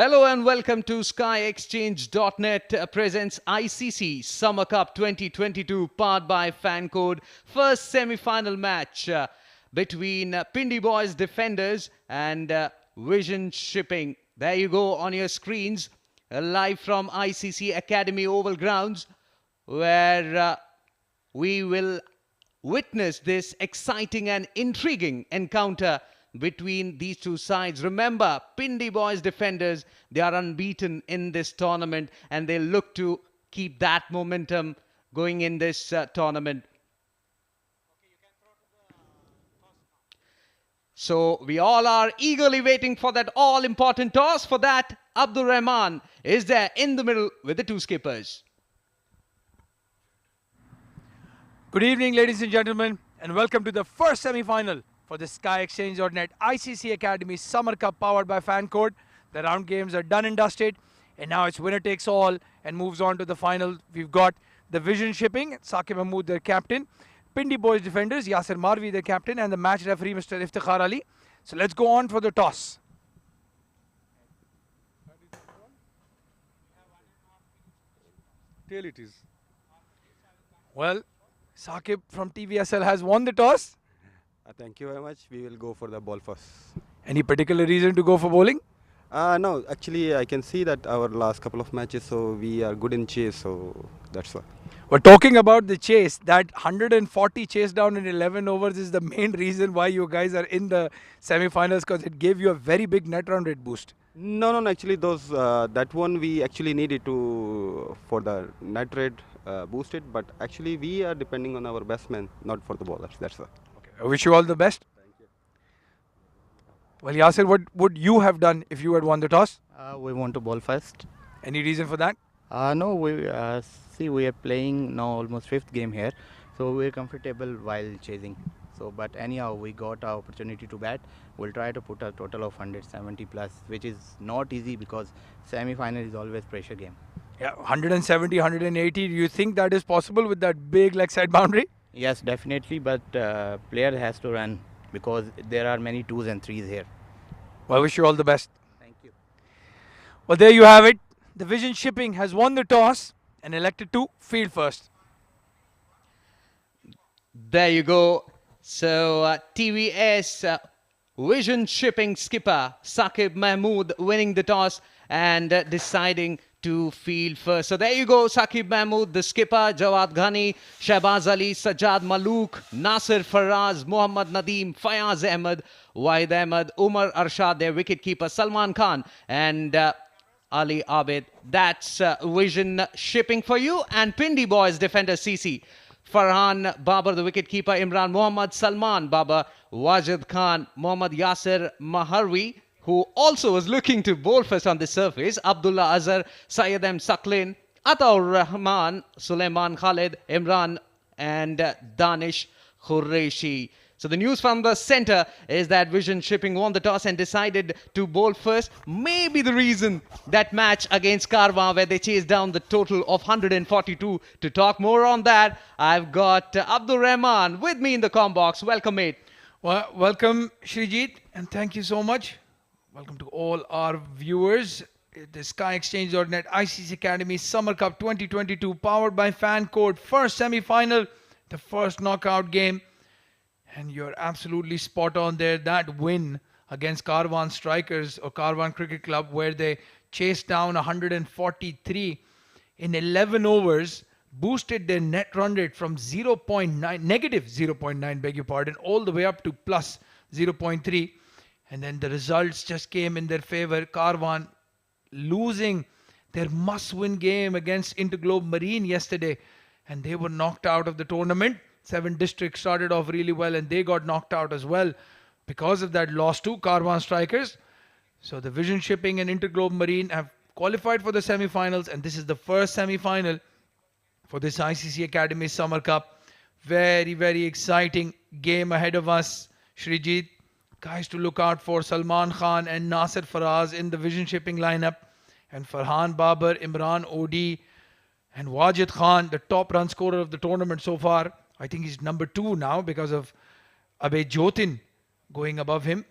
Hello and welcome to SkyExchange.net presents ICC Summer Cup 2022 powered by FanCode. First semi-final match between Pindi Boys Defenders and Vision Shipping. There you go on your screens, live from ICC Academy Oval Grounds, where we will witness this exciting and intriguing encounter between these two sides. Remember, Pindi Boys Defenders, they are unbeaten in this tournament and they look to keep that momentum going in this tournament. So we all are eagerly waiting for that all-important toss. For that, Abdul Rahman is there in the middle with the two skippers. Good evening, ladies and gentlemen, and welcome to the first semi-final for the SkyExchange.net ICC Academy Summer Cup powered by FanCode. The round games are done and dusted, and now it's winner takes all and moves on to the final. We've got the Vision Shipping, Saqib Mahmood, their captain, Pindi Boys Defenders, Yasir Marvi, their captain, and the match referee, Mr. Iftikhar Ali. So let's go on for the toss. Tail it is. Well, Saqib from TVSL has won the toss. Thank you very much. We will go for the ball first. Any particular reason to go for bowling? No, actually I can see that our last couple of matches, so we are good in chase, so that's why. We're talking about the chase. That 140 chase down in 11 overs is the main reason why you guys are in the semi-finals, because it gave you a very big net run rate boost. No, actually those that one we actually needed to for the net rate boosted, but actually we are depending on our batsmen, not for the bowlers. That's why. Okay. I wish you all the best. Thank you. Well, Yasir, what would you have done if you had won the toss? We want to bowl first. Any reason for that? No, we are playing now almost fifth game here, so we're comfortable while chasing. So, but anyhow, we got our opportunity to bat. We'll try to put a total of 170 plus, which is not easy because semi-final is always pressure game. Yeah, 170, 180. Do you think that is possible with that big leg side boundary? Yes, definitely, but player has to run because there are many twos and threes here. Well, I wish you all the best. Thank you. Well, there you have it. The Vision Shipping has won the toss and elected to field first. There you go. So TVS Vision Shipping skipper Saqib Mahmood winning the toss and deciding to field first. So there you go, Saqib Mahmood, the skipper, Jawad Ghani, Shahbaz Ali, Sajjad Malook, Nasir Faraz, Mohammad Nadeem, Fayaz Ahmed, Wahid Ahmed, Umar Arshad, their wicketkeeper, Salman Khan, and Ali Abid. That's Vision Shipping for you. And Pindi Boys defender CC. Farhan Babar, the wicketkeeper, Imran Mohammad, Salman Babar, Wajid Khan, Mohammad Yasir Maharwi, who also was looking to bowl first on the surface, Abdullah Azhar, Syed M. Saklin, Ataur Rahman, Suleiman Khalid, Imran, and Danish Qureshi. So the news from the center is that Vision Shipping won the toss and decided to bowl first. Maybe the reason that match against Karwan where they chased down the total of 142. To talk more on that, I've got Abdul Rahman with me in the comm box. Welcome, mate. Well, welcome, Shrijit, and thank you so much. Welcome to all our viewers. The SkyExchange.net ICC Academy Summer Cup 2022 powered by FanCode. First semi-final, the first knockout game. And you're absolutely spot on there. That win against Karwan Strikers or Karwan Cricket Club where they chased down 143 in 11 overs, boosted their net run rate from negative 0.9, beg your pardon, all the way up to plus 0.3. And then the results just came in their favor. Karwan losing their must-win game against Interglobe Marine yesterday. And they were knocked out of the tournament. 7 districts started off really well and they got knocked out as well because of that loss to Karwan Strikers. So the Vision Shipping and Interglobe Marine have qualified for the semi-finals, and this is the first semi-final for this ICC Academy Summer Cup. Very, very exciting game ahead of us, Shrijit. Guys to look out for: Salman Khan and Nasir Faraz in the Vision Shipping lineup, and Farhan Babar, Imran Odi, and Wajid Khan, the top run scorer of the tournament so far. I think he's number 2 now because of Abhay Jotin going above him.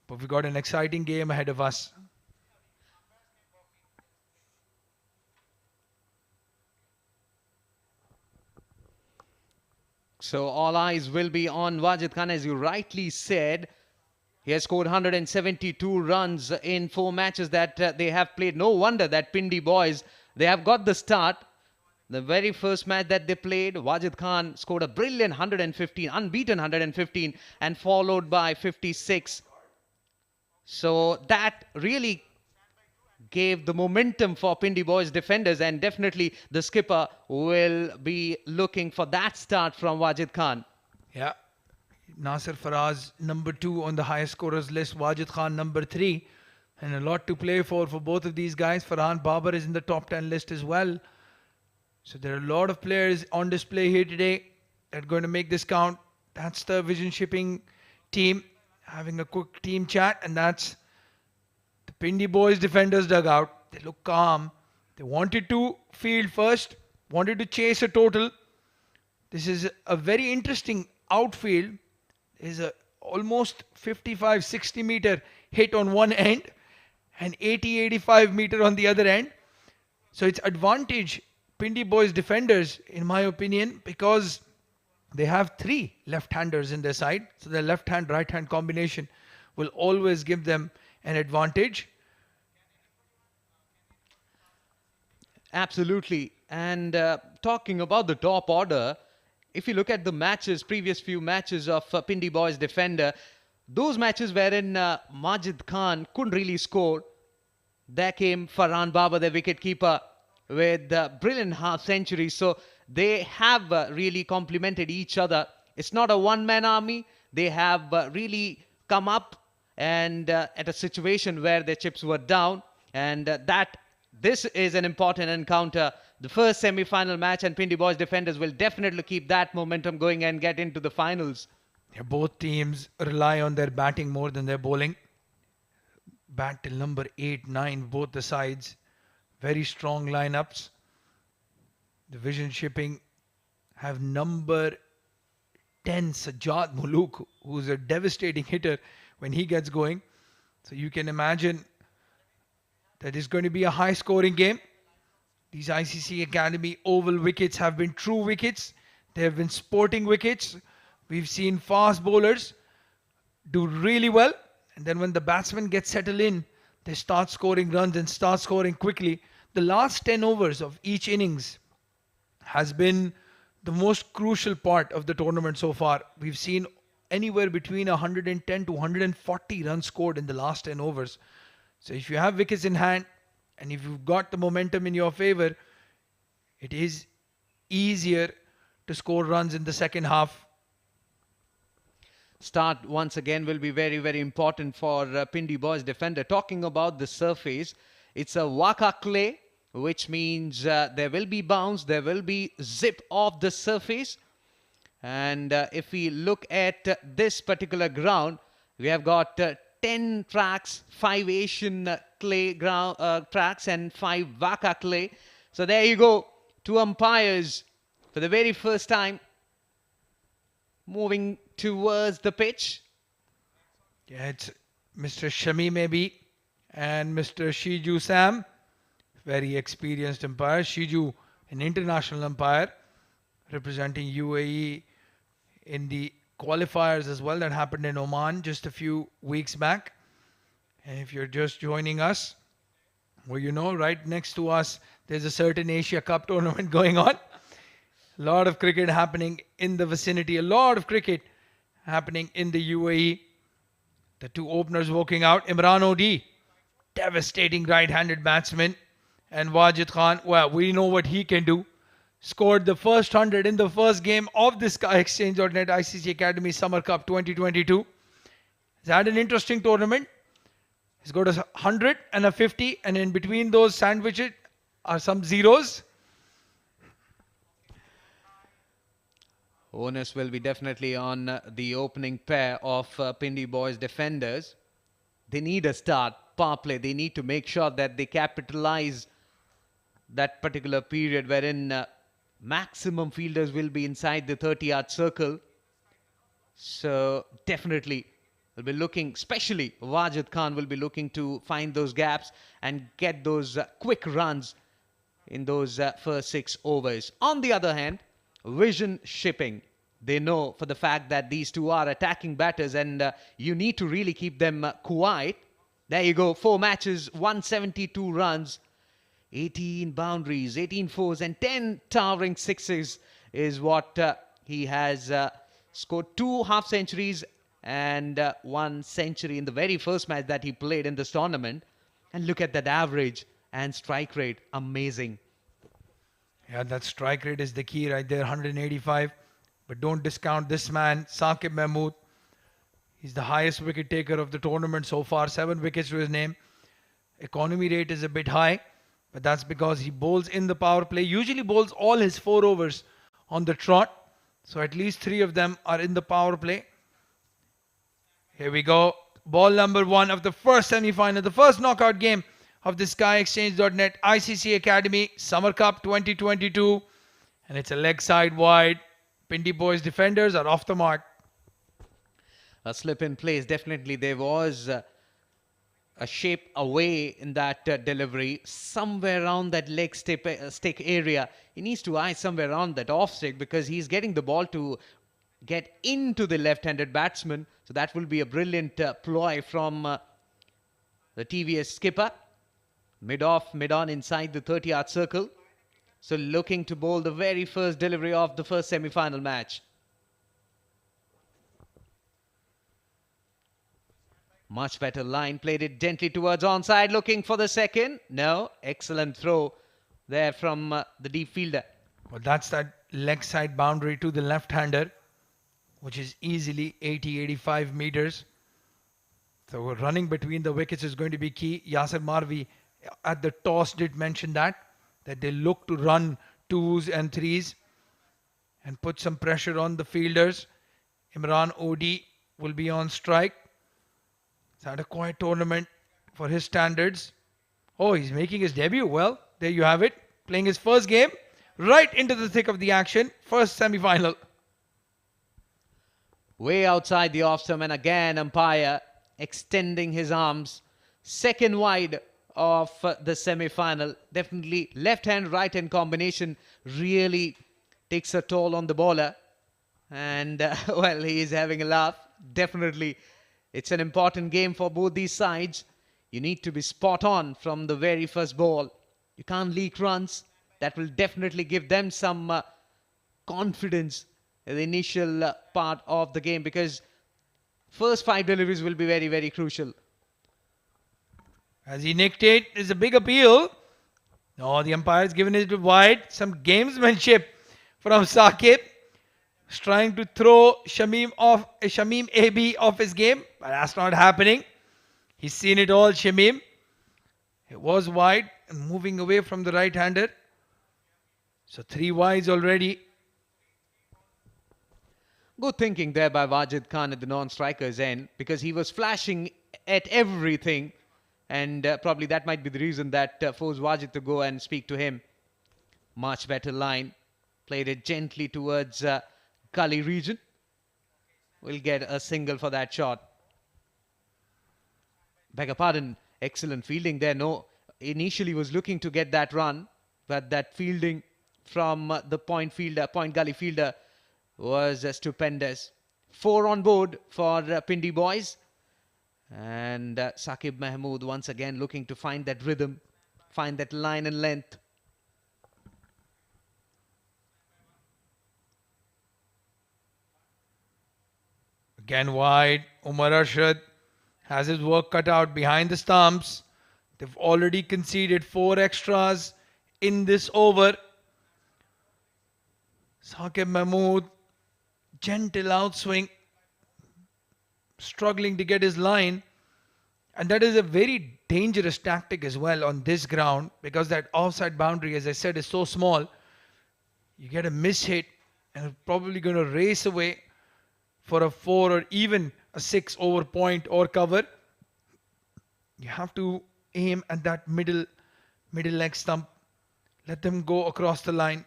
But we've got an exciting game ahead of us. So all eyes will be on Wajid Khan, as you rightly said. He has scored 172 runs in 4 matches that they have played. No wonder that Pindi boys, they have got the start. The very first match that they played, Wajid Khan scored a brilliant 115, unbeaten 115, and followed by 56. So that really gave the momentum for Pindi boys defenders, and definitely the skipper will be looking for that start from Wajid Khan. Yeah. Nasir Faraz, number 2 on the highest scorers list. Wajid Khan, number 3. And a lot to play for both of these guys. Farhan Babar is in the top 10 list as well. So there are a lot of players on display here today that are going to make this count. That's the Vision Shipping team having a quick team chat, and that's the Pindi boys defenders dugout. They look calm. They wanted to field first, wanted to chase a total. This is a very interesting outfield. There's a almost 55-60 meter hit on one end and 80-85 meter on the other end. So it's advantage Pindi boys defenders, in my opinion, because they have 3 left-handers in their side. So the left-hand, right-hand combination will always give them an advantage. Absolutely. And talking about the top order, if you look at the matches, previous few matches of Pindi boys defender, those matches wherein Majid Khan couldn't really score, there came Farhan Babar, the wicketkeeper, with brilliant half century. So they have really complemented each other. It's not a one-man army. They have really come up and at a situation where their chips were down, and this is an important encounter, the first semi-final match, and Pindi boys defenders will definitely keep that momentum going and get into the finals. Yeah, both teams rely on their batting more than their bowling. Bat till number 8, 9, both the sides. Very strong lineups. The Vision Shipping have number 10, Sajjad Muluk, who's a devastating hitter when he gets going. So you can imagine that it's going to be a high scoring game. These ICC Academy oval wickets have been true wickets. They have been sporting wickets. We've seen fast bowlers do really well, and then when the batsmen get settled in, they start scoring runs and start scoring quickly. The last 10 overs of each innings has been the most crucial part of the tournament so far. We've seen anywhere between 110 to 140 runs scored in the last 10 overs. So if you have wickets in hand and if you've got the momentum in your favor, it is easier to score runs in the second half. Start once again will be very, very important for Pindi boys defender. Talking about the surface, it's a waka clay, which means there will be bounce, there will be zip off the surface. And if we look at this particular ground, we have got 10 tracks, 5 Asian clay ground tracks and 5 waka clay. So there you go, 2 umpires for the very first time moving towards the pitch. Yeah, it's Mr. Shami maybe and Mr. Shiju Sam, very experienced umpire. Shiju, an international umpire representing UAE in the qualifiers as well that happened in Oman just a few weeks back. And if you're just joining us, well, you know, right next to us, there's a certain Asia Cup tournament going on. A lot of cricket happening in the vicinity, a lot of cricket happening in the UAE. The 2 openers walking out. Imran Odi, devastating right-handed batsman. And Wajid Khan, well, we know what he can do. Scored the first 100 in the first game of the SkyExchange.net ICC Academy Summer Cup 2022. He's had an interesting tournament. He's got a 100 and a 50, and in between those sandwiches are some zeros. Onus will be definitely on the opening pair of Pindi boys defenders. They need a start, power play. They need to make sure that they capitalize that particular period wherein maximum fielders will be inside the 30-yard circle. So definitely will be looking, especially Wajid Khan will be looking to find those gaps and get those quick runs in those first 6 overs. On the other hand, Vision Shipping. They know for the fact that these two are attacking batters, and you need to really keep them quiet. There you go. 4 matches, 172 runs, 18 boundaries, 18 fours, and 10 towering sixes is what he has scored. 2 half centuries and 1 century in the very first match that he played in this tournament. And look at that average and strike rate. Amazing. Yeah, that strike rate is the key right there, 185. But don't discount this man, Saqib Mahmood. He's the highest wicket taker of the tournament so far, 7 wickets to his name. Economy rate is a bit high, but that's because he bowls in the power play. Usually bowls all his 4 overs on the trot. So at least 3 of them are in the power play. Here we go. Ball number 1 of the first semi-final, the first knockout game of the SkyExchange.net ICC Academy Summer Cup 2022. And it's a leg side wide. Pindi boys defenders are off the mark. A slip in place. Definitely there was a shape away in that delivery. Somewhere around that leg stick area. He needs to eye somewhere around that off stick because he's getting the ball to get into the left-handed batsman. So that will be a brilliant ploy from the TVS skipper. Mid-off, mid-on inside the 30-yard circle. So looking to bowl the very first delivery of the first semi-final match. Much better line. Played it gently towards onside. Looking for the second. No. Excellent throw there from the deep fielder. Well, that's that leg side boundary to the left-hander, which is easily 80-85 meters. So running between the wickets is going to be key. Yasir Marvi at the toss did mention that they look to run 2s and 3s and put some pressure on the fielders. Imran Odi will be on strike. It's had a quiet tournament for his standards. Oh, he's making his debut. Well, there you have it. Playing his first game right into the thick of the action. First semi-final. Way outside the off stump, and again umpire extending his arms. Second wide of the semi-final. Definitely left hand, right hand combination really takes a toll on the bowler. And well, he is having a laugh. Definitely it's an important game for both these sides. You need to be spot on from the very first ball. You can't leak runs. That will definitely give them some confidence in the initial part of the game, because first 5 deliveries will be very, very crucial. As he nicked it, is a big appeal. No, the umpire's given it wide. Some gamesmanship from Saqib. He's trying to throw Shamim AB off his game, but that's not happening. He's seen it all, Shamim. It was wide and moving away from the right-hander. So 3 wides already. Good thinking there by Wajid Khan at the non-striker's end, because he was flashing at everything, and probably that might be the reason that forced Wajid to go and speak to him. Much better line. Played it gently towards gully region. We'll get a single for that shot. Beg your pardon. Excellent fielding there. No, initially was looking to get that run, but that fielding from the point gully fielder was stupendous. 4 on board for Pindi boys. And Saqib Mahmood once again looking to find that rhythm, find that line and length. Again wide. Umar Arshad has his work cut out behind the stumps. They've already conceded 4 extras in this over. Saqib Mahmood, gentle outswing, struggling to get his line. And that is a very dangerous tactic as well on this ground, because that offside boundary, as I said, is so small. You get a miss hit and it's probably going to race away for a 4 or even a 6 over point or cover. You have to aim at that middle leg stump. Let them go across the line.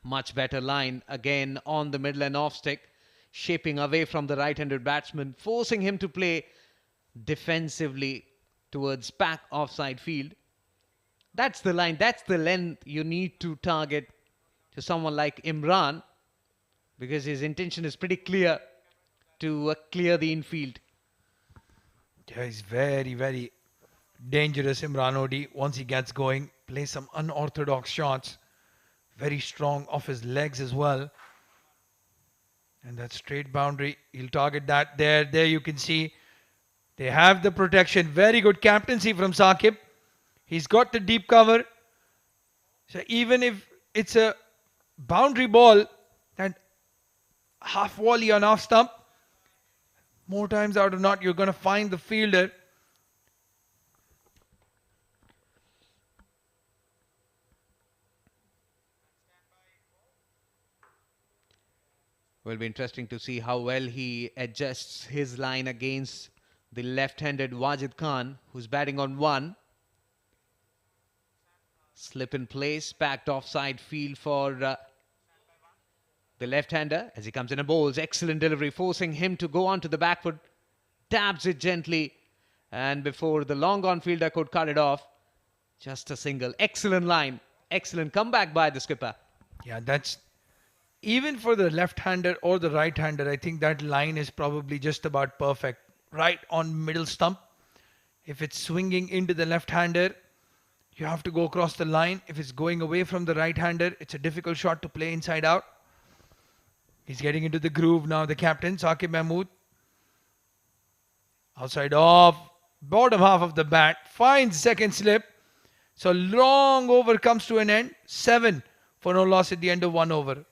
Much better line again on the middle and off stick, shaping away from the right-handed batsman, forcing him to play defensively towards back offside field. That's the line, that's the length you need to target to someone like Imran, because his intention is pretty clear to clear the infield. Yeah, he's very, very dangerous, Imran Odi. Once he gets going, plays some unorthodox shots. Very strong off his legs as well. And that straight boundary, he'll target that there. There you can see they have the protection. Very good captaincy from Saqib. He's got the deep cover. So even if it's a boundary ball, that half volley on off stump, more times out of not, you're going to find the fielder. Will be interesting to see how well he adjusts his line against the left-handed Wajid Khan, who's batting on 1. Slip in place, packed offside field for the left-hander as he comes in and bowls. Excellent delivery, forcing him to go onto the back foot. Taps it gently, and before the long-on fielder could cut it off, just a single. Excellent line, excellent comeback by the skipper. Yeah, that's even for the left-hander or the right-hander. I think that line is probably just about perfect. Right on middle stump. If it's swinging into the left-hander, you have to go across the line. If it's going away from the right-hander, it's a difficult shot to play inside out. He's getting into the groove now, the captain, Saqib Mahmood. Outside off, bottom half of the bat, finds second slip. So long over comes to an end. 7 for no loss at the end of 1 over.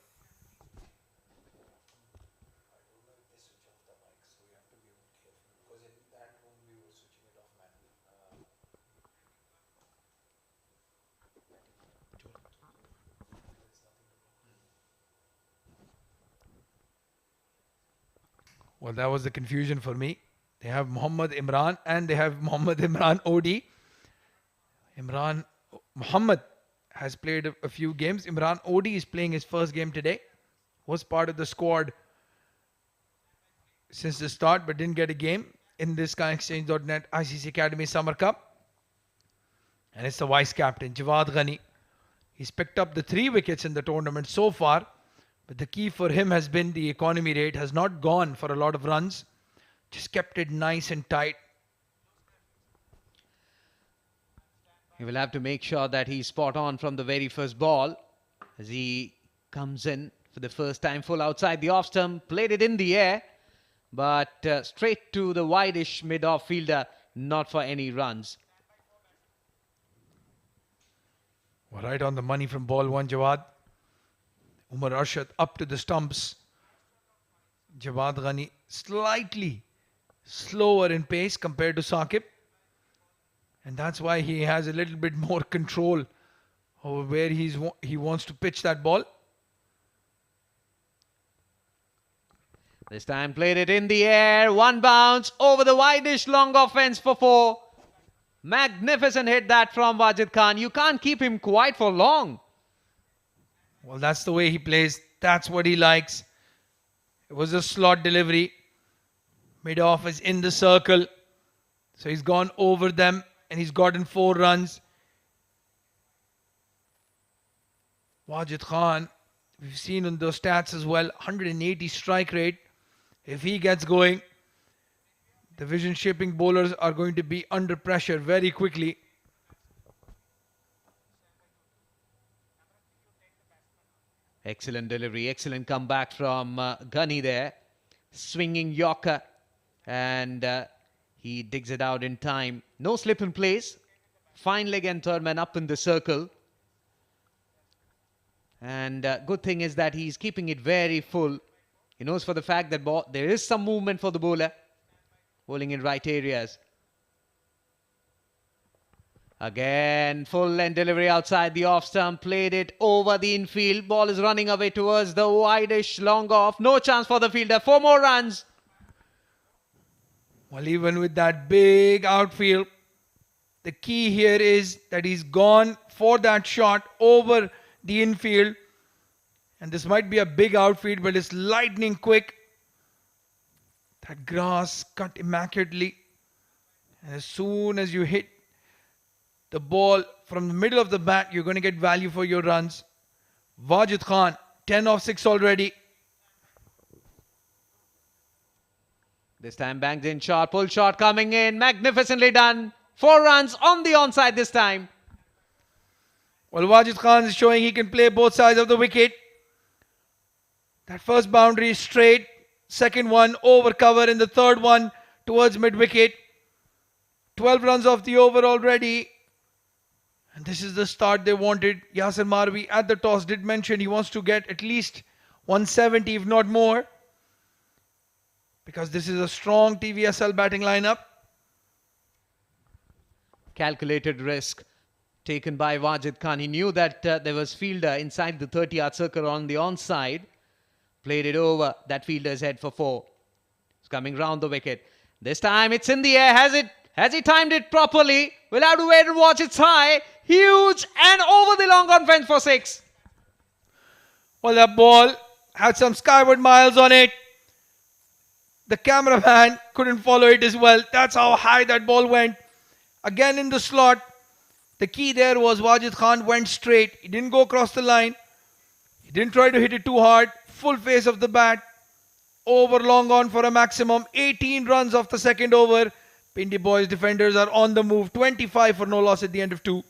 Well, that was the confusion for me. They have Muhammad Imran and they have Muhammad Imran Odi. Muhammad has played a few games. Imran Odi is playing his first game today. Was part of the squad since the start but didn't get a game in this CricTracker ICC Academy Summer Cup. And it's the vice captain, Jawad Ghani. He's picked up the 3 wickets in the tournament so far. But the key for him has been the economy rate. Has not gone for a lot of runs. Just kept it nice and tight. He will have to make sure that he's spot on from the very first ball as he comes in for the first time full outside the off stump. Played it in the air, but straight to the wide-ish mid-off fielder, not for any runs. Well, right on the money from ball 1, Jawad. Umar Arshad up to the stumps. Jawad Ghani slightly slower in pace compared to Saqib. And that's why he has a little bit more control over where he wants to pitch that ball. This time played it in the air. 1 bounce over the wide-ish long offense for 4. Magnificent hit that from Wajid Khan. You can't keep him quiet for long. Well, that's the way he plays. That's what he likes. It was a slot delivery. Mid-off is in the circle. So he's gone over them and he's gotten 4 runs. Wajid Khan, we've seen on those stats as well, 180 strike rate. If he gets going, the vision shaping bowlers are going to be under pressure very quickly. Excellent delivery, excellent comeback from Ghani there. Swinging Yorker, and he digs it out in time. No slip in place. Fine leg and third man up in the circle. And good thing is that he's keeping it very full. He knows for the fact that there is some movement for the bowler. Bowling in right areas. Again, full end delivery outside the off stump. Played it over the infield. Ball is running away towards the wide-ish long off. No chance for the fielder. 4 more runs. Well, even with that big outfield, the key here is that he's gone for that shot over the infield. And this might be a big outfield, but it's lightning quick. That grass cut immaculately. And as soon as you hit the ball from the middle of the bat, you're going to get value for your runs. Wajid Khan, 10 of 6 already. This time banged in shot, pull shot coming in, magnificently done. 4 runs on the onside this time. Well, Wajid Khan is showing he can play both sides of the wicket. That first boundary straight, second one over cover, and the third one towards mid wicket. 12 runs off the over already. And this is the start they wanted. Yasir Marvi at the toss did mention he wants to get at least 170 if not more, because this is a strong TVSL batting lineup. Calculated risk taken by Wajid Khan. He knew that there was fielder inside the 30-yard circle on the onside. Played it over. That fielder's head for 4. It's coming round the wicket. This time it's in the air. Has he timed it properly? We'll have to wait and watch. It's high, huge, and over the long on fence for 6. Well, that ball had some skyward miles on it. The cameraman couldn't follow it as well. That's how high that ball went. Again in the slot. The key there was Wajid Khan went straight. He didn't go across the line. He didn't try to hit it too hard. Full face of the bat. Over long on for a maximum. 18 runs off the second over. Pindi boys defenders are on the move. 25 for no loss at the end of 2.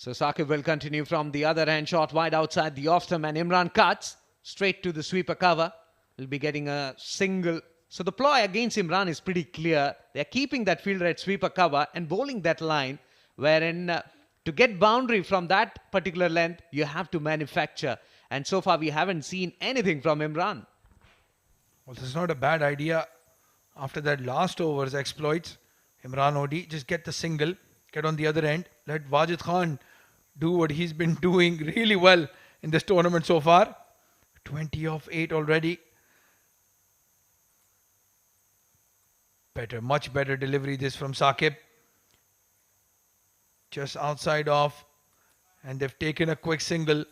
So Saqib will continue from the other end. Shot wide outside the off stump, and Imran cuts straight to the sweeper cover. Will be getting a single. So the ploy against Imran is pretty clear. They're keeping that fielder at sweeper cover and bowling that line, wherein to get boundary from that particular length, you have to manufacture. And so far, we haven't seen anything from Imran. Well, this is not a bad idea. After that last over's exploits, Imran Odi, just get the single, get on the other end, let Wajid Khan do what he's been doing really well in this tournament so far. 20 of 8 already. Much better delivery this from Saqib. Just outside off, and they've taken a quick single.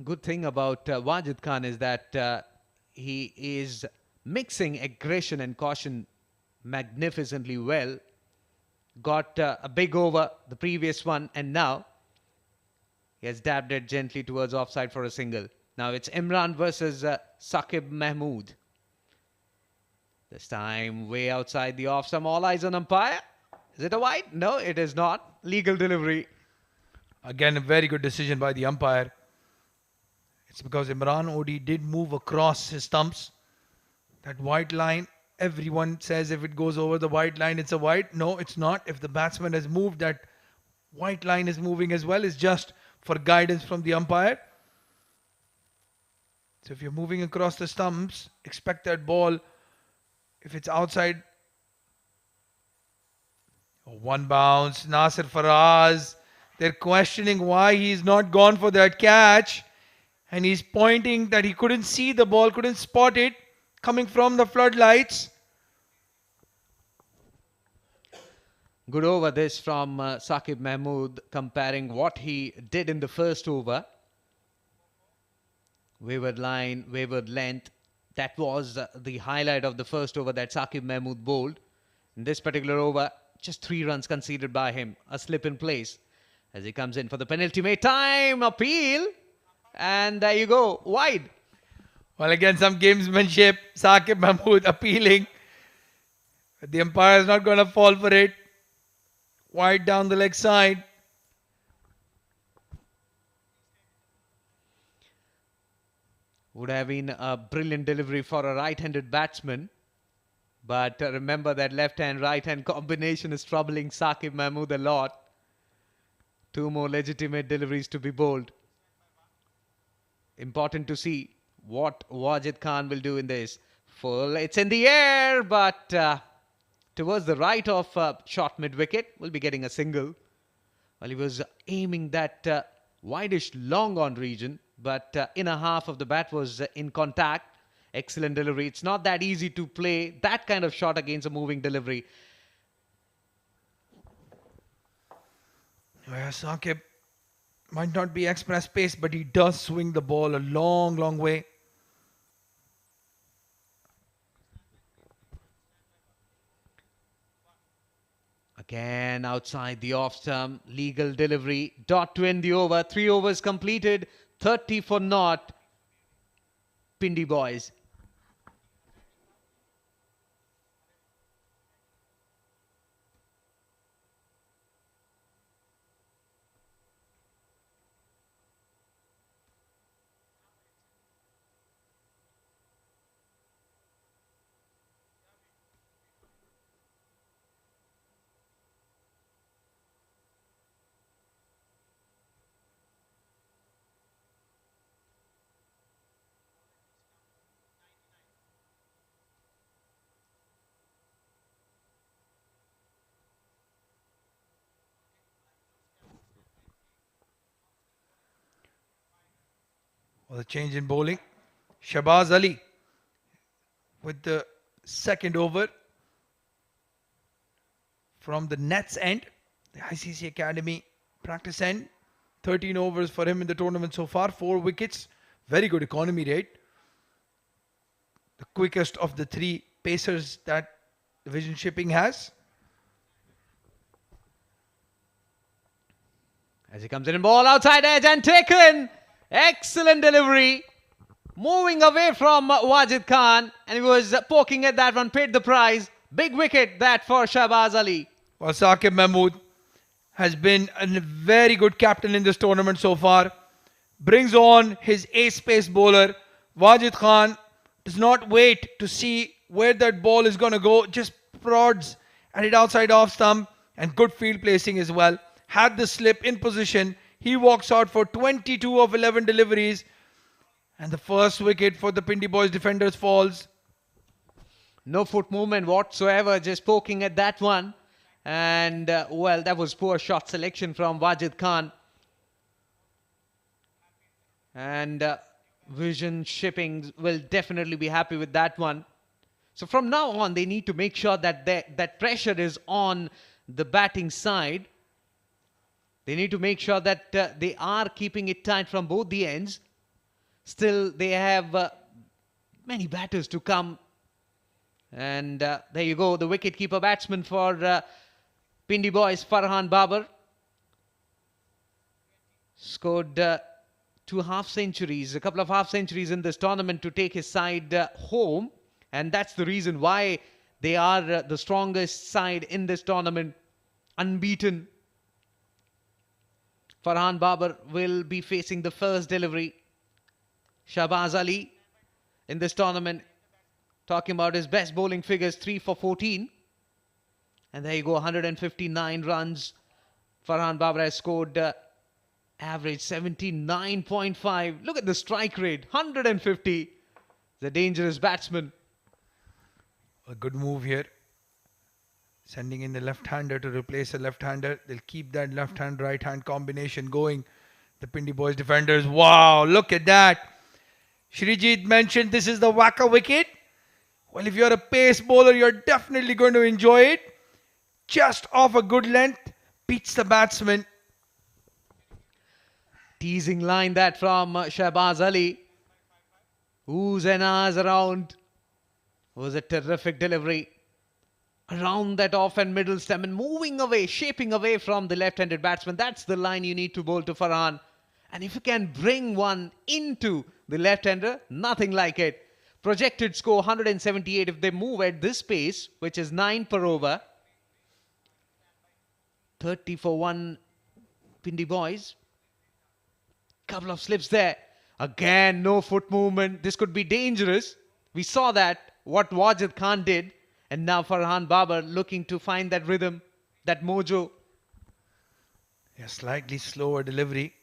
Good thing about Wajid Khan is that he is mixing aggression and caution magnificently well. Got a big over the previous one, and now he has dabbed it gently towards offside for a single. Now it's Imran versus Saqib Mahmood. This time way outside the off stump. All eyes on umpire. Is it a wide? No, it is not. Legal delivery. Again, a very good decision by the umpire. It's because Imran Odi did move across his stumps. That white line, everyone says if it goes over the white line, it's a wide. No, it's not. If the batsman has moved, that white line is moving as well. It's just for guidance from the umpire. So if you're moving across the stumps, expect that ball, if it's outside. One bounce, Nasir Faraz. They're questioning why he's not gone for that catch. And he's pointing that he couldn't see the ball, couldn't spot it coming from the floodlights. Good over this from Saqib Mahmood, comparing what he did in the first over. Wayward line, wayward length. That was the highlight of the first over that Saqib Mahmood bowled. In this particular over, just 3 runs conceded by him. A slip in place as he comes in for the penalty. Made time, appeal. And there you go, wide. Well, again, some gamesmanship. Saqib Mahmood appealing. The umpire is not going to fall for it. Wide down the leg side. Would have been a brilliant delivery for a right-handed batsman. But remember that left-hand, right-hand combination is troubling Saqib Mahmood a lot. 2 more legitimate deliveries to be bowled. Important to see what Wajid Khan will do in this. Full, it's in the air, but towards the right of short mid-wicket, will be getting a single. Well, he was aiming that wideish long on region, but inner half of the bat was in contact. Excellent delivery. It's not that easy to play that kind of shot against a moving delivery. Yeah, Saqib might not be express pace, but he does swing the ball a long, long way. Again, outside the off stump, legal delivery. Dot to end the over. 3 overs completed. 30 for naught. Pindi boys. Well, the change in bowling. Shahbaz Ali with the second over from the Nets end, the ICC Academy practice end. 13 overs for him in the tournament so far, 4 wickets, very good economy rate. The quickest of the 3 pacers that Vision Shipping has. As he comes in and ball outside edge and taken. Excellent delivery. Moving away from Wajid Khan, and he was poking at that one, paid the price. Big wicket that for Shahbaz Ali. Well, Saqib Mahmood has been a very good captain in this tournament so far. Brings on his ace pace bowler. Wajid Khan does not wait to see where that ball is going to go. Just prods at it outside off stump, and good field placing as well. Had the slip in position. He walks out for 22 of 11 deliveries. And the first wicket for the Pindi Boys defenders falls. No foot movement whatsoever, just poking at that one. And, well, that was poor shot selection from Wajid Khan. And Vision Shipping will definitely be happy with that one. So from now on, they need to make sure that that pressure is on the batting side. They need to make sure that they are keeping it tight from both the ends. Still, they have many batters to come. And there you go, the wicket-keeper batsman for Pindi Boys, Farhan Babar. Scored 2 half-centuries, a couple of half-centuries in this tournament to take his side home. And that's the reason why they are the strongest side in this tournament, unbeaten. Farhan Babar will be facing the first delivery. Shahbaz Ali in this tournament, talking about his best bowling figures, 3 for 14. And there you go, 159 runs. Farhan Babar has scored average 79.5. Look at the strike rate, 150. The dangerous batsman. A good move here. Sending in the left-hander to replace a left-hander. They'll keep that left-hand, right-hand combination going. The Pindi Boys defenders. Wow, look at that. Shrijit mentioned this is the whacker wicket. Well, if you're a pace bowler, you're definitely going to enjoy it. Just off a good length, beats the batsman. Teasing line that from Shahbaz Ali. Oohs and ahs around. Was a terrific delivery. Around that off and middle stem and moving away, shaping away from the left-handed batsman. That's the line you need to bowl to Farhan. And if you can bring one into the left-hander, nothing like it. Projected score 178 if they move at this pace, which is 9 per over. 30 for 1 Pindi Boys. Couple of slips there. Again, no foot movement. This could be dangerous. We saw that, what Wajid Khan did. And now Farhan Babar looking to find that rhythm, that mojo. A slightly slower delivery.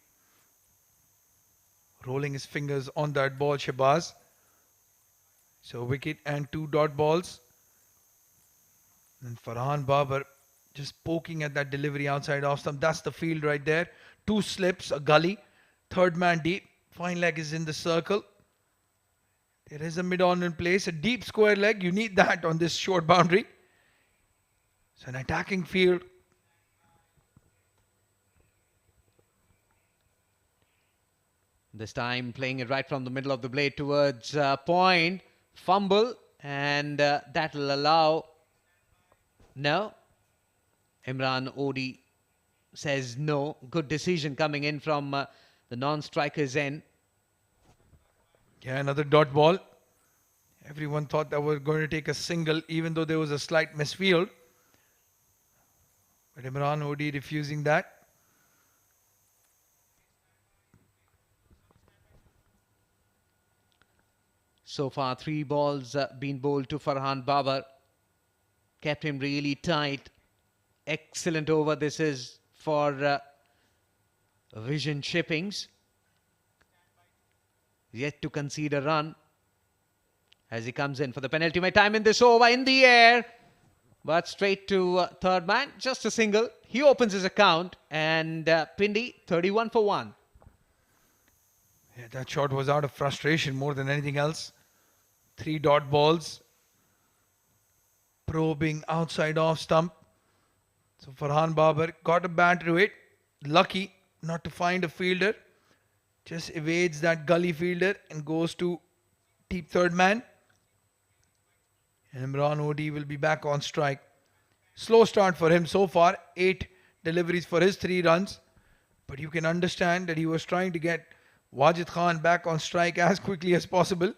Rolling his fingers on that ball, Shahbaz. So wicket and 2 dot balls. And Farhan Babar Just poking at that delivery outside off stump. That's the field right there. 2 slips, a gully. Third man deep. Fine leg is in the circle. There is a mid-on in place. A deep square leg. You need that on this short boundary. It's an attacking field. This time playing it right from the middle of the blade towards point. Fumble. And that will allow... No. Imran Odi says no. Good decision coming in from the non-striker's end. Yeah, another dot ball. Everyone thought that we're going to take a single, even though there was a slight misfield. But Imran Odi refusing that. So far, 3 balls been bowled to Farhan Babar. Kept him really tight. Excellent over this is for Vision Shippings. Yet to concede a run as he comes in for the penultimate time in this over, in the air. But straight to third man, just a single. He opens his account and Pindi 31 for 1. Yeah, that shot was out of frustration more than anything else. 3 dot balls. Probing outside off stump. So Farhan Babar got a bat to it. Lucky not to find a fielder. Just evades that gully fielder and goes to deep third man. And Imran Odi will be back on strike. Slow start for him so far. 8 deliveries for his 3 runs. But you can understand that he was trying to get Wajid Khan back on strike as quickly as possible.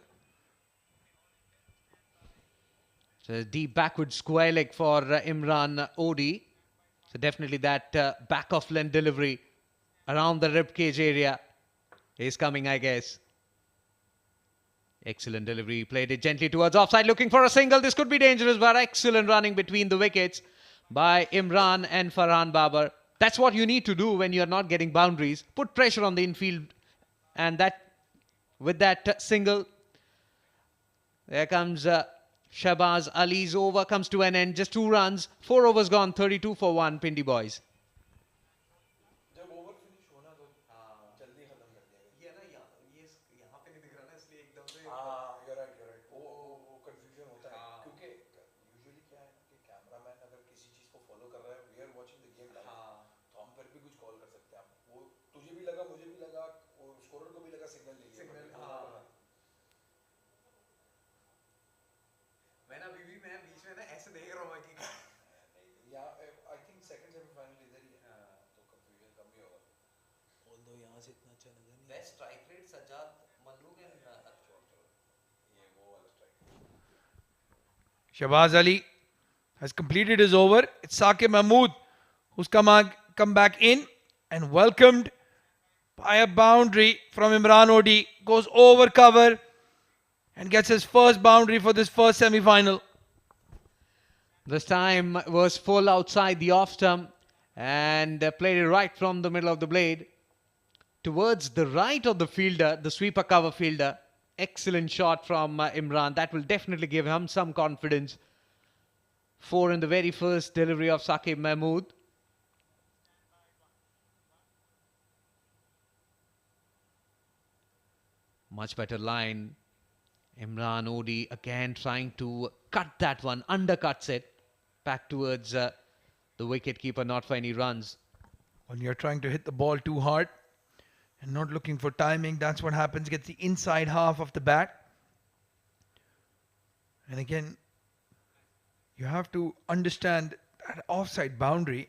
So deep backward square leg for Imran Odi. So definitely that back of length delivery around the rib cage area is coming, I guess. Excellent delivery. Played it gently towards offside, looking for a single. This could be dangerous, but excellent running between the wickets by Imran and Farhan Babar. That's what you need to do when you're not getting boundaries. Put pressure on the infield. And that, with that single, there comes Shahbaz Ali's over comes to an end. Just 2 runs. 4 overs gone. 32 for 1, Pindi boys. Shahbaz Ali has completed his over. It's Saqib Mahmood who's come back in and welcomed by a boundary from Imran Odi. Goes over cover and gets his first boundary for this first semi-final. This time was full outside the off stump and played it right from the middle of the blade towards the right of the fielder, the sweeper cover fielder. Excellent shot from Imran. That will definitely give him some confidence. 4 in the very first delivery of Saqib Mahmood. Much better line. Imran Odi again trying to cut that one. Undercuts it. Back towards the wicket keeper, not for any runs. When you're trying to hit the ball too hard and not looking for timing, that's what happens. Gets the inside half of the bat. And again, you have to understand that offside boundary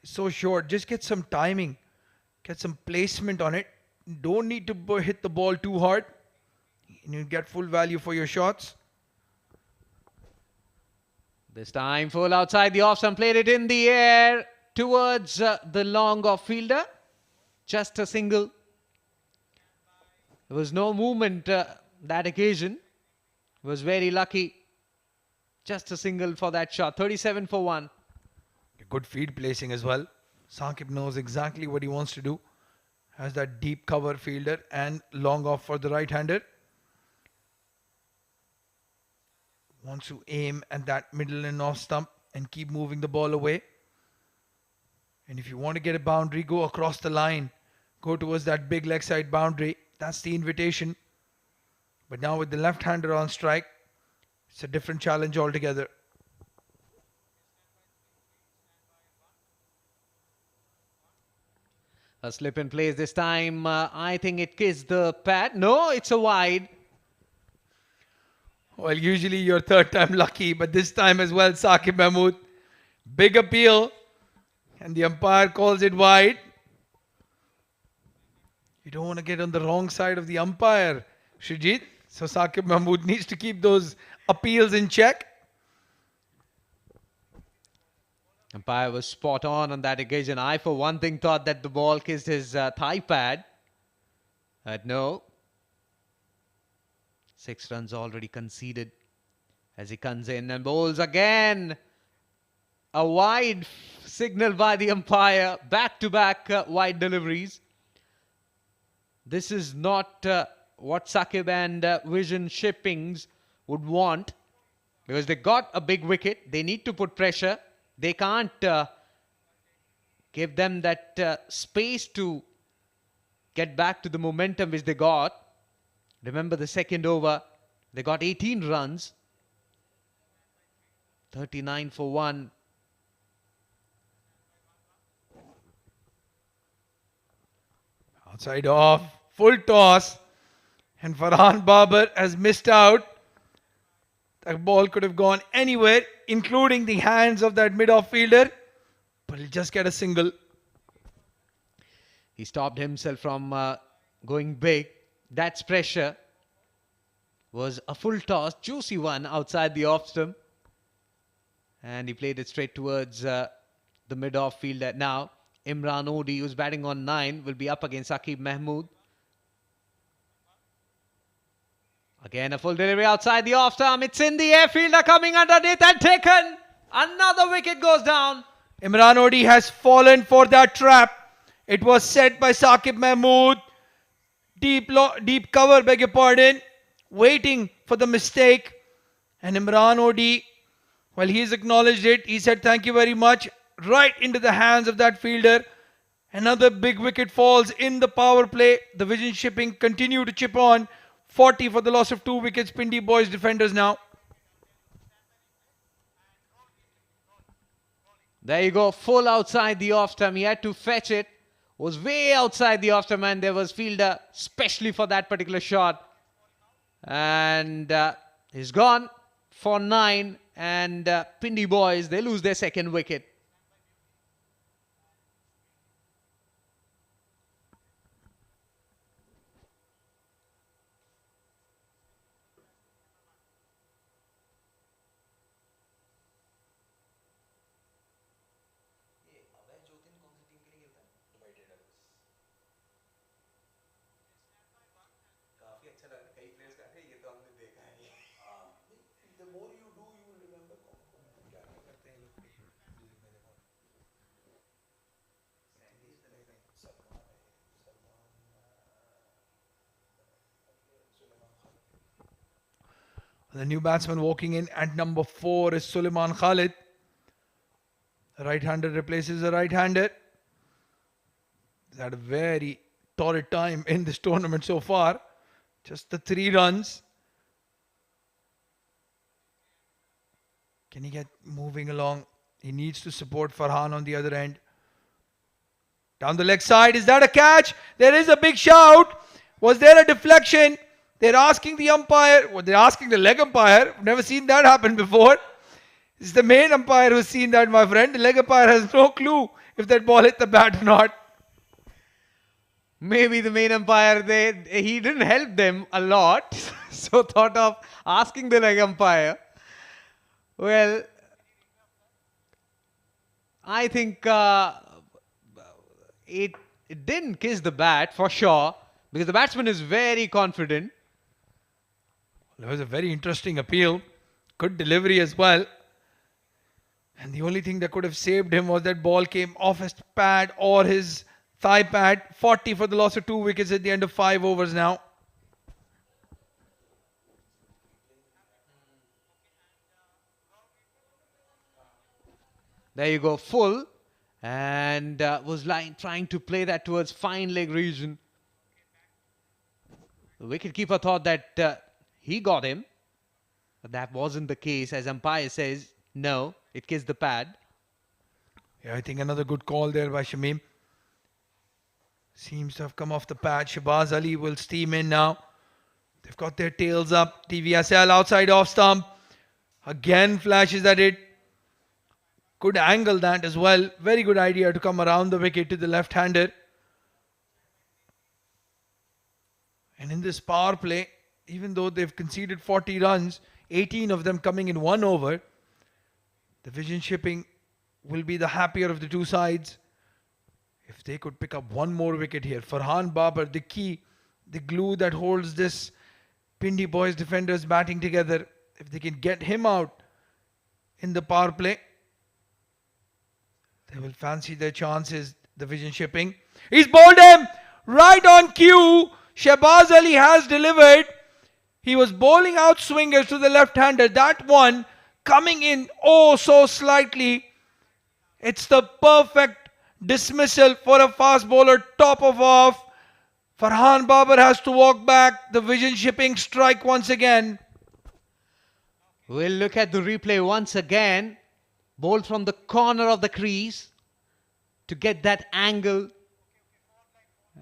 is so short. Just get some timing. Get some placement on it. Don't need to hit the ball too hard. And you get full value for your shots. This time full outside the off stump. Played it in the air towards the long off fielder. Just a single. There was no movement that occasion. Was very lucky. Just a single for that shot. 37 for 1. Good field placing as well. Saqib knows exactly what he wants to do. Has that deep cover fielder and long off for the right-hander. Wants to aim at that middle and off stump and keep moving the ball away. And if you want to get a boundary, go across the line. Go towards that big leg side boundary. That's the invitation. But now with the left-hander on strike, it's a different challenge altogether. A slip in place this time. I think it kissed the pad. No, it's a wide. Well, usually you're third time lucky, but this time as well, Saqib Mahmood. Big appeal, and the umpire calls it wide. You don't want to get on the wrong side of the umpire, Shrijit. So Saqib Mahmood needs to keep those appeals in check. Umpire was spot on that occasion. I, for one thing, thought that the ball kissed his thigh pad. But no. 6 runs already conceded as he comes in and bowls again. A wide signal by the umpire. Back-to-back wide deliveries. This is not what Saqib and Vision Shippings would want, because they got a big wicket. They need to put pressure. They can't give them that space to get back to the momentum which they got. Remember the second over, they got 18 runs. 39 for 1. Outside off, full toss, and Farhan Babar has missed out. That ball could have gone anywhere, including the hands of that mid-off fielder, but he'll just get a single. He stopped himself from going big. That's pressure. Was a full toss, juicy one outside the off stump. And he played it straight towards the mid-off fielder. Now, Imran Odi, who's batting on 9, will be up against Saqib Mahmood. Again, a full delivery outside the off stump. It's in the air, fielder coming underneath and taken. Another wicket goes down. Imran Odi has fallen for that trap. It was set by Saqib Mahmood. Deep cover, beg your pardon. Waiting for the mistake. And Imran Odi, well, he's acknowledged it. He said, thank you very much. Right into the hands of that fielder. Another big wicket falls in the power play. The Vision Shipping continue to chip on. 40 for the loss of 2 wickets. Pindi boys defenders now. There you go. Full outside the off stump. He had to fetch it. Was way outside the off stump, and there was fielder specially for that particular shot. And he's gone for 9. And Pindi boys, they lose their second wicket. The new batsman walking in at number 4 is Suleiman Khalid. The right-hander replaces the right-hander. He's had a very torrid time in this tournament so far. Just the 3 runs. Can he get moving along? He needs to support Farhan on the other end. Down the leg side. Is that a catch? There is a big shout. Was there a deflection? They're asking the umpire. Well, they're asking the leg umpire. I've never seen that happen before. It's the main umpire who's seen that, my friend. The leg umpire has no clue if that ball hit the bat or not. Maybe the main umpire, he didn't help them a lot. So thought of asking the leg umpire. Well, I think it didn't kiss the bat for sure, because the batsman is very confident. It was a very interesting appeal. Good delivery as well. And the only thing that could have saved him was that ball came off his pad or his thigh pad. 40 for the loss of 2 wickets at the end of 5 overs now. There you go, full. And was trying to play that towards fine leg region. The wicketkeeper thought that he got him. But that wasn't the case, as umpire says, no, it kissed the pad. Yeah, I think another good call there by Shamim. Seems to have come off the pad. Shahbaz Ali will steam in now. They've got their tails up. TVSL outside off stump. Again flashes at it. Good angle that as well. Very good idea to come around the wicket to the left-hander. And in this power play, even though they've conceded 40 runs, 18 of them coming in 1 over, the vision shipping will be the happier of the two sides. If they could pick up one more wicket here. Farhan Babar, the key, the glue that holds this Pindi boys defenders batting together. If they can get him out in the power play, they will fancy their chances, the vision shipping. He's bowled him right on cue. Shahbaz Ali has delivered. He was bowling out swingers to the left-hander. That one coming in oh so slightly. It's the perfect dismissal for a fast bowler. Top of off. Farhan Babar has to walk back. The vision shipping strike once again. We'll look at the replay once again. Bowled from the corner of the crease to get that angle.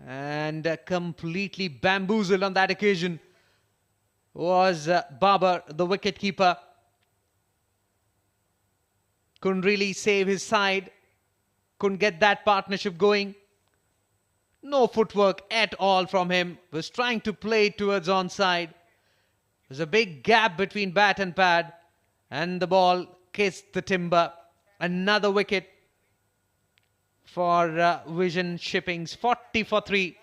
And completely bamboozled on that occasion was Babar, the wicketkeeper. Couldn't really save his side. Couldn't get that partnership going. No footwork at all from him. Was trying to play towards onside. There's a big gap between bat and pad. And the ball kissed the timber. Another wicket for Vision Shipping's 40 for 3.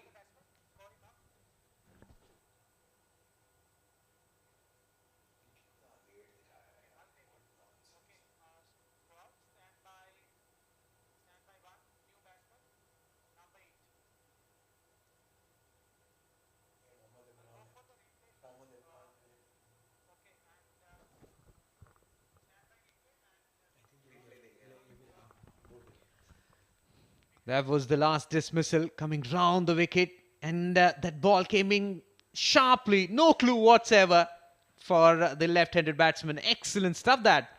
That was the last dismissal coming round the wicket, and that ball came in sharply, no clue whatsoever for the left-handed batsman. Excellent stuff that.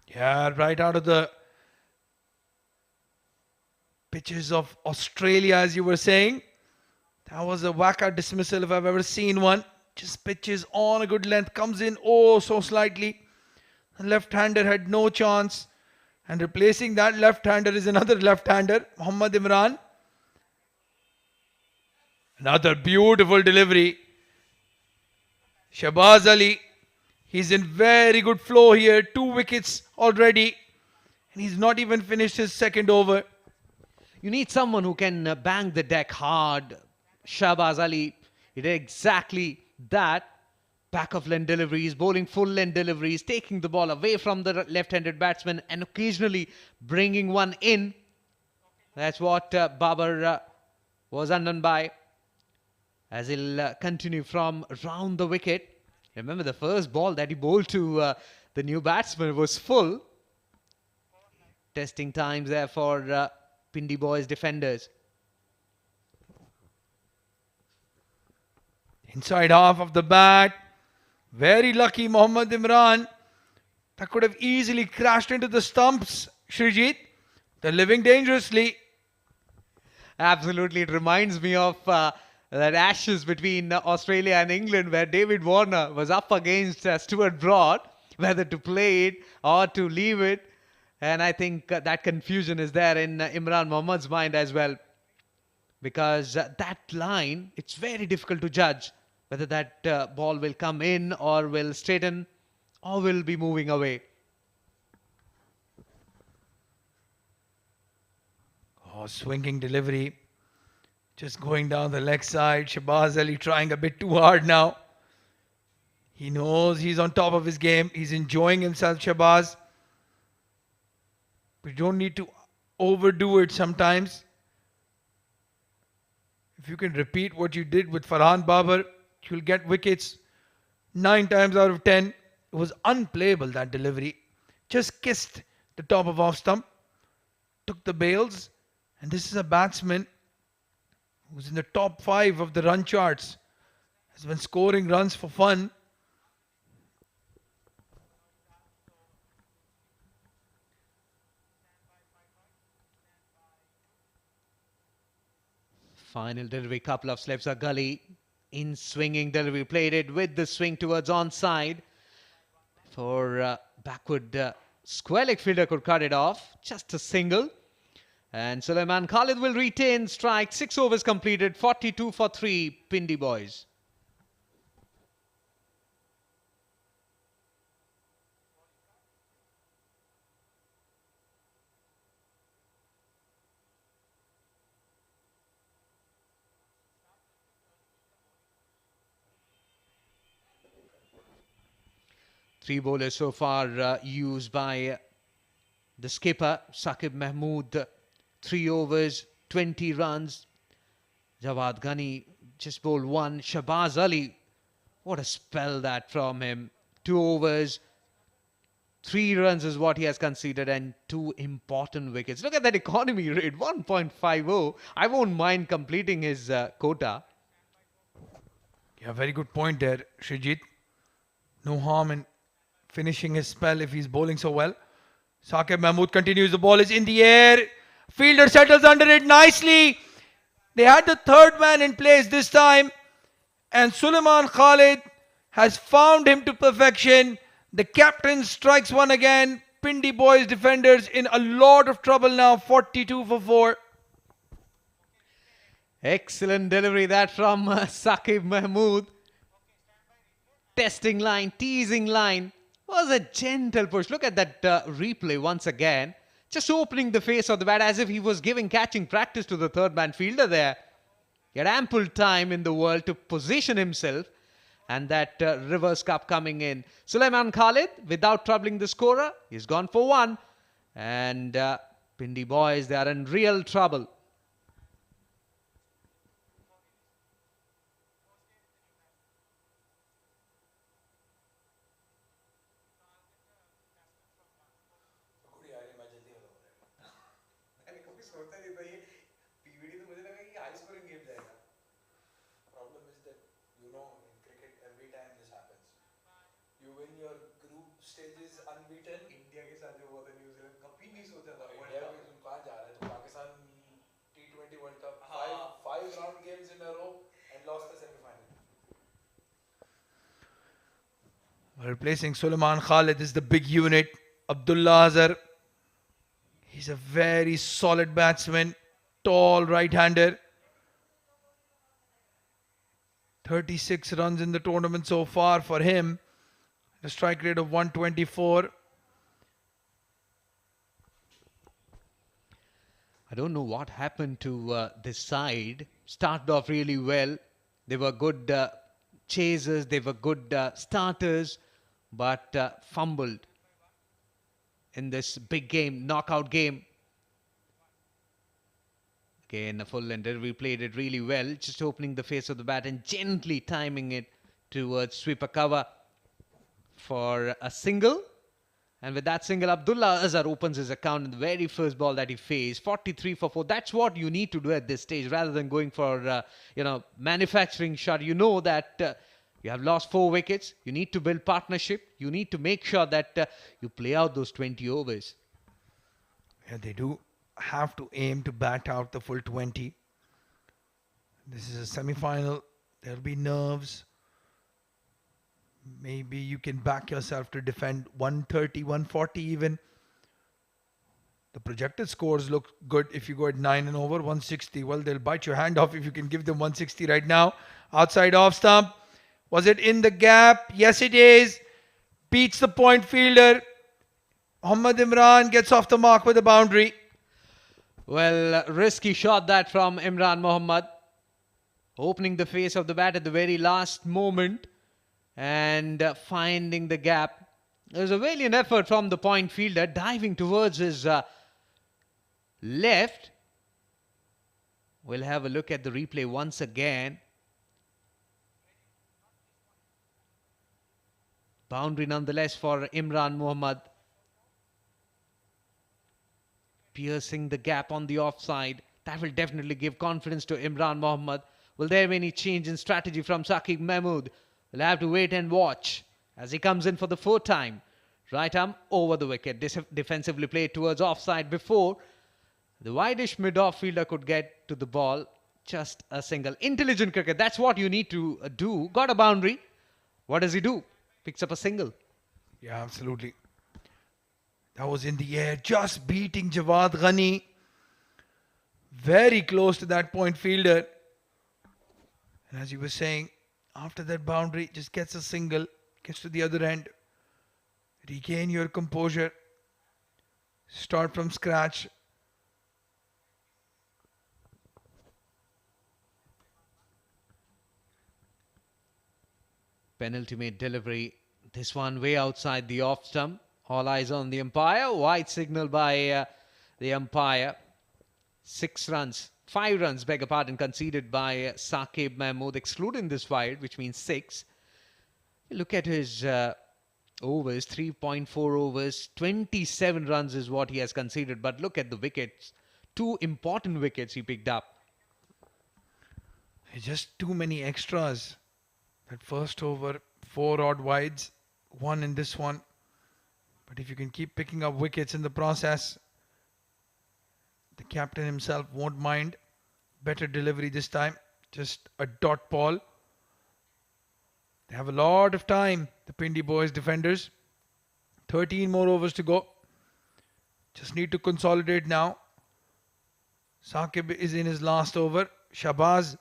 Yeah, right out of the pitches of Australia, as you were saying. That was a whack-out dismissal if I've ever seen one. Just pitches on a good length, comes in oh so slightly. The left-hander had no chance. And replacing that left-hander is another left-hander, Mohammad Imran. Another beautiful delivery. Shahbaz Ali, he's in very good flow here. 2 wickets already. And he's not even finished his second over. You need someone who can bang the deck hard. Shahbaz Ali, he did exactly that. Back of length deliveries, bowling full length deliveries, taking the ball away from the left-handed batsman and occasionally bringing one in. That's what Babar was undone by, as he'll continue from round the wicket. Remember, the first ball that he bowled to the new batsman was full. Testing times there for Pindi boys defenders. Inside half of the bat. Very lucky Mohammad Imran. That could have easily crashed into the stumps, Shrijit. They're living dangerously. Absolutely. It reminds me of that Ashes between Australia and England, where David Warner was up against Stuart Broad, whether to play it or to leave it. And I think that confusion is there in Imran Mohammad's mind as well. Because that line, it's very difficult to judge whether that ball will come in or will straighten or will be moving away. Oh, swinging delivery. Just going down the leg side. Shahbaz Ali trying a bit too hard now. He knows he's on top of his game. He's enjoying himself, Shahbaz. But you don't need to overdo it sometimes. If you can repeat what you did with Farhan Babar, you'll get wickets 9 times out of 10. It was unplayable, that delivery. Just kissed the top of off stump. took the bails. And this is a batsman who's in the top 5 of the run charts. Has been scoring runs for fun. Final delivery, couple of slips, a gully. In swinging delivery, played it with the swing towards onside. For backward square leg fielder could cut it off. Just a single. And Sulaiman Khalid will retain strike. 6 overs completed, 42 for 3, Pindi boys. Three bowlers so far used by the skipper, Saqib Mahmood. 3 overs, 20 runs. Jawad Ghani just bowled 1. Shahbaz Ali, what a spell that from him. 2 overs, 3 runs is what he has conceded and 2 important wickets. Look at that economy rate, 1.50. I won't mind completing his quota. Yeah, very good point there, Srijit. No harm in finishing his spell if he's bowling so well. Saqib Mahmood continues. The ball is in the air. Fielder settles under it nicely. They had the third man in place this time. And Sulaiman Khalid has found him to perfection. The captain strikes one again. Pindi boys defenders in a lot of trouble now. 42 for 4. Excellent delivery that from Saqib Mahmood. Testing line, teasing line. Was a gentle push. Look at that replay once again. Just opening the face of the bat as if he was giving catching practice to the third man fielder there. He had ample time in the world to position himself. And that reverse cup coming in. Sulaiman Khalid, without troubling the scorer, he's gone for 1. And Pindi boys, they are in real trouble. Problem is that, you know, in cricket, every time this happens, you win your group stages unbeaten. India के साथ जो हुआ था New Zealand कभी नहीं सोचा था India में तुम कहाँ जा रहे थे Pakistan T20 World Cup five round games in a row and lost the semi-final. Replacing Sulaiman Khalid is the big unit, Abdullah Azhar. He's a very solid batsman, tall right-hander. 36 runs in the tournament so far for him. A strike rate of 124. I don't know what happened to this side. Started off really well. They were good chasers. They were good starters. But fumbled in this big game, knockout game. Again, a full length delivery, played it really well. Just opening the face of the bat and gently timing it towards sweeper cover for a single. And with that single, Abdullah Azhar opens his account in the very first ball that he faced. 43 for 4. That's what you need to do at this stage rather than going for, manufacturing shot. You know that you have lost 4 wickets. You need to build partnership. You need to make sure that you play out those 20 overs. Yeah, they do have to aim to bat out the full 20. This is a semi-final. There'll be nerves. Maybe you can back yourself to defend 130, 140 even. The projected scores look good if you go at 9 and over, 160. Well, they'll bite your hand off if you can give them 160 right now. Outside off stump. Was it in the gap? Yes, it is. Beats the point fielder. Muhammad Imran gets off the mark with a boundary. Well, risky shot that from Imran Mohammad. Opening the face of the bat at the very last moment. And finding the gap. There was a valiant effort from the point fielder, diving towards his left. We'll have a look at the replay once again. Boundary nonetheless for Imran Mohammad. piercing the gap on the offside. That will definitely give confidence to Imran Mohammed. Will there be any change in strategy from Saqib Mahmood? We'll have to wait and watch as he comes in for the fourth time. Right arm over the wicket. Defensively played towards offside before the wideish mid-off fielder could get to the ball. Just a single. Intelligent cricket. That's what you need to do. Got a boundary. What does he do? Picks up a single. Yeah, absolutely. That was in the air, just beating Jawad Ghani. Very close to that point fielder. And as you were saying, after that boundary, just gets a single, gets to the other end. Regain your composure. Start from scratch. Penultimate delivery. This one way outside the off stump. All eyes on the umpire. White signal by the umpire. 5 runs, beg your pardon, conceded by Saqib Mahmood, excluding this wide, which means 6. Look at his overs, 3.4 overs, 27 runs is what he has conceded. But look at the wickets. 2 important wickets he picked up. Just too many extras. That first over, 4 odd wides, 1 in this one. But if you can keep picking up wickets in the process, the captain himself won't mind. Better delivery this time. Just a dot ball. They have a lot of time, the Pindi boys defenders. 13 more overs to go. Just need to consolidate now. Saqib is in his last over. Shahbaz,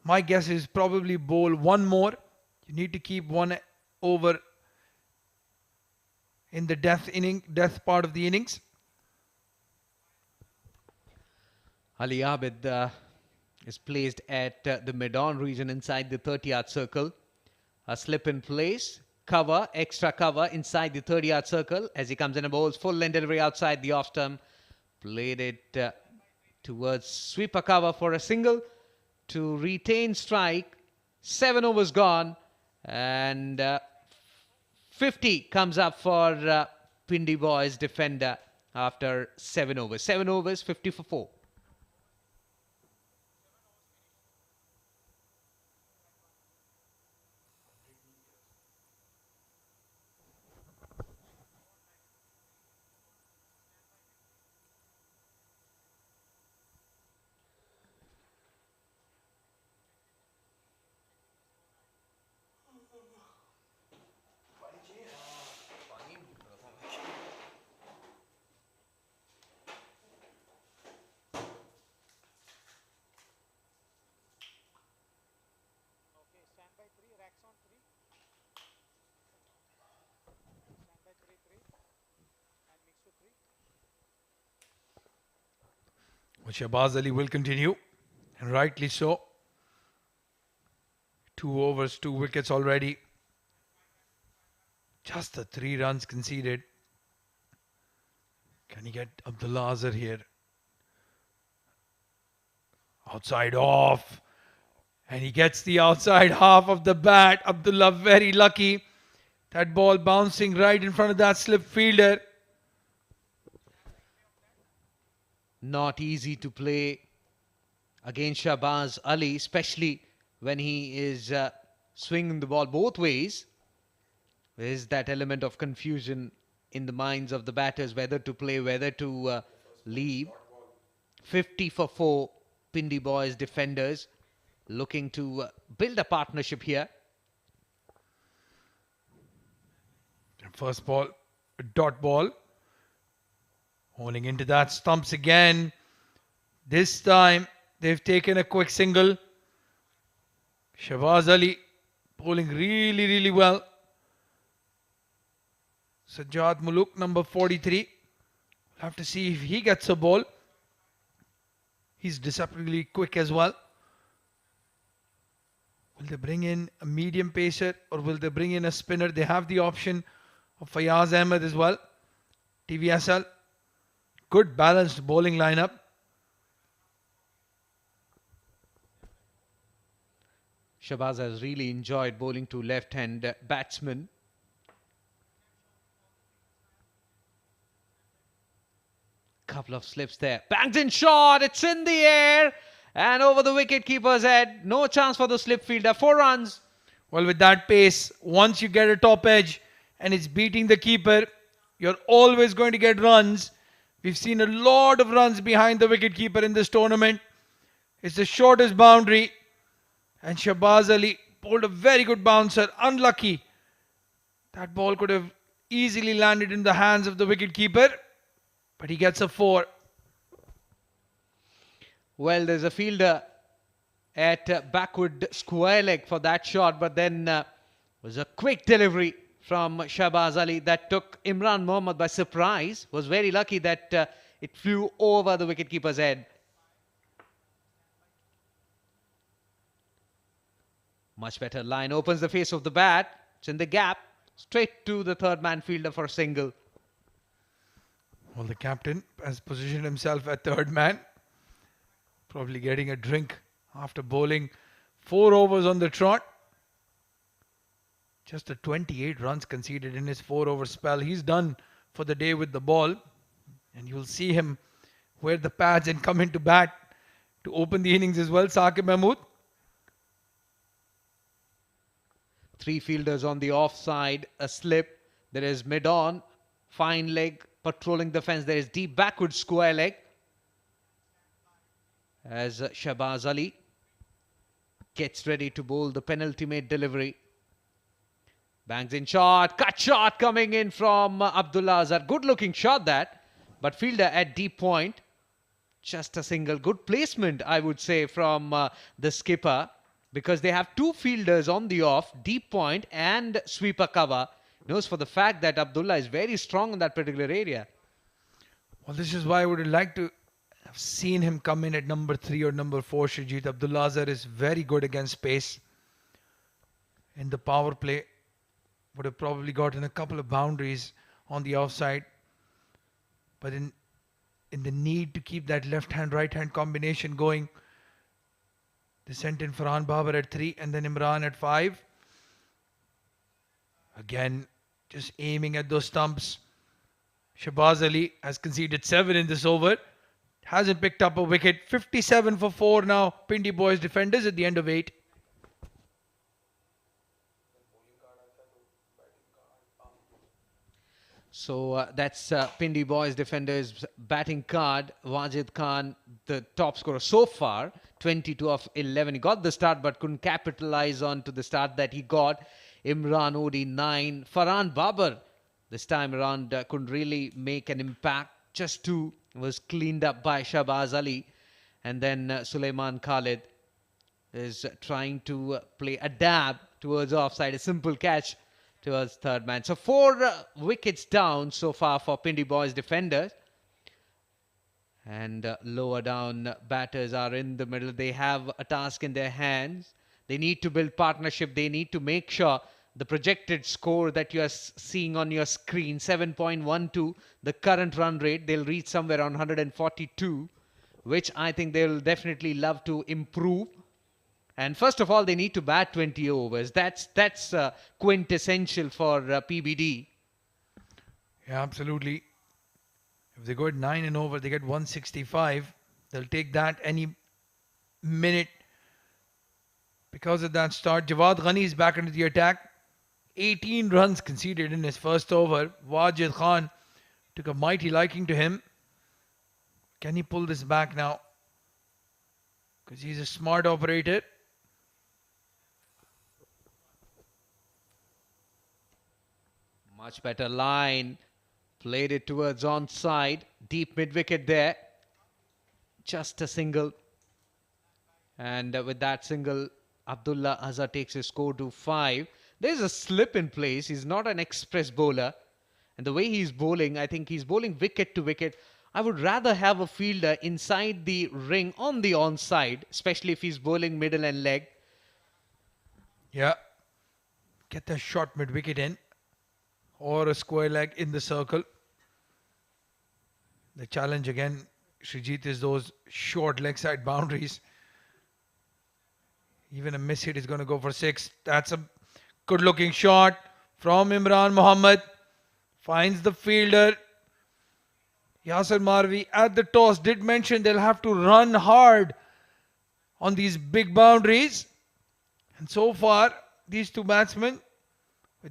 my guess is probably bowl 1 more. You need to keep 1 over in the death part of the innings. Ali Abid is placed at the mid-on region inside the 30-yard circle. A slip in place. Cover, extra cover inside the 30-yard circle as he comes in and bowls full length delivery outside the off stump. Played it towards sweeper cover for a single to retain strike. 7 overs gone and 50 comes up for Pindi boys defender after 7 overs. 7 overs, 50 for 4. Shahbaz Ali will continue, and rightly so. 2 overs, 2 wickets already. Just the 3 runs conceded. Can he get Abdullah Azhar here? Outside off. And he gets the outside half of the bat. Abdullah very lucky. That ball bouncing right in front of that slip fielder. Not easy to play against Shahbaz Ali, especially when he is swinging the ball both ways. There is that element of confusion in the minds of the batters, whether to play, whether to leave. 50 for 4, Pindi boys defenders looking to build a partnership here. First ball, a dot ball. Holding into that stumps again. This time they've taken a quick single. Shahbaz Ali bowling really, really well. Sajjad Muluk, number 43. We'll have to see if he gets a ball. He's deceptively quick as well. Will they bring in a medium pacer or will they bring in a spinner? They have the option of Fayaz Ahmed as well. TVSL. Good balanced bowling lineup. Shahbaz has really enjoyed bowling to left-hand batsmen. couple of slips there. Bangs in shot. It's in the air and over the wicket-keeper's head. No chance for the slip fielder. 4 runs. Well, with that pace, once you get a top edge and it's beating the keeper, you're always going to get runs. We've seen a lot of runs behind the wicket-keeper in this tournament. It's the shortest boundary. And Shahbaz Ali bowled a very good bouncer. Unlucky. That ball could have easily landed in the hands of the wicket-keeper. But he gets a 4. Well, there's a fielder at backward square leg for that shot, but then was a quick delivery from Shahbaz Ali that took Imran Mohammad by surprise. Was very lucky that it flew over the wicketkeeper's head. Much better line, opens the face of the bat. It's in the gap, straight to the third man fielder for a single. Well, the captain has positioned himself at third man. Probably getting a drink after bowling 4 overs on the trot. Just a 28 runs conceded in his 4-over spell. He's done for the day with the ball. And you'll see him wear the pads and come into bat to open the innings as well. Saqib Mahmood. 3 fielders on the offside, a slip. There is mid-on, fine leg, patrolling the fence. There is deep backward square leg. As Shahbaz Ali gets ready to bowl the penultimate delivery. Bangs in shot, cut shot coming in from Abdullah Azhar. Good looking shot that, but fielder at deep point. Just a single. Good placement, I would say, from the skipper, because they have 2 fielders on the off, deep point and sweeper cover. Knows for the fact that Abdullah is very strong in that particular area. Well, this is why I would like to have seen him come in at number 3 or number 4. Srijit Abdullah Azhar is very good against pace. In the power play, would have probably gotten a couple of boundaries on the offside. But in the need to keep that left-hand, right-hand combination going, they sent in Farhan Babar at 3 and then Imran at 5. Again, just aiming at those stumps. Shahbaz Ali has conceded 7 in this over. Hasn't picked up a wicket. 57 for 4 now. Pindi boys defenders at the end of 8. So that's Pindi boys defenders batting card. Wajid Khan, the top scorer so far, 22 of 11. He got the start but couldn't capitalize on to the start that he got. Imran Odi 9. Farhan Babar this time around couldn't really make an impact. Just 2 was cleaned up by Shahbaz Ali. And then Sulaiman Khalid is trying to play a dab towards offside. A simple catch towards third man. So 4 wickets down so far for Pindi boys defenders. And lower down batters are in the middle. They have a task in their hands. They need to build partnership. They need to make sure the projected score that you are seeing on your screen, 7.12, the current run rate, they'll reach somewhere around 142, which I think they'll definitely love to improve. And first of all, they need to bat 20 overs. That's quintessential for PBD. Yeah, absolutely. If they go at 9 and over, they get 165. They'll take that any minute. Because of that start, Jawad Ghani is back into the attack. 18 runs conceded in his first over. Wajid Khan took a mighty liking to him. Can he pull this back now? Because he's a smart operator. Much better line. Played it towards onside. Deep mid-wicket there. Just a single. And with that single, Abdullah Azhar takes his score to 5. There's a slip in place. He's not an express bowler. And the way he's bowling, I think he's bowling wicket to wicket. I would rather have a fielder inside the ring on the onside, especially if he's bowling middle and leg. Yeah. Get the short mid-wicket in. Or a square leg in the circle. The challenge again, Srijit, is those short leg side boundaries. Even a miss hit is going to go for 6. That's a good looking shot from Imran Mohammad. Finds the fielder. Yasser Marvi at the toss did mention they'll have to run hard on these big boundaries. And so far, these two batsmen,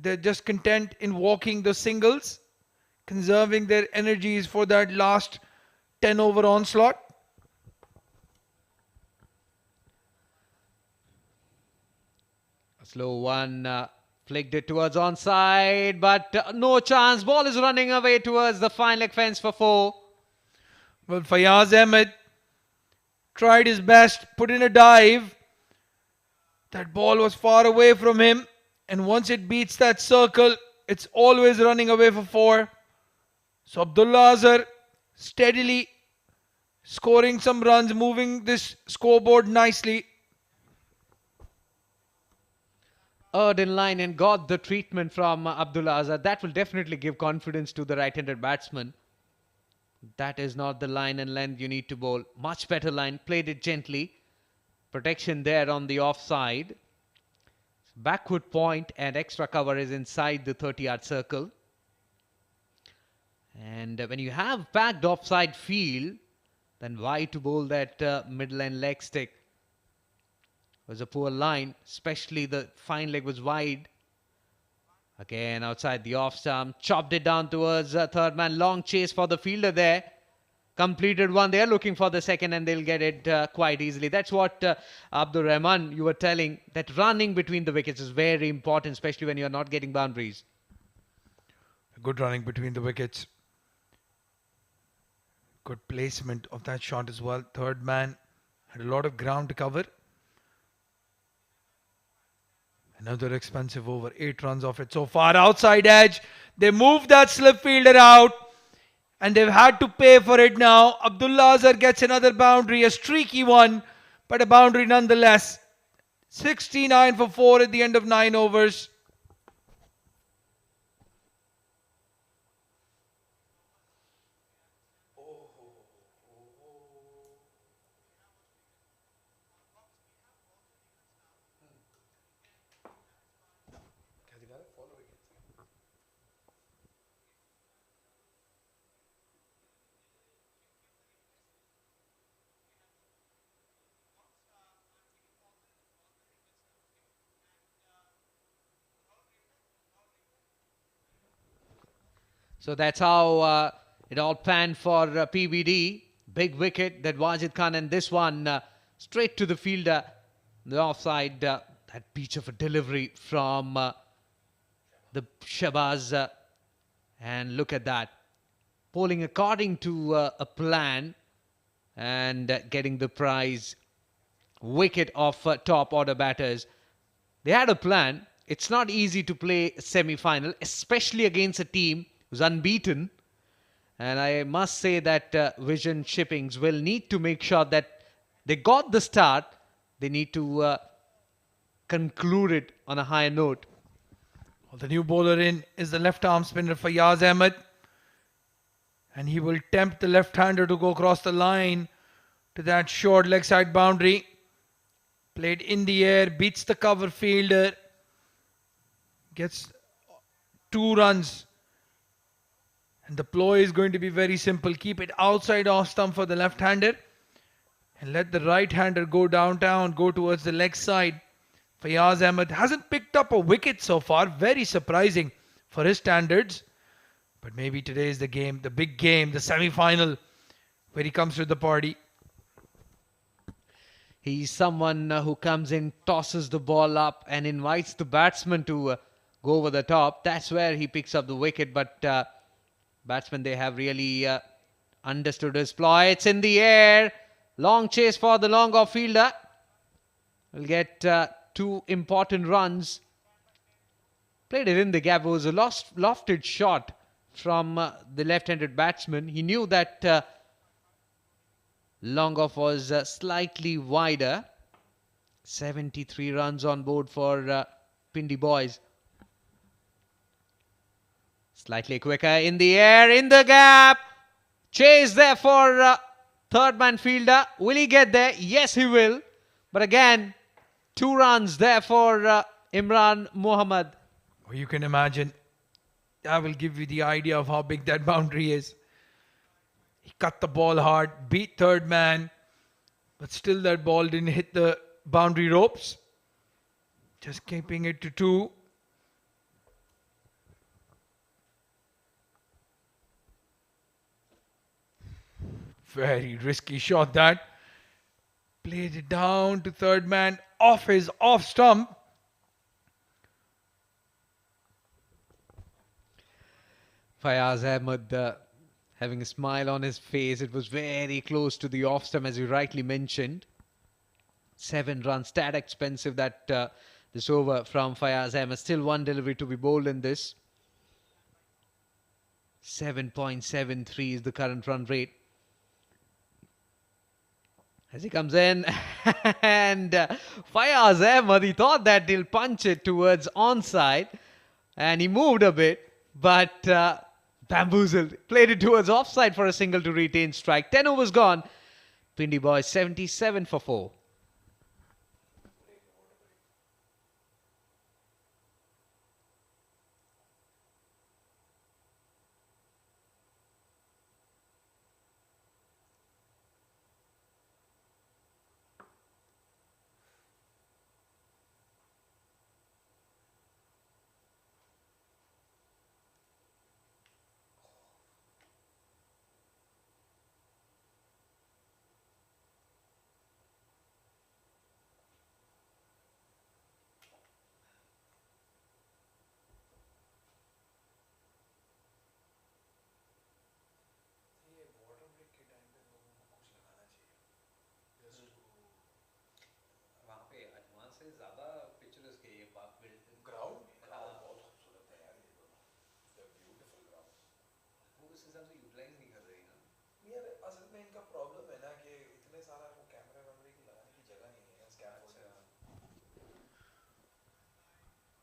they're just content in walking the singles, conserving their energies for that last 10 over onslaught. A slow one flicked it towards onside, but no chance. Ball is running away towards the fine leg fence for 4. Well, Fayaz Ahmed tried his best, put in a dive. That ball was far away from him. And once it beats that circle, it's always running away for 4. So Abdullah Azhar steadily scoring some runs, moving this scoreboard nicely. Earned in line and got the treatment from Abdullah Azhar. That will definitely give confidence to the right-handed batsman. That is not the line and length you need to bowl. Much better line. Played it gently. Protection there on the offside. Backward point and extra cover is inside the 30-yard circle. And when you have packed offside field, then why to bowl that mid-line leg stick? It was a poor line, especially the fine leg was wide. Again, outside the off stump, chopped it down towards third man. Long chase for the fielder there. Completed one. They're looking for the second and they'll get it quite easily. That's what Abdur Rahman, you were telling, that running between the wickets is very important, especially when you're not getting boundaries. Good running between the wickets. Good placement of that shot as well. Third man had a lot of ground to cover. Another expensive over. 8 runs off it so far. Outside edge. They moved that slip fielder out. And they've had to pay for it now. Abdullah Azhar gets another boundary. A streaky one. But a boundary nonetheless. 69 for 4 at the end of 9 overs. So that's how it all panned for PBD. Big wicket, that Wajid Khan, and this one straight to the fielder. The offside, that beach of a delivery from the Shabazz. And look at that. Bowling according to a plan and getting the prize wicket of top order batters. They had a plan. It's not easy to play semi-final, especially against a team who's unbeaten. And I must say that Vision Shippings will need to make sure that they got the start. They need to conclude it on a higher note. Well, the new bowler in is the left-arm spinner Fayaz Ahmed. And he will tempt the left-hander to go across the line to that short leg side boundary. Played in the air, beats the cover fielder. Gets 2 runs. And the ploy is going to be very simple. Keep it outside off stump for the left-hander. And let the right-hander go downtown, go towards the leg side. Fayaz Ahmed hasn't picked up a wicket so far. Very surprising for his standards. But maybe today is the game, the big game, the semi-final, where he comes to the party. He's someone who comes in, tosses the ball up and invites the batsman to go over the top. That's where he picks up the wicket. But batsmen, they have really understood his ploy. It's in the air. Long chase for the long off fielder. Will get 2 important runs. Played it in the gap. It was a lofted shot from the left-handed batsman. He knew that long off was slightly wider. 73 runs on board for Pindi boys. Slightly quicker in the air, in the gap. Chase there for third man fielder. Will he get there? Yes, he will. But again, 2 runs there for Imran Mohammed. Well, you can imagine. I will give you the idea of how big that boundary is. He cut the ball hard, beat third man, but still that ball didn't hit the boundary ropes. Just keeping it to 2. Very risky shot that. Played it down to third man off his off stump. Fayaz Ahmed having a smile on his face. It was very close to the off stump, as you rightly mentioned. 7 runs, that expensive that this over from Fayaz Ahmed. Still one delivery to be bowled in this. 7.73 is the current run rate. As he comes in, and Fayaz Ahmed, he thought that he'll punch it towards onside, and he moved a bit, but bamboozled. Played it towards offside for a single to retain strike. 10 overs gone. Pindi boys 77 for 4.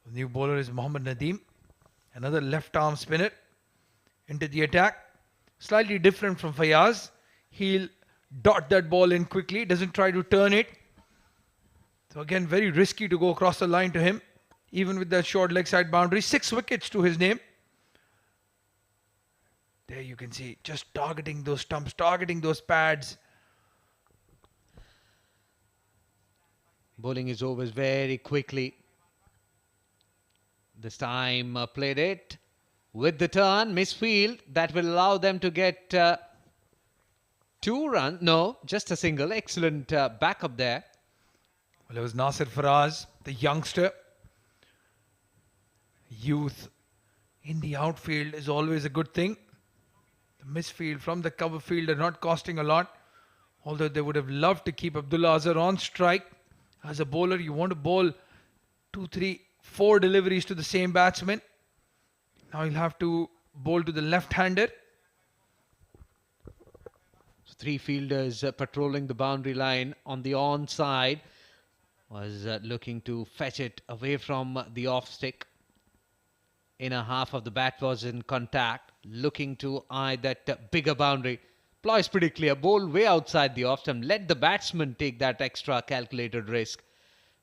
The new bowler is Mohammad Nadeem, another left arm spinner into the attack. Slightly different from Fayaz. He'll dot that ball in quickly, doesn't try to turn it. So again, very risky to go across the line to him, even with that short leg side boundary. 6 wickets to his name. There you can see, just targeting those stumps, targeting those pads. Bowling his overs very quickly. This time played it with the turn, misfield. That will allow them to get 2 runs. No, just a single. Excellent backup there. Well, it was Nasir Faraz, the youngster. Youth in the outfield is always a good thing. The misfield from the cover field are not costing a lot. Although they would have loved to keep Abdullah Azhar on strike. As a bowler, you want to bowl 2, 3, 4 deliveries to the same batsman. Now he'll have to bowl to the left-hander. So 3 fielders patrolling the boundary line on the onside. Was looking to fetch it away from the off stick. Inner half of the bat was in contact. Looking to eye that bigger boundary. Ploy is pretty clear. Bowl way outside the off stump. Let the batsman take that extra calculated risk.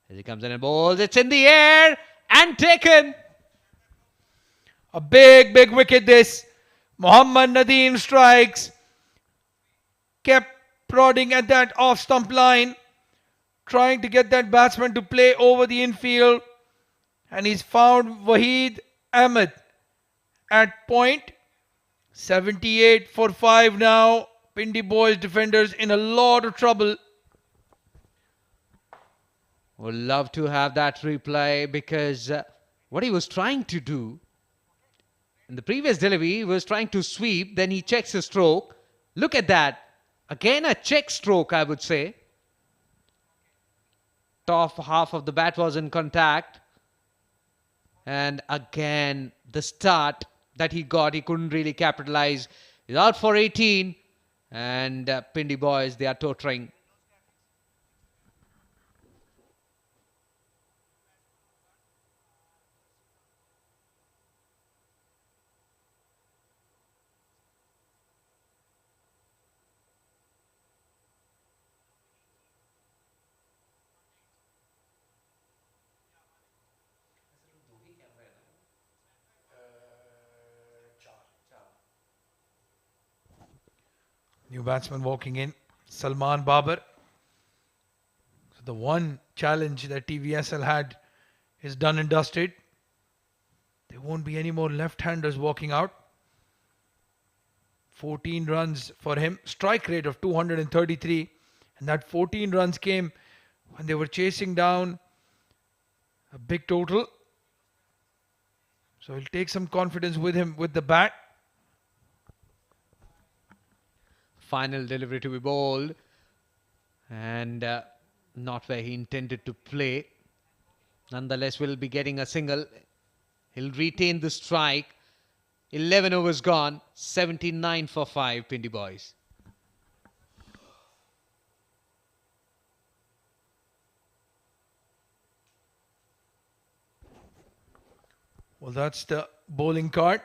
As he comes in and bowls, it's in the air and taken. A big, big wicket this. Mohammad Nadeem strikes. Kept prodding at that off stump line. Trying to get that batsman to play over the infield. And he's found Waheed Ahmed at point. 78 for 5 now. Pindi boys defenders in a lot of trouble. Would love to have that replay, because what he was trying to do in the previous delivery, he was trying to sweep, then he checks his stroke. Look at that. Again a check stroke, I would say. Top half of the bat was in contact. And again, the start that he got, he couldn't really capitalize. He's out for 18. And Pindi boys, they are tottering. New batsman walking in, Salman Babar. So the one challenge that TVSL had is done and dusted. There won't be any more left-handers walking out. 14 runs for him, strike rate of 233, and that 14 runs came when they were chasing down a big total. So he'll take some confidence with him with the bat. Final delivery to be bowled, and not where he intended to play. Nonetheless, will be getting a single. He'll retain the strike. 11 overs gone, 79 for 5, Pindi boys. Well, that's the bowling card.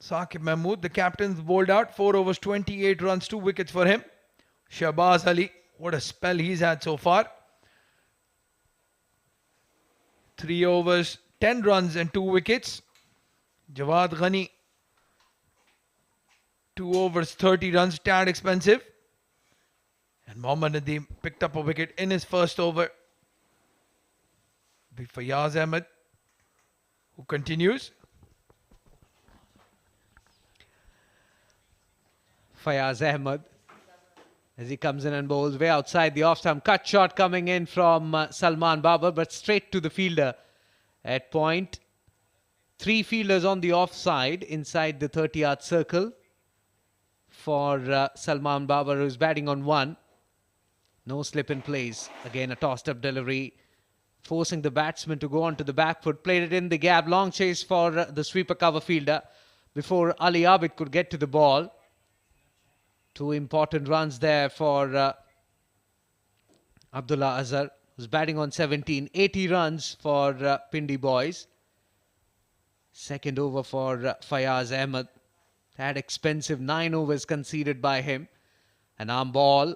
Saqib Mahmood, the captain's bowled out. 4 overs, 28 runs, 2 wickets for him. Shahbaz Ali, what a spell he's had so far. 3 overs, 10 runs and 2 wickets. Jawad Ghani, 2 overs, 30 runs, tad expensive. And Mohammad Nadeem picked up a wicket in his first over. Be Fayaz Ahmed, who continues. Fayaz Ahmed, as he comes in and bowls way outside the off-stump. Cut shot coming in from Salman Babar, but straight to the fielder at point. 3 fielders on the offside inside the 30-yard circle for Salman Babar, who's batting on 1. No slip in plays. Again, a tossed-up delivery, forcing the batsman to go onto the back foot. Played it in the gap. Long chase for the sweeper cover fielder before Ali Abid could get to the ball. 2 important runs there for Abdullah Azhar, who's batting on 17. 80 runs for Pindi boys. Second over for Fayaz Ahmed. That expensive 9 overs conceded by him. An arm ball.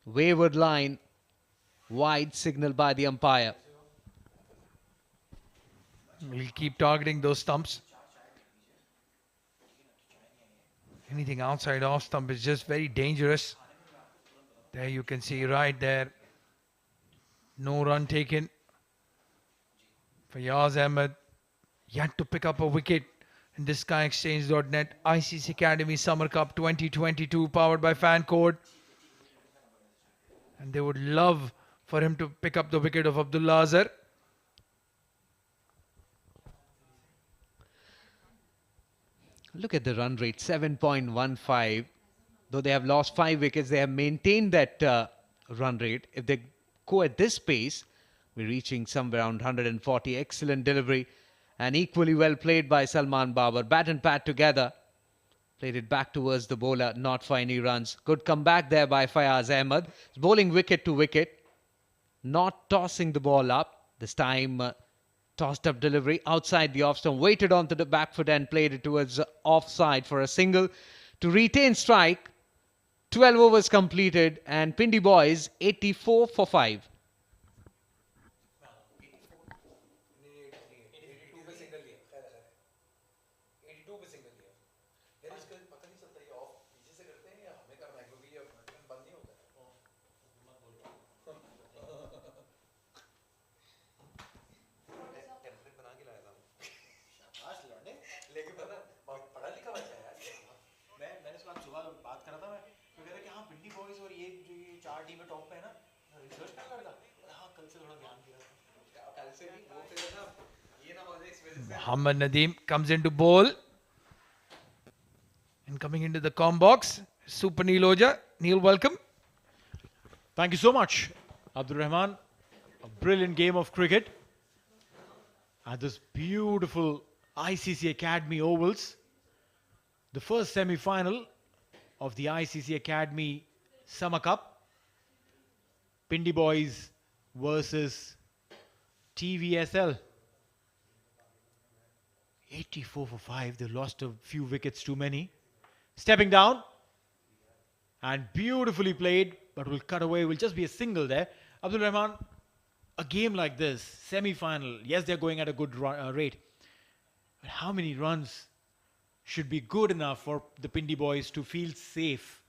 Wayward line. Wide signal by the umpire. We'll keep targeting those stumps. Anything outside off stump is just very dangerous. There you can see right there. No run taken. Fayaz Ahmed yet to pick up a wicket in this SkyExchange.net ICC Academy Summer Cup 2022 powered by Fan Code. And they would love for him to pick up the wicket of Abdullah Azhar. Look at the run rate, 7.15. Though they have lost 5 wickets, they have maintained that run rate. If they go at this pace, we're reaching somewhere around 140. Excellent delivery and equally well played by Salman Babar. Bat and pad together. Played it back towards the bowler, not for any runs. Good comeback there by Fayaz Ahmed. He's bowling wicket to wicket. Not tossing the ball up. This time tossed up delivery outside the off stump, waited onto the back foot and played it towards offside for a single to retain strike. 12 overs completed and Pindi boys 84 for 5. Mohammad Nadeem comes into bowl. And coming into the com box, Super Neil Oja. Neil, welcome. Thank you so much, Abdul Rahman. A brilliant game of cricket. At this beautiful ICC Academy Ovals. The first semi-final of the ICC Academy Summer Cup. Pindi Boys versus TVSL. 84 for 5. They lost a few wickets too many. Stepping down. And beautifully played. But will cut away. Will just be a single there. Abdul Rahman, a game like this, semi-final. Yes, they're going at a good rate. But how many runs should be good enough for the Pindi boys to feel safe.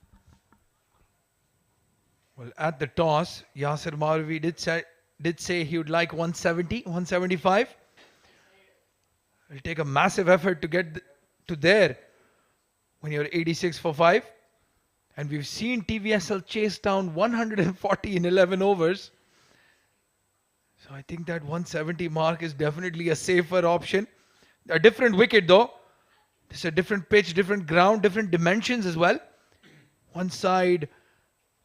Well, at the toss, Yasser Marvi did say he would like 170, 175. It'll take a massive effort to get to there when you're 86 for 5. And we've seen TVSL chase down 140 in 11 overs. So I think that 170 mark is definitely a safer option. A different wicket though. It's a different pitch, different ground, different dimensions as well. One side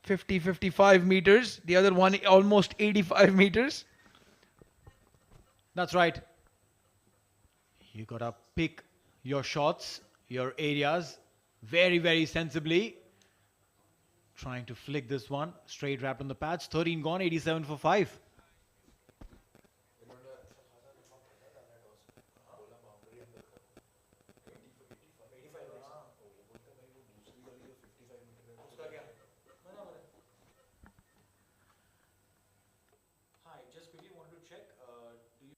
50, 55 meters. The other one almost 85 meters. That's right. You gotta pick your shots, your areas very, very sensibly. Trying to flick this one. Straight wrapped on the pads. 13 gone, 87 for 5. Hi, just quickly wanted to check. Do you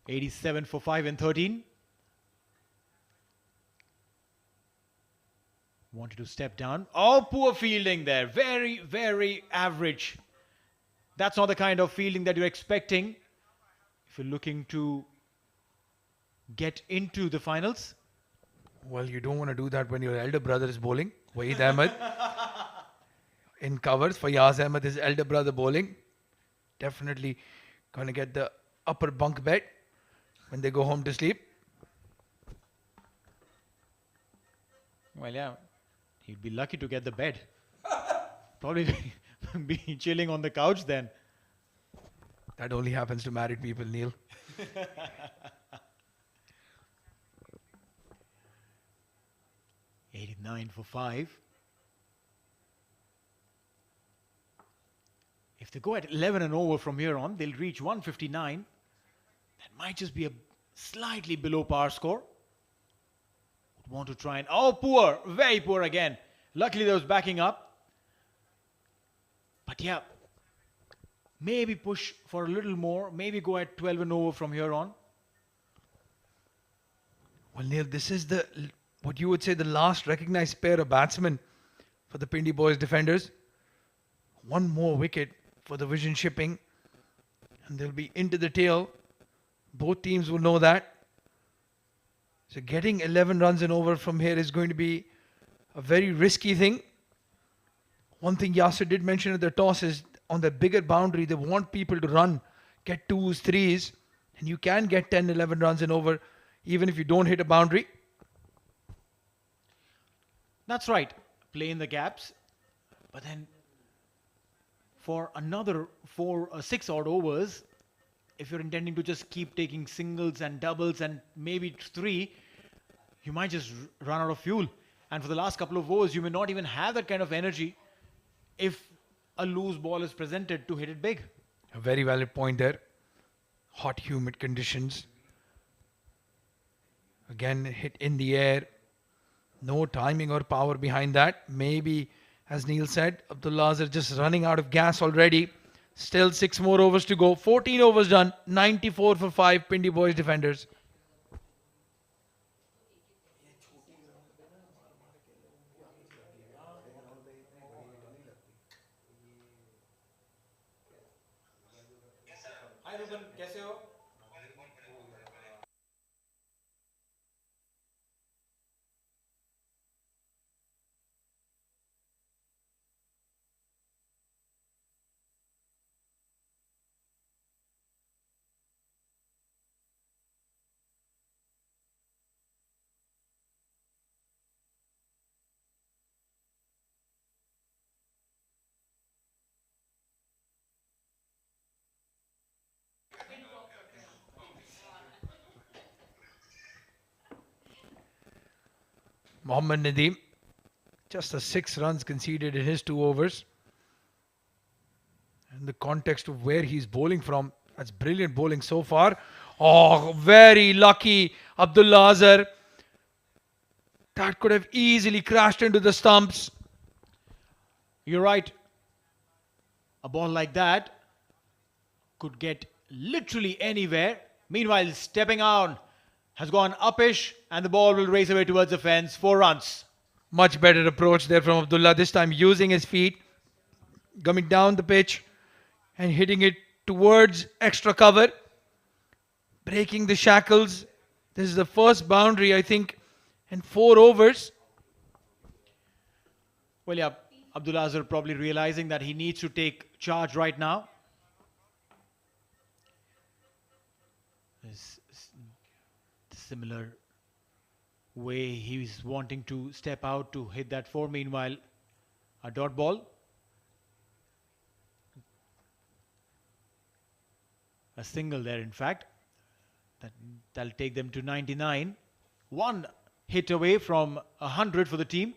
87 for 5 and 13. Wanted to step down. Oh, poor fielding there. Very, very average. That's not the kind of fielding that you're expecting if you're looking to get into the finals. Well, you don't want to do that when your elder brother is bowling. Waheed Ahmed in covers for Yaz Ahmed, his elder brother bowling. Definitely going to get the upper bunk bed when they go home to sleep. Well, yeah, he'd be lucky to get the bed. Probably be chilling on the couch then. That only happens to married people, Neil. $89 for 5. If they go at 11 and over from here on, they'll reach 159. That might just be a slightly below par score. Would want to try and... Oh, poor. Very poor again. Luckily, there was backing up. But yeah, maybe push for a little more. Maybe go at 12 and over from here on. Well, Neil, this is what you would say the last recognized pair of batsmen for the Pindi boys defenders. One more wicket for the vision shipping and they'll be into the tail. Both teams will know that. So getting 11 runs and over from here is going to be a very risky thing. One thing Yasser did mention at the toss is on the bigger boundary, they want people to run, get 2s, 3s, and you can get 10, 11 runs and over even if you don't hit a boundary. That's right. Play in the gaps. But then for another 6 odd overs, if you're intending to just keep taking singles and doubles and maybe 3, you might just run out of fuel. And for the last couple of overs, you may not even have that kind of energy if a loose ball is presented to hit it big. A very valid point there. Hot, humid conditions. Again, hit in the air. No timing or power behind that. Maybe, as Neil said, Abdullahs are just running out of gas already. Still 6 more overs to go. 14 overs done. 94 for 5 Pindi boys defenders. Hi Ruben, कैसे हो? Mohammad Nadeem, just a 6 runs conceded in his 2 overs. In the context of where he's bowling from, that's brilliant bowling so far. Oh, very lucky Abdullah Azhar. That could have easily crashed into the stumps. You're right. A ball like that could get literally anywhere. Meanwhile, stepping on has gone uppish and the ball will race away towards the fence. 4 runs. Much better approach there from Abdullah. This time using his feet, coming down the pitch and hitting it towards extra cover. Breaking the shackles. This is the first boundary, I think, in 4 overs. Well, yeah, Abdullah Azhar probably realizing that he needs to take charge right now. This similar way he's wanting to step out to hit that 4. Meanwhile, a dot ball. A single there, in fact. That'll take them to 99. 1 hit away from 100 for the team.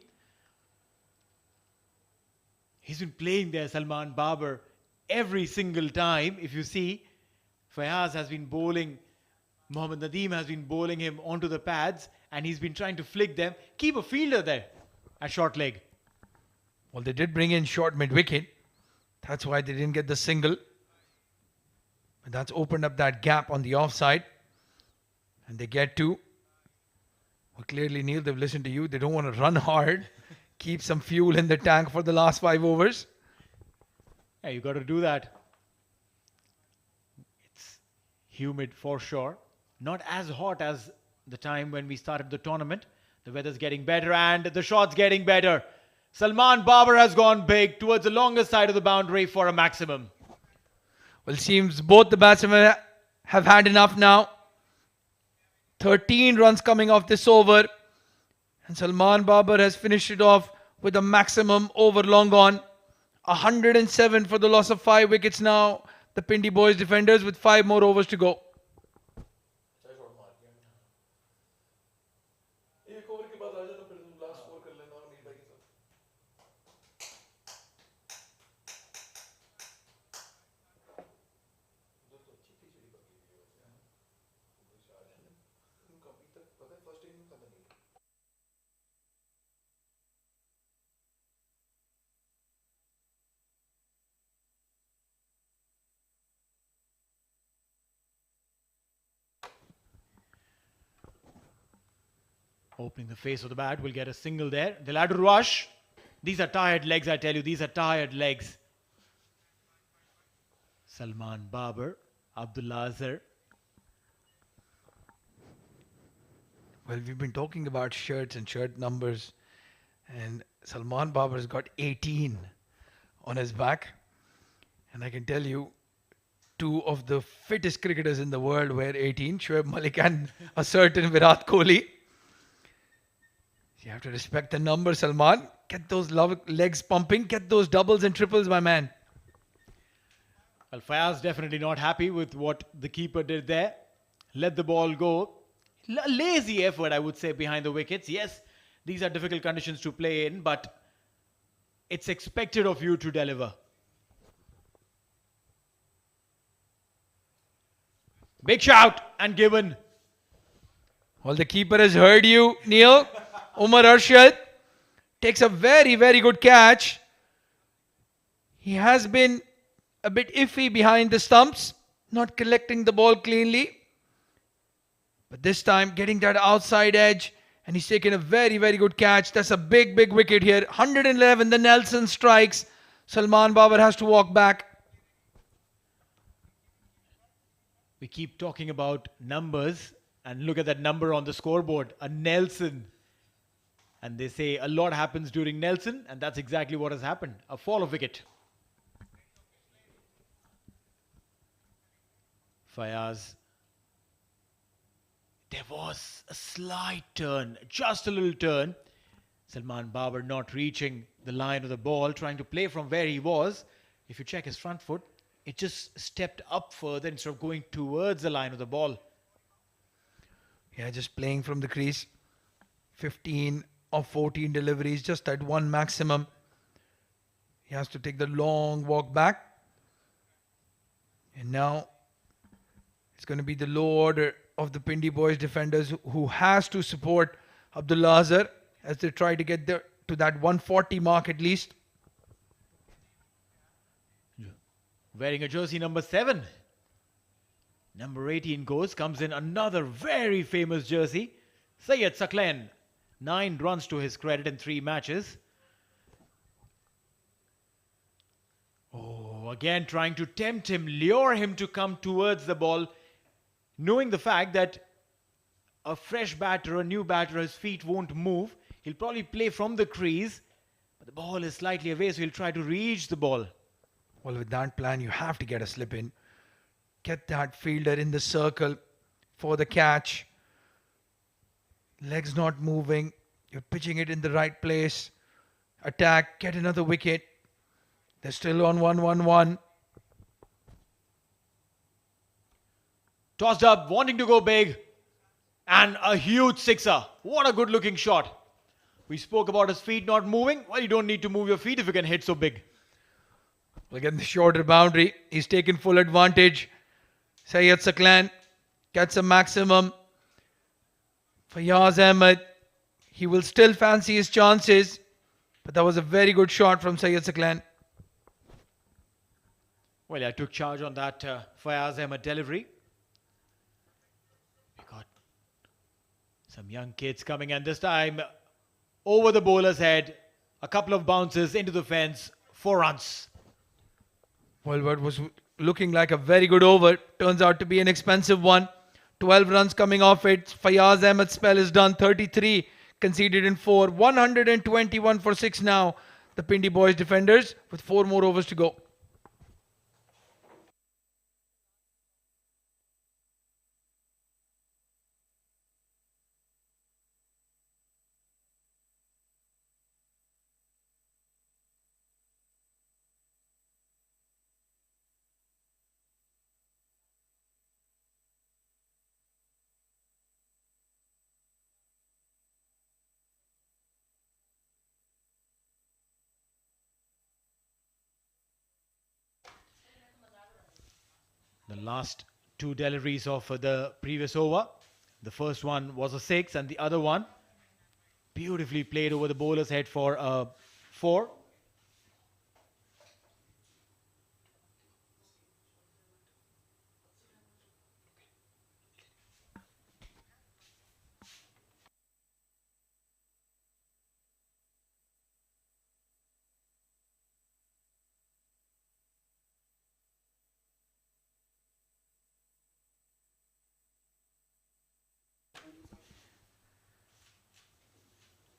He's been playing there, Salman Babar, every single time. If you see, Fayaz has been bowling, Mohammad Nadeem has been bowling him onto the pads, and he's been trying to flick them. Keep a fielder there at short leg. Well, they did bring in short mid-wicket. That's why they didn't get the single. But that's opened up that gap on the offside. And they get 2. Well, clearly, Neil, they've listened to you. They don't want to run hard. Keep some fuel in the tank for the last 5 overs. Yeah, you got to do that. It's humid for sure. Not as hot as the time when we started the tournament. The weather's getting better and the shot's getting better. Salman Babar has gone big towards the longer side of the boundary for a maximum. Well, seems both the batsmen have had enough now. 13 runs coming off this over. And Salman Babar has finished it off with a maximum over long on. 107 for the loss of 5 wickets now. The Pindi boys defenders with 5 more overs to go. Opening the face of the bat, will get a single there. They'll have to rush. These are tired legs, I tell you. These are tired legs. Salman Babar, Abdullah Azhar. Well, we've been talking about shirts and shirt numbers. And Salman Babar has got 18 on his back. And I can tell you, 2 of the fittest cricketers in the world wear 18. Shoaib Malik and a certain Virat Kohli. You have to respect the number, Salman. Get those legs pumping. Get those doubles and triples, my man. Well, Fayaz definitely not happy with what the keeper did there. Let the ball go. Lazy effort, I would say, behind the wickets. Yes, these are difficult conditions to play in, but it's expected of you to deliver. Big shout and given. Well, the keeper has heard you, Neil. Umar Arshad takes a very, very good catch. He has been a bit iffy behind the stumps, not collecting the ball cleanly. But this time getting that outside edge, and he's taken a very, very good catch. That's a big, big wicket here. 111, the Nelson strikes. Salman Babar has to walk back. We keep talking about numbers, and look at that number on the scoreboard, a Nelson. And they say a lot happens during Nelson, and that's exactly what has happened. A fall of wicket. Fayaz. There was a slight turn, just a little turn. Salman Babar not reaching the line of the ball, trying to play from where he was. If you check his front foot, it just stepped up further instead of going towards the line of the ball. Yeah, just playing from the crease. 15 of 14 deliveries, just at 1 maximum. He has to take the long walk back. And now It's going to be the low order of the Pindi boys defenders who has to support Abdullah Azhar as they try to get there to that 140 mark at least. Wearing a jersey number 7. Number 18 comes in another very famous jersey. Syed Saklan, 9 runs to his credit in 3 matches. Oh, again trying to tempt him, lure him to come towards the ball, knowing the fact that a fresh batter, a new batter, his feet won't move. He'll probably play from the crease, but the ball is slightly away, so he'll try to reach the ball. Well, with that plan, you have to get a slip in. Get that fielder in the circle for the catch. Legs not moving. You're pitching it in the right place. Attack, get another wicket. They're still on 1-1-1. Tossed up, wanting to go big. And a huge sixer. What a good looking shot. We spoke about his feet not moving. Well, you don't need to move your feet if you can hit so big. Look at the shorter boundary. He's taken full advantage. Syed Saklan gets a maximum. Fayaz Ahmed, he will still fancy his chances. But that was a very good shot from Syed Saklan. Well, I took charge on that Fayaz Ahmed delivery. We got some young kids coming, and this time over the bowler's head. A couple of bounces into the fence. 4 runs. Well, what was looking like a very good over turns out to be an expensive one. 12 runs coming off it. Fayaz Ahmed's spell is done. 33 conceded in 4. 121 for 6 now. The Pindi boys defenders with 4 more overs to go. The last 2 deliveries of the previous over. The first one was a 6 and the other one beautifully played over the bowler's head for a 4.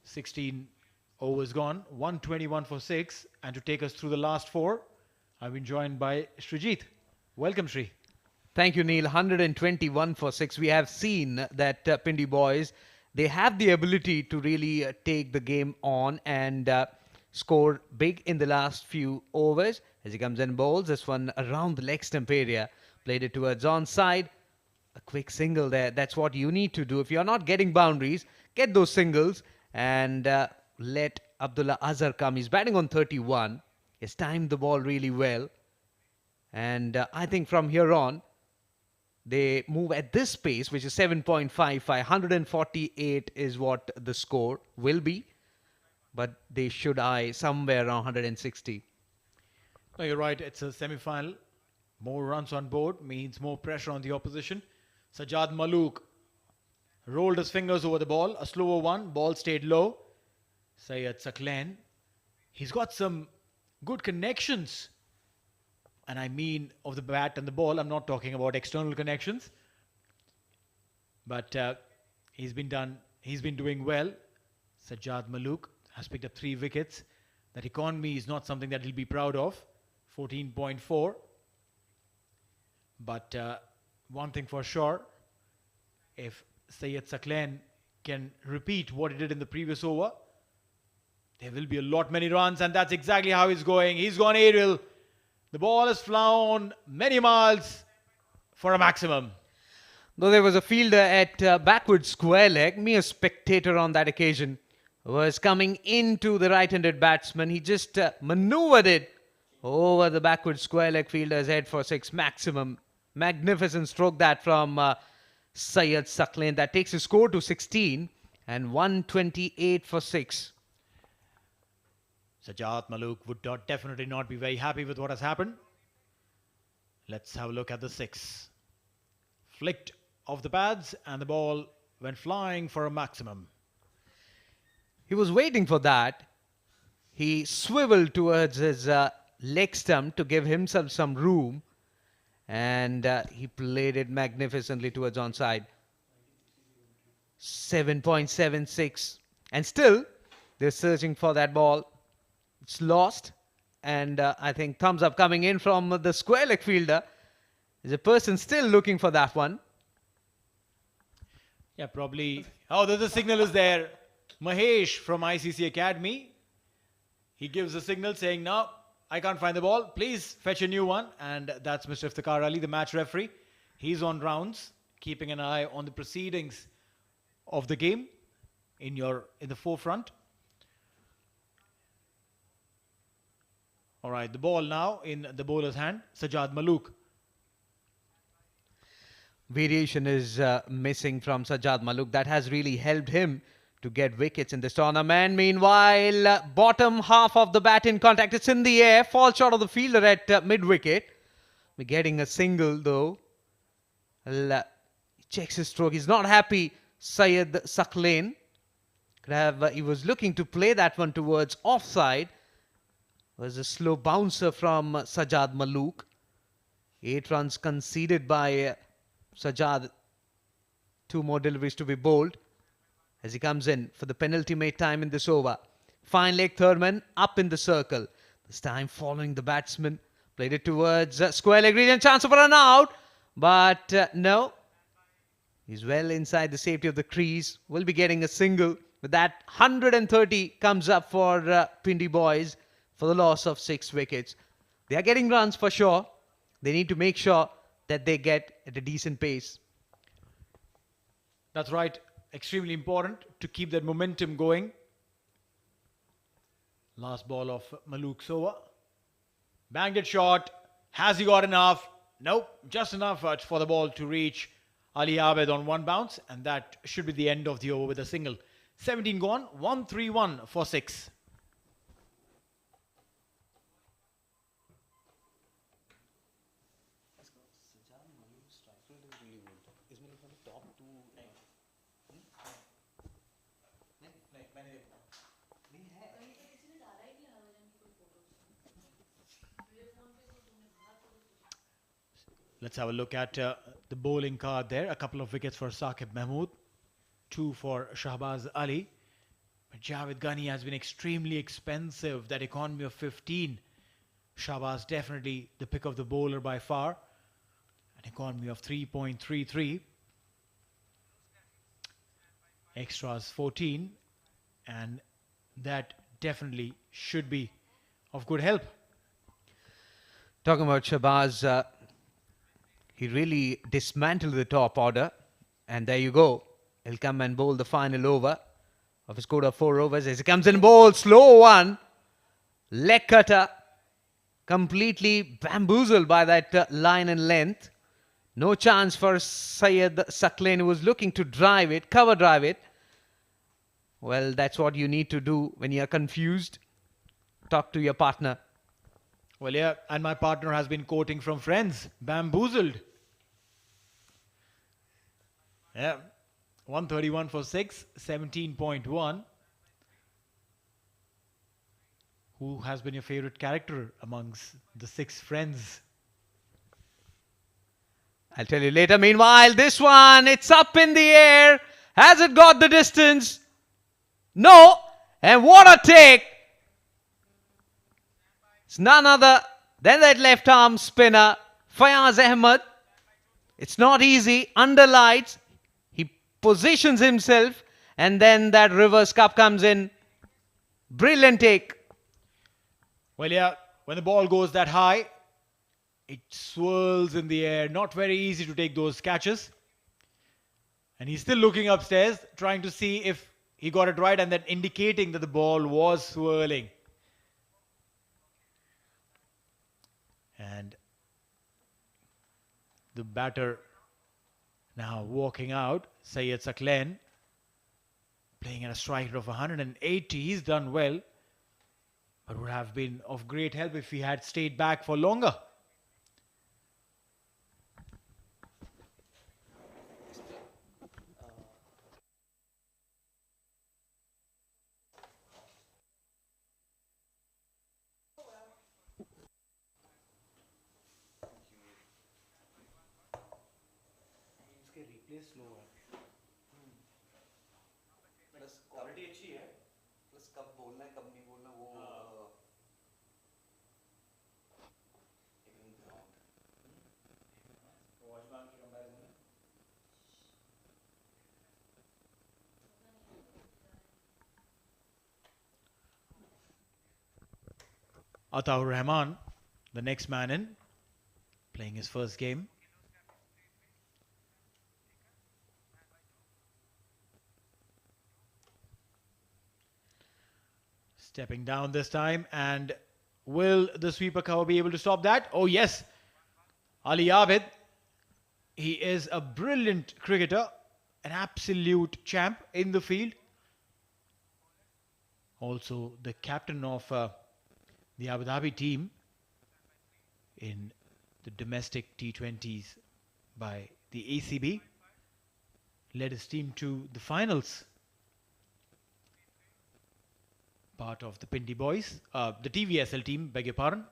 "16 overs gone, 121 for 6, and to take us through the last 4, I've been joined by Srijit. Welcome, Sri. Thank you, Neil. 121 for 6. We have seen that Pindi boys, they have the ability to really take the game on and score big in the last few overs. As he comes and bowls, this one around the leg stump area, played it towards onside. A quick single there. That's what you need to do. If you're not getting boundaries, get those singles and let Abdullah Azhar come. He's batting on 31. He's timed the ball really well. And I think from here on, they move at this pace, which is 7.55. 148 is what the score will be. But they should eye somewhere around 160. No, you're right. It's a semi-final. More runs on board means more pressure on the opposition. Sajjad Malook rolled his fingers over the ball. A slower one. Ball stayed low. Syed Saklan. He's got some good connections. And I mean of the bat and the ball. I'm not talking about external connections. But he's been doing well. Sajjad Malook has picked up 3 wickets. That economy is not something that he'll be proud of. 14.4. But one thing for sure, if Syed Saklan can repeat what he did in the previous over, there will be a lot many runs, and that's exactly how he's going. He's gone aerial. The ball has flown many miles for a maximum. Though there was a fielder at backward square leg, mere spectator on that occasion, was coming into the right-handed batsman. He just maneuvered it over the backward square leg fielder's head for 6 maximum. Magnificent stroke that from Syed Saklain. That takes his score to 16 and 128 for 6. Sajjad Malook would definitely not be very happy with what has happened. Let's have a look at the 6. Flicked off the pads and the ball went flying for a maximum. He was waiting for that. He swiveled towards his leg stump to give himself some room, and he played it magnificently towards onside. 7.76, and still they're searching for that ball. It's lost, and I think thumbs up coming in from the square leg fielder. There's a person still looking for that one. Yeah, probably. Oh, the signal is there. Mahesh from ICC Academy. He gives a signal saying, no, I can't find the ball. Please fetch a new one. And that's Mr. Iftikhar Ali, the match referee. He's on rounds, keeping an eye on the proceedings of the game in the forefront. All right, the ball now in the bowler's hand. Sajjad Malook. Variation is missing from Sajjad Malook. That has really helped him to get wickets in this tournament. Meanwhile, bottom half of the bat in contact. It's in the air. Fall short of the fielder at mid-wicket. We're getting a single though. Well, he checks his stroke. He's not happy, Syed Saklain. He was looking to play that one towards offside. It was a slow bouncer from Sajjad Malook. 8 runs conceded by Sajjad. 2 more deliveries to be bowled as he comes in for the penalty made time in this over. Fine leg third man up in the circle. This time following the batsman. Played it towards square leg region. Chance of a run out. But no. He's well inside the safety of the crease. Will be getting a single. With that, 130 comes up for Pindi boys for the loss of 6 wickets. They are getting runs for sure. They need to make sure that they get at a decent pace. That's right. Extremely important to keep that momentum going. Last ball of Malook's over. Banged it short. Has he got enough? Nope. Just enough for the ball to reach Ali Abed on 1 bounce. And that should be the end of the over with a single. 17 gone. 131 for 6. Let's have a look at the bowling card there. A couple of wickets for Saqib Mahmood. 2 for Shahbaz Ali. But Javed Ghani has been extremely expensive. That economy of 15. Shahbaz definitely the pick of the bowler by far. An economy of 3.33. Extras 14. And that definitely should be of good help. Talking about Shahbaz, he really dismantled the top order. And there you go. He'll come and bowl the final over of his score of 4 overs. As he comes in and bowls, slow one. Leg cutter. Completely bamboozled by that line and length. No chance for Syed Saklain, who was looking to drive it, cover drive it. Well, that's what you need to do when you're confused. Talk to your partner. Well, yeah, and my partner has been quoting from Friends. Bamboozled. Yeah. 131 for 6. 17.1. Who has been your favorite character amongst the 6 friends? I'll tell you later. Meanwhile, this one, it's up in the air. Has it got the distance? No. And what a take. It's none other than that left arm spinner, Fayaz Ahmed. It's not easy. Under lights. He positions himself. And then that reverse cup comes in. Brilliant take. Well, yeah, when the ball goes that high, it swirls in the air. Not very easy to take those catches. And he's still looking upstairs, trying to see if he got it right and then indicating that the ball was swirling. And the batter now walking out. Syed Saklen playing at a strike rate of 180. He's done well, but would have been of great help if he had stayed back for longer. Ataur Rahman, the next man in, playing his first game. Stepping down this time, and will the sweeper cover be able to stop that? Oh yes, Ali Abid. He is a brilliant cricketer, an absolute champ in the field. Also the captain of the Abu Dhabi team in the domestic T20s by the ACB. Led his team to the finals. Part of the Pindi boys, the TVSL team, beg your pardon.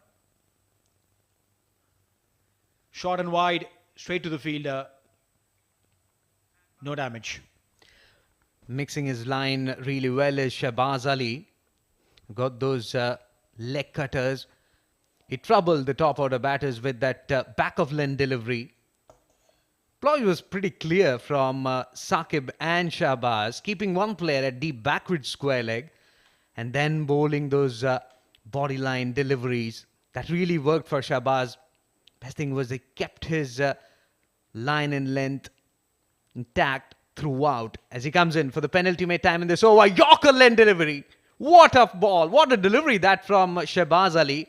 Short and wide, straight to the fielder. No damage. Mixing his line really well is Shahbaz Ali. Got those leg cutters. He troubled the top order batters with that back of leg delivery. Ploy was pretty clear from Saqib and Shahbaz, keeping one player at deep backward square leg and then bowling those body line deliveries. That really worked for Shahbaz. Best thing was they kept his line and length intact throughout. As he comes in for the penultimate time in this over, Yorker leg delivery. What a ball, what a delivery that from Shahbaz Ali.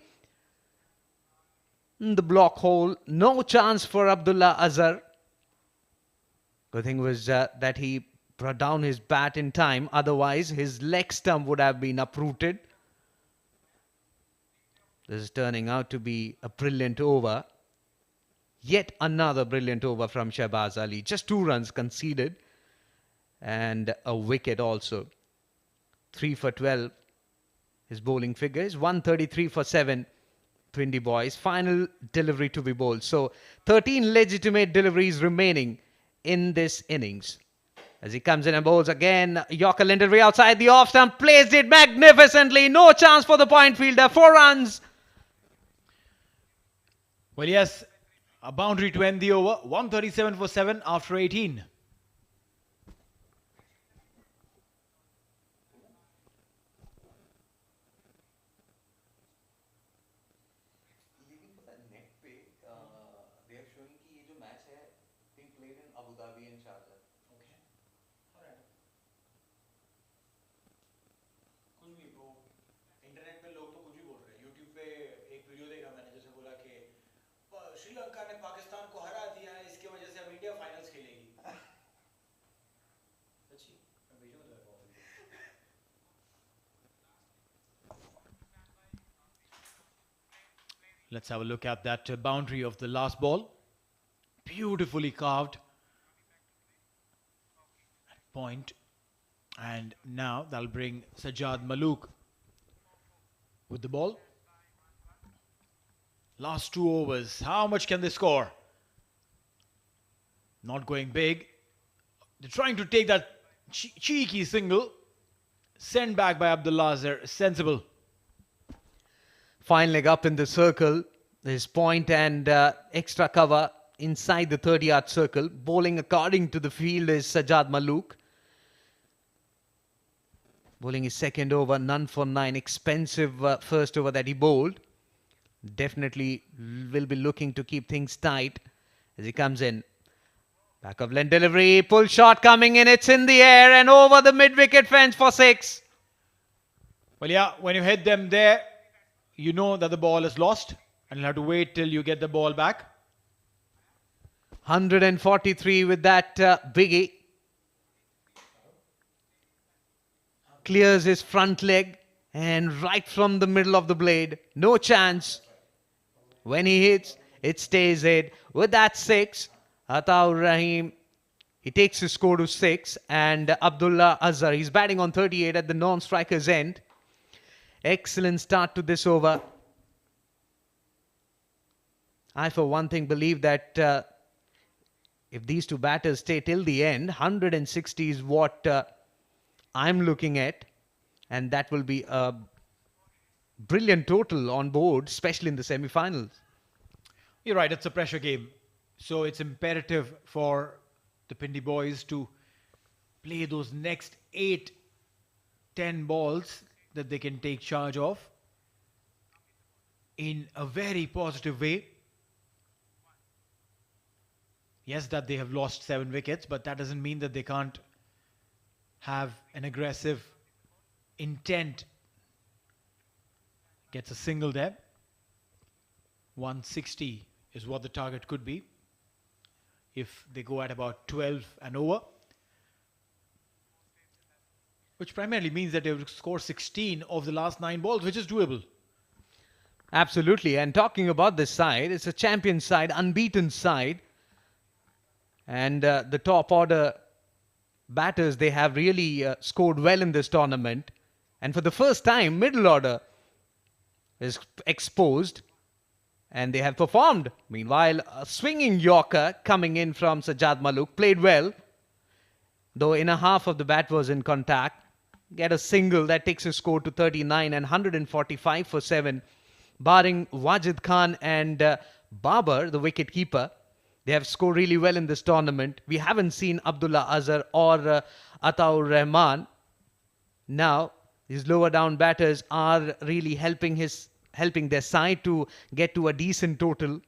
In the block hole, no chance for Abdullah Azhar. Good thing was that he brought down his bat in time. Otherwise, his leg stump would have been uprooted. This is turning out to be a brilliant over. Yet another brilliant over from Shahbaz Ali. Just 2 runs conceded. And a wicket also. 3 for 12. His bowling figure is 133 for 7. Pindi boys. Final delivery to be bowled. So 13 legitimate deliveries remaining in this innings. As he comes in and bowls again, Yorker leg delivery outside the off stump, placed it magnificently. No chance for the point fielder. 4 runs. Well, yes, a boundary to end the over. 137 for 7 after 18. Internet पे लोग तो कुछ भी बोल रहे हैं. YouTube पे एक वीडियो देखा मैंने जैसे बोला कि श्रीलंका ने पाकिस्तान को हरा दिया है, इसकी वजह से अब इंडिया फाइनल्स खेलेगी. सच्ची मैं भेजूंगा तेरे को. Let's have a look at that boundary of the last ball. Beautifully carved. At point. And now that'll bring Sajjad Malook with the ball. Last 2 overs. How much can they score? Not going big. They're trying to take that cheeky single. Sent back by Abdullah Azhar. Sensible. Fine leg up in the circle. There's point and extra cover inside the 30-yard circle. Bowling according to the field is Sajjad Malook. Bowling his second over, none for 9. Expensive first over that he bowled. Definitely will be looking to keep things tight as he comes in. Back of leg delivery, pull shot coming in. It's in the air and over the mid-wicket fence for 6. Well, yeah, when you hit them there, you know that the ball is lost and you'll have to wait till you get the ball back. 143 with that biggie. Clears his front leg and right from the middle of the blade. No chance. When he hits, it stays in. With that 6, Ataur Rahim, he takes his score to 6. And Abdullah Azhar, he's batting on 38 at the non-striker's end. Excellent start to this over. I, for one thing, believe that if these two batters stay till the end, 160 is what I'm looking at. And that will be a brilliant total on board, especially in the semi-finals. You're right, it's a pressure game. So it's imperative for the Pindi boys to play those next 8, 10 balls that they can take charge of in a very positive way. Yes, that they have lost 7 wickets, but that doesn't mean that they can't have an aggressive intent. Gets a single there. 160 is what the target could be if they go at about 12 and over, which primarily means that they will score 16 of the last 9 balls, which is doable. Absolutely. And talking about this side, it's a champion side, unbeaten side. And the top order batters, they have really scored well in this tournament. And for the first time, middle order is exposed. And they have performed. Meanwhile, a swinging Yorker coming in from Sajjad Malook played well. Though in a half of the bat was in contact. Get a single that takes his score to 39 and 145 for 7. Barring Wajid Khan and Babar, the wicket keeper. They have scored really well in this tournament. We haven't seen Abdullah Azhar or Ataur Rahman. Now, these lower down batters are really helping their side to get to a decent total.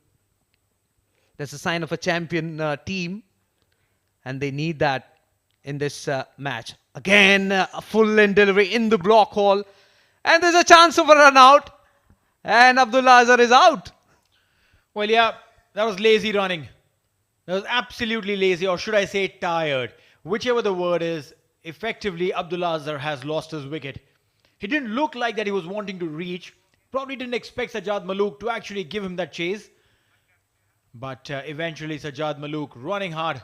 That's a sign of a champion team. And they need that in this match. Again, a full end delivery in the block hole. And there's a chance of a run out. And Abdullah Azhar is out. Well, yeah, that was lazy running. That was absolutely lazy, or should I say tired. Whichever the word is, effectively Abdullah Azhar has lost his wicket. He didn't look like that he was wanting to reach. Probably didn't expect Sajjad Malook to actually give him that chase. But eventually Sajjad Malook running hard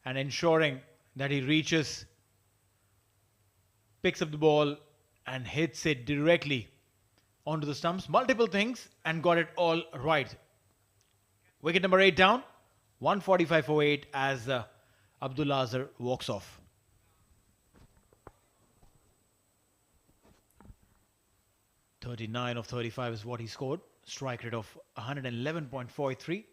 and ensuring that he reaches, picks up the ball and hits it directly onto the stumps. Multiple things and got it all right. Wicket number 8 down. 145 for 8 as Abdullah Azhar walks off. .39 of 35 is what he scored. Strike rate of 111.43.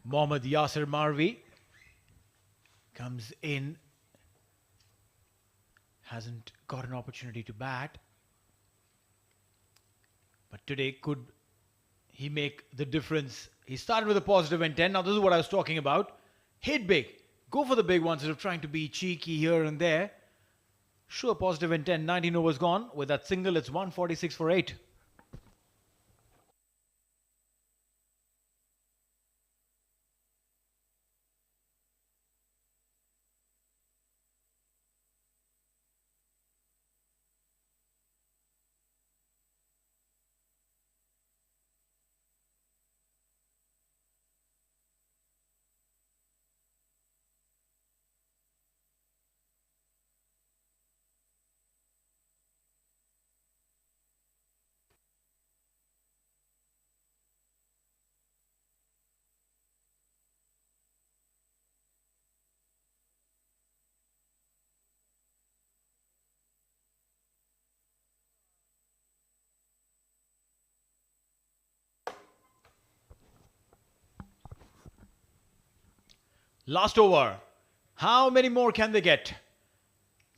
Mohammad Yasir Marvi comes in. Hasn't got an opportunity to bat. But today, could he make the difference? He started with a positive intent. Now, this is what I was talking about. Hit big. Go for the big ones instead of trying to be cheeky here and there. Sure, positive intent. 19 overs gone. With that single, it's 146 for 8. Last over. How many more can they get?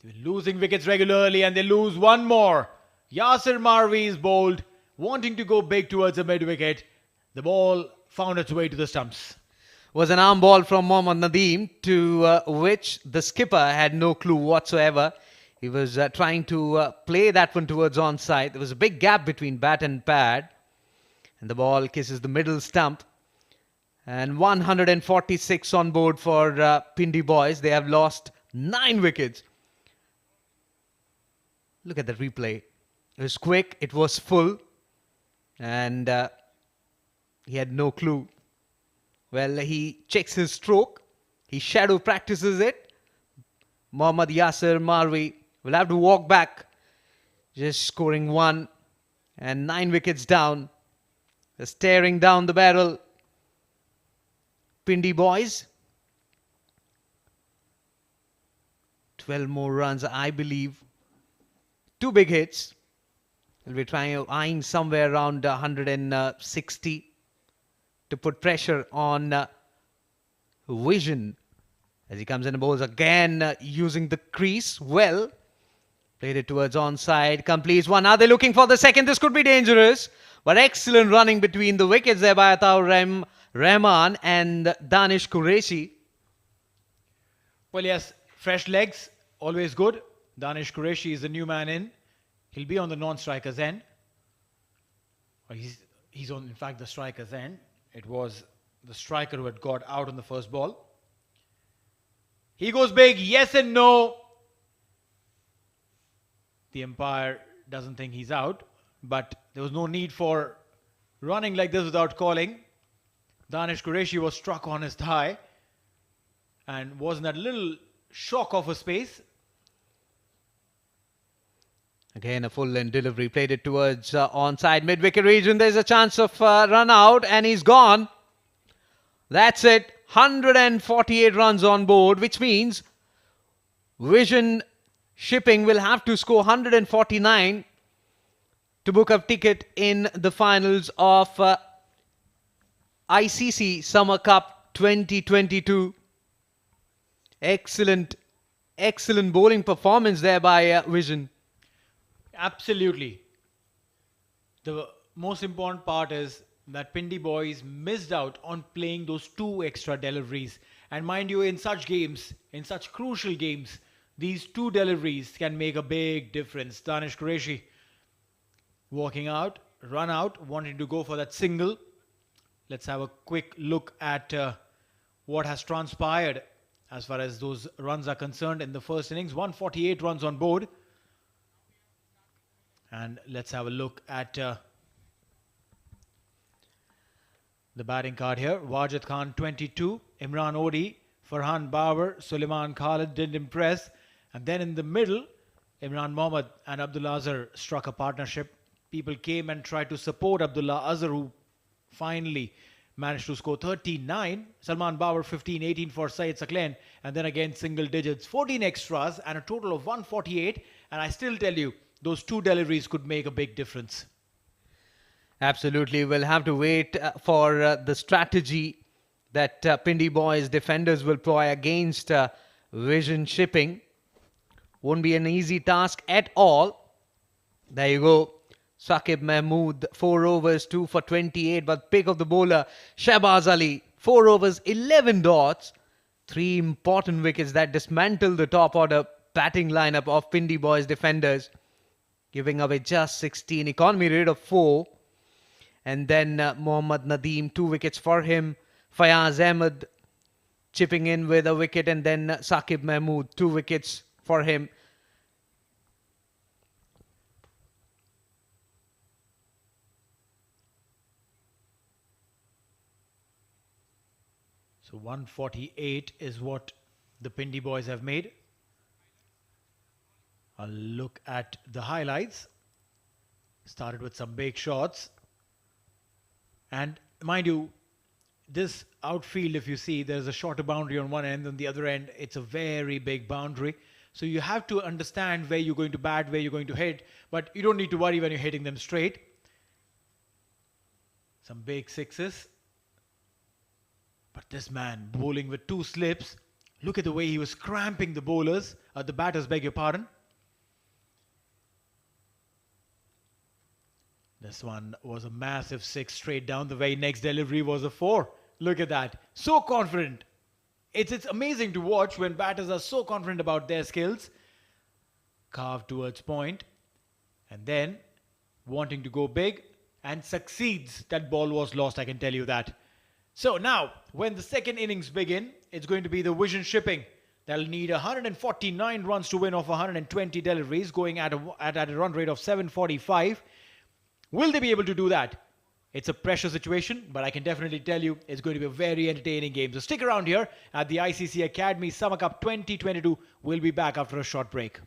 They've been losing wickets regularly and they lose one more. Yasir Marvi is bowled, wanting to go big towards the mid-wicket. The ball found its way to the stumps. Was an arm ball from Mohammad Nadeem, to which the skipper had no clue whatsoever. He was trying to play that one towards onside. There was a big gap between bat and pad. And the ball kisses the middle stump. And 146 on board for Pindi boys. They have lost 9 wickets. Look at the replay. It was quick. It was full. And he had no clue. Well, he checks his stroke. He shadow practices it. Mohammad Yasir Marvi will have to walk back. Just scoring 1 and 9 wickets down. They're staring down the barrel. Pindi boys. 12 more runs, I believe. 2 big hits. They'll be eyeing somewhere around 160. To put pressure on Vision as he comes in and bowls again using the crease well. Played it towards onside, completes one. Now they're looking for the second. This could be dangerous, but excellent running between the wickets there by Ataur Rahman and Danish Qureshi. Well, yes, fresh legs, always good. Danish Qureshi is the new man in. He'll be on the non-striker's end. Or he's on, in fact, the striker's end. It was the striker who had got out on the first ball. He goes big, yes and no. The umpire doesn't think he's out, but there was no need for running like this without calling. Danish Qureshi was struck on his thigh and was in that little shock of a space. Again, a full end delivery. Played it towards onside mid-wicket region. There's a chance of run out and he's gone. That's it. 148 runs on board, which means Vision Shipping will have to score 149 to book a ticket in the finals of ICC Summer Cup 2022. Excellent bowling performance there by Vision. Absolutely. The most important part is that Pindi boys missed out on playing those 2 extra deliveries. And mind you, in such games, in such crucial games, these 2 deliveries can make a big difference. Danish Qureshi walking out, run out, wanting to go for that single. Let's have a quick look at what has transpired as far as those runs are concerned in the first innings. 148 runs on board. And let's have a look at the batting card here. Wajid Khan 22, Imran Odi, Farhan Babar, Suleiman Khalid didn't impress. And then in the middle, Imran Mohammad and Abdullah Azhar struck a partnership. People came and tried to support Abdullah Azhar, who finally managed to score 39. Salman Babar 15, 18 for Syed Saklan. And then again single digits, 14 extras and a total of 148. And I still tell you, those 2 deliveries could make a big difference. Absolutely. We'll have to wait for the strategy that Pindi boys defenders will ploy against Vision Shipping. Won't be an easy task at all. There you go. Saqib Mahmood, 4 overs, 2 for 28. But pick of the bowler, Shahbaz Ali, 4 overs, 11 dots. 3 important wickets that dismantled the top order batting lineup of Pindi boys defenders. Giving away just 16. Economy rate of 4. And then Mohammad Nadeem, 2 wickets for him. Fayaz Ahmed chipping in with a wicket. And then Saqib Mahmood, 2 wickets for him. So 148 is what the Pindi boys have made. A look at the highlights. Started with some big shots. And mind you, this outfield, if you see, there's a shorter boundary on one end. On the other end, it's a very big boundary. So you have to understand where you're going to bat, where you're going to hit. But you don't need to worry when you're hitting them straight. Some big sixes. But this man bowling with two slips. Look at the way he was cramping the bowlers, the batters, beg your pardon. This one was a massive six straight down. The very next delivery was a four. Look at that. So confident. It's amazing to watch when batters are so confident about their skills. Carved towards point. And then wanting to go big and succeeds. That ball was lost, I can tell you that. So now, when the second innings begin, it's going to be the vision shipping. They'll need 149 runs to win off 120 deliveries, going at a run rate of 745. Will they be able to do that? It's a pressure situation, but I can definitely tell you it's going to be a very entertaining game. So stick around here at the ICC Academy Summer Cup 2022. We'll be back after a short break.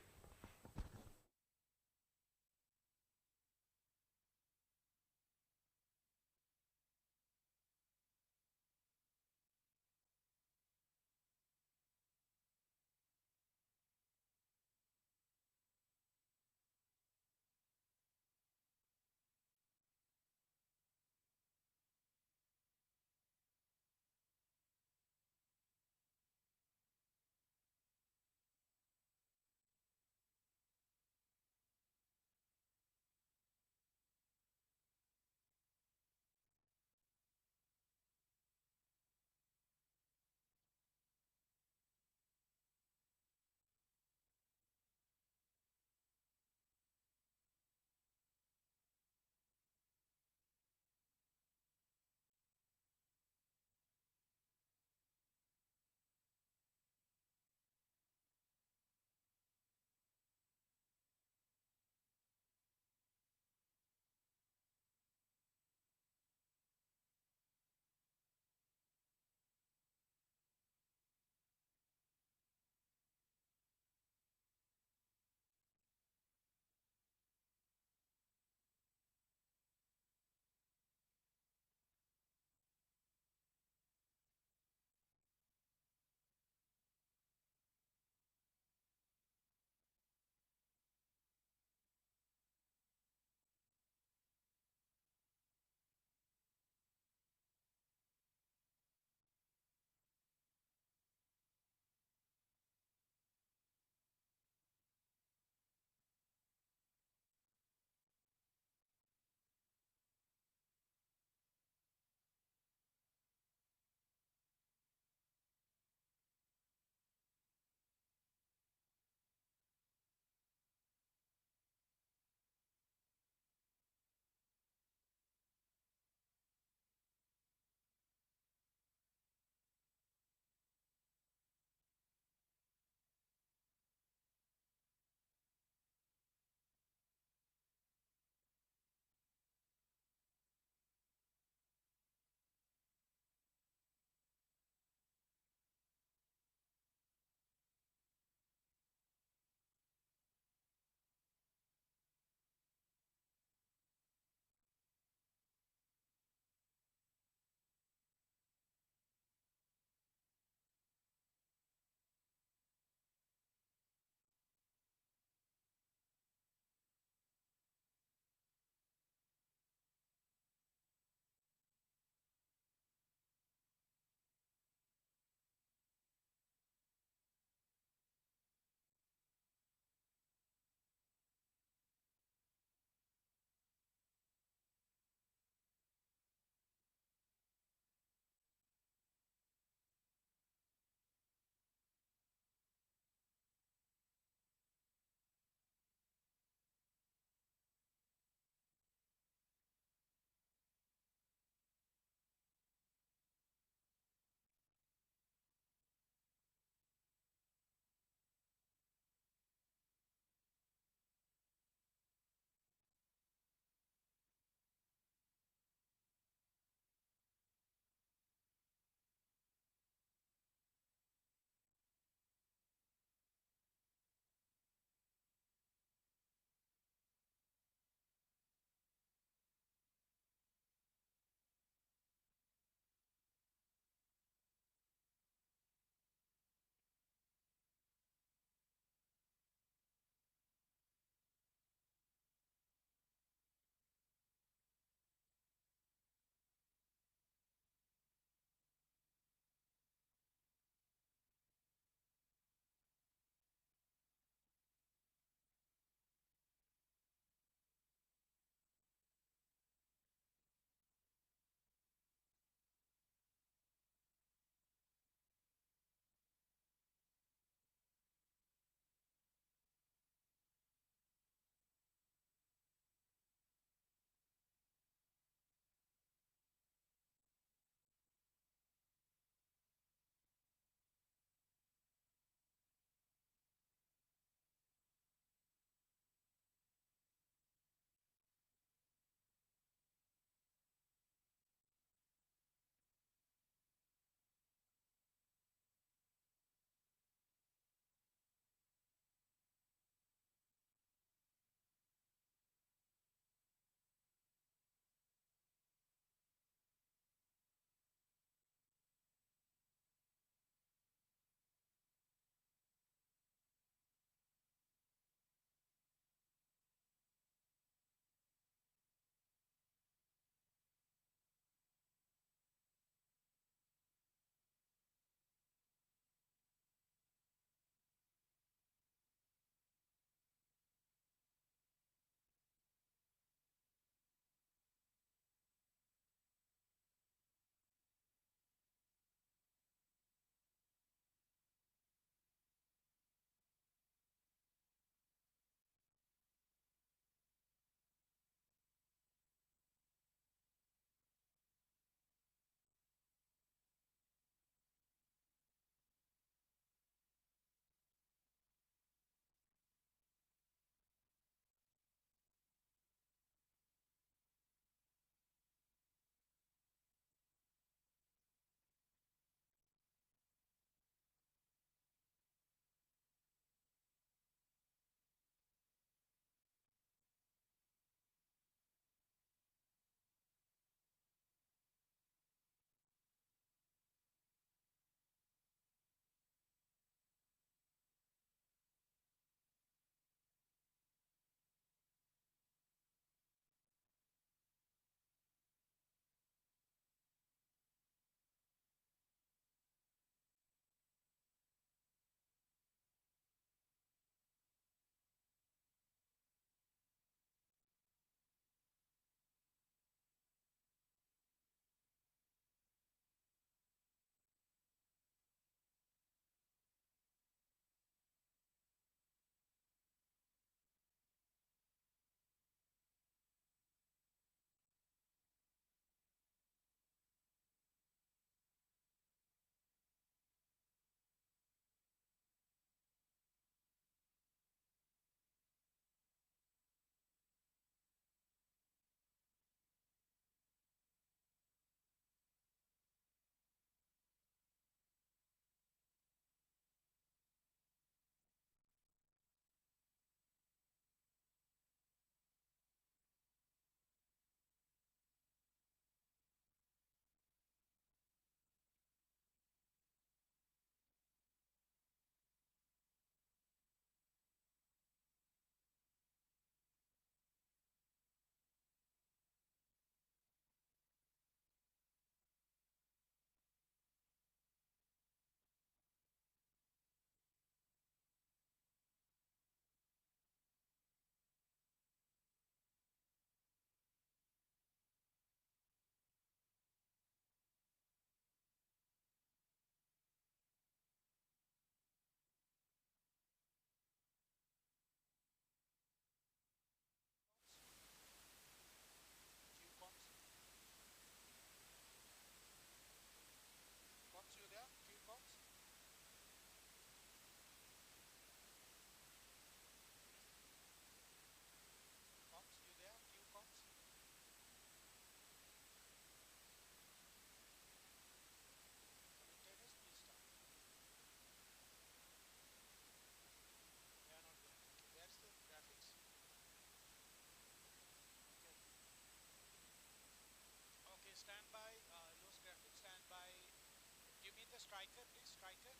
Striker, please. Striker.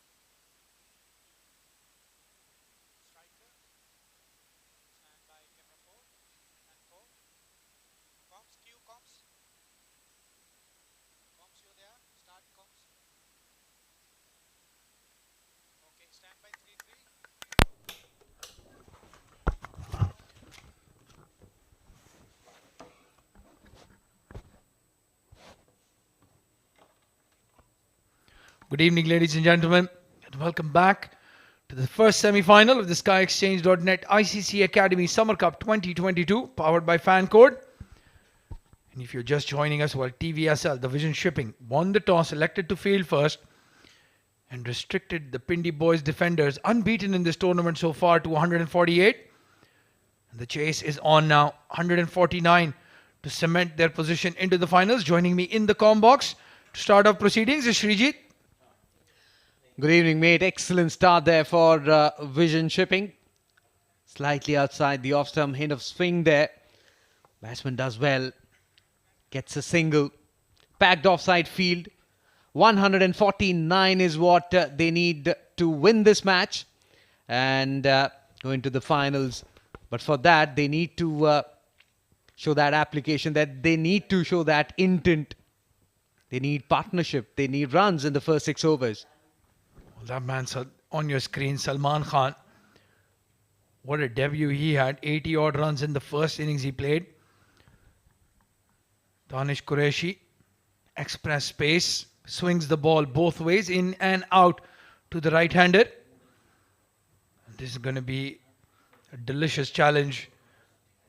Striker. Stand by camera 4 and 4. Comms, Q comms. Comms, you there? Start comms. Okay, stand by 3-3. Good evening, ladies and gentlemen, and welcome back to the first semi-final of the SkyExchange.net ICC Academy Summer Cup 2022, powered by FanCode. And if you're just joining us, well, TVSL, the Vision Shipping, won the toss, elected to field first, and restricted the Pindi boys defenders, unbeaten in this tournament so far, to 148. And the chase is on now, 149, to cement their position into the finals. Joining me in the comm box to start off proceedings is Srijit. Good evening, mate. Excellent start there for Vision Shipping. Slightly outside the off-stump, hint of swing there. Batsman does well. Gets a single. Packed offside field. 149 is what they need to win this match and go into the finals. But for that, they need to show that application, that they need to show that intent. They need partnership. They need runs in the first 6 overs. Well, that man's on your screen, Salman Khan. What a debut he had. 80 odd runs in the first innings he played. Danish Qureshi, express pace, swings the ball both ways, in and out to the right-hander. This is going to be a delicious challenge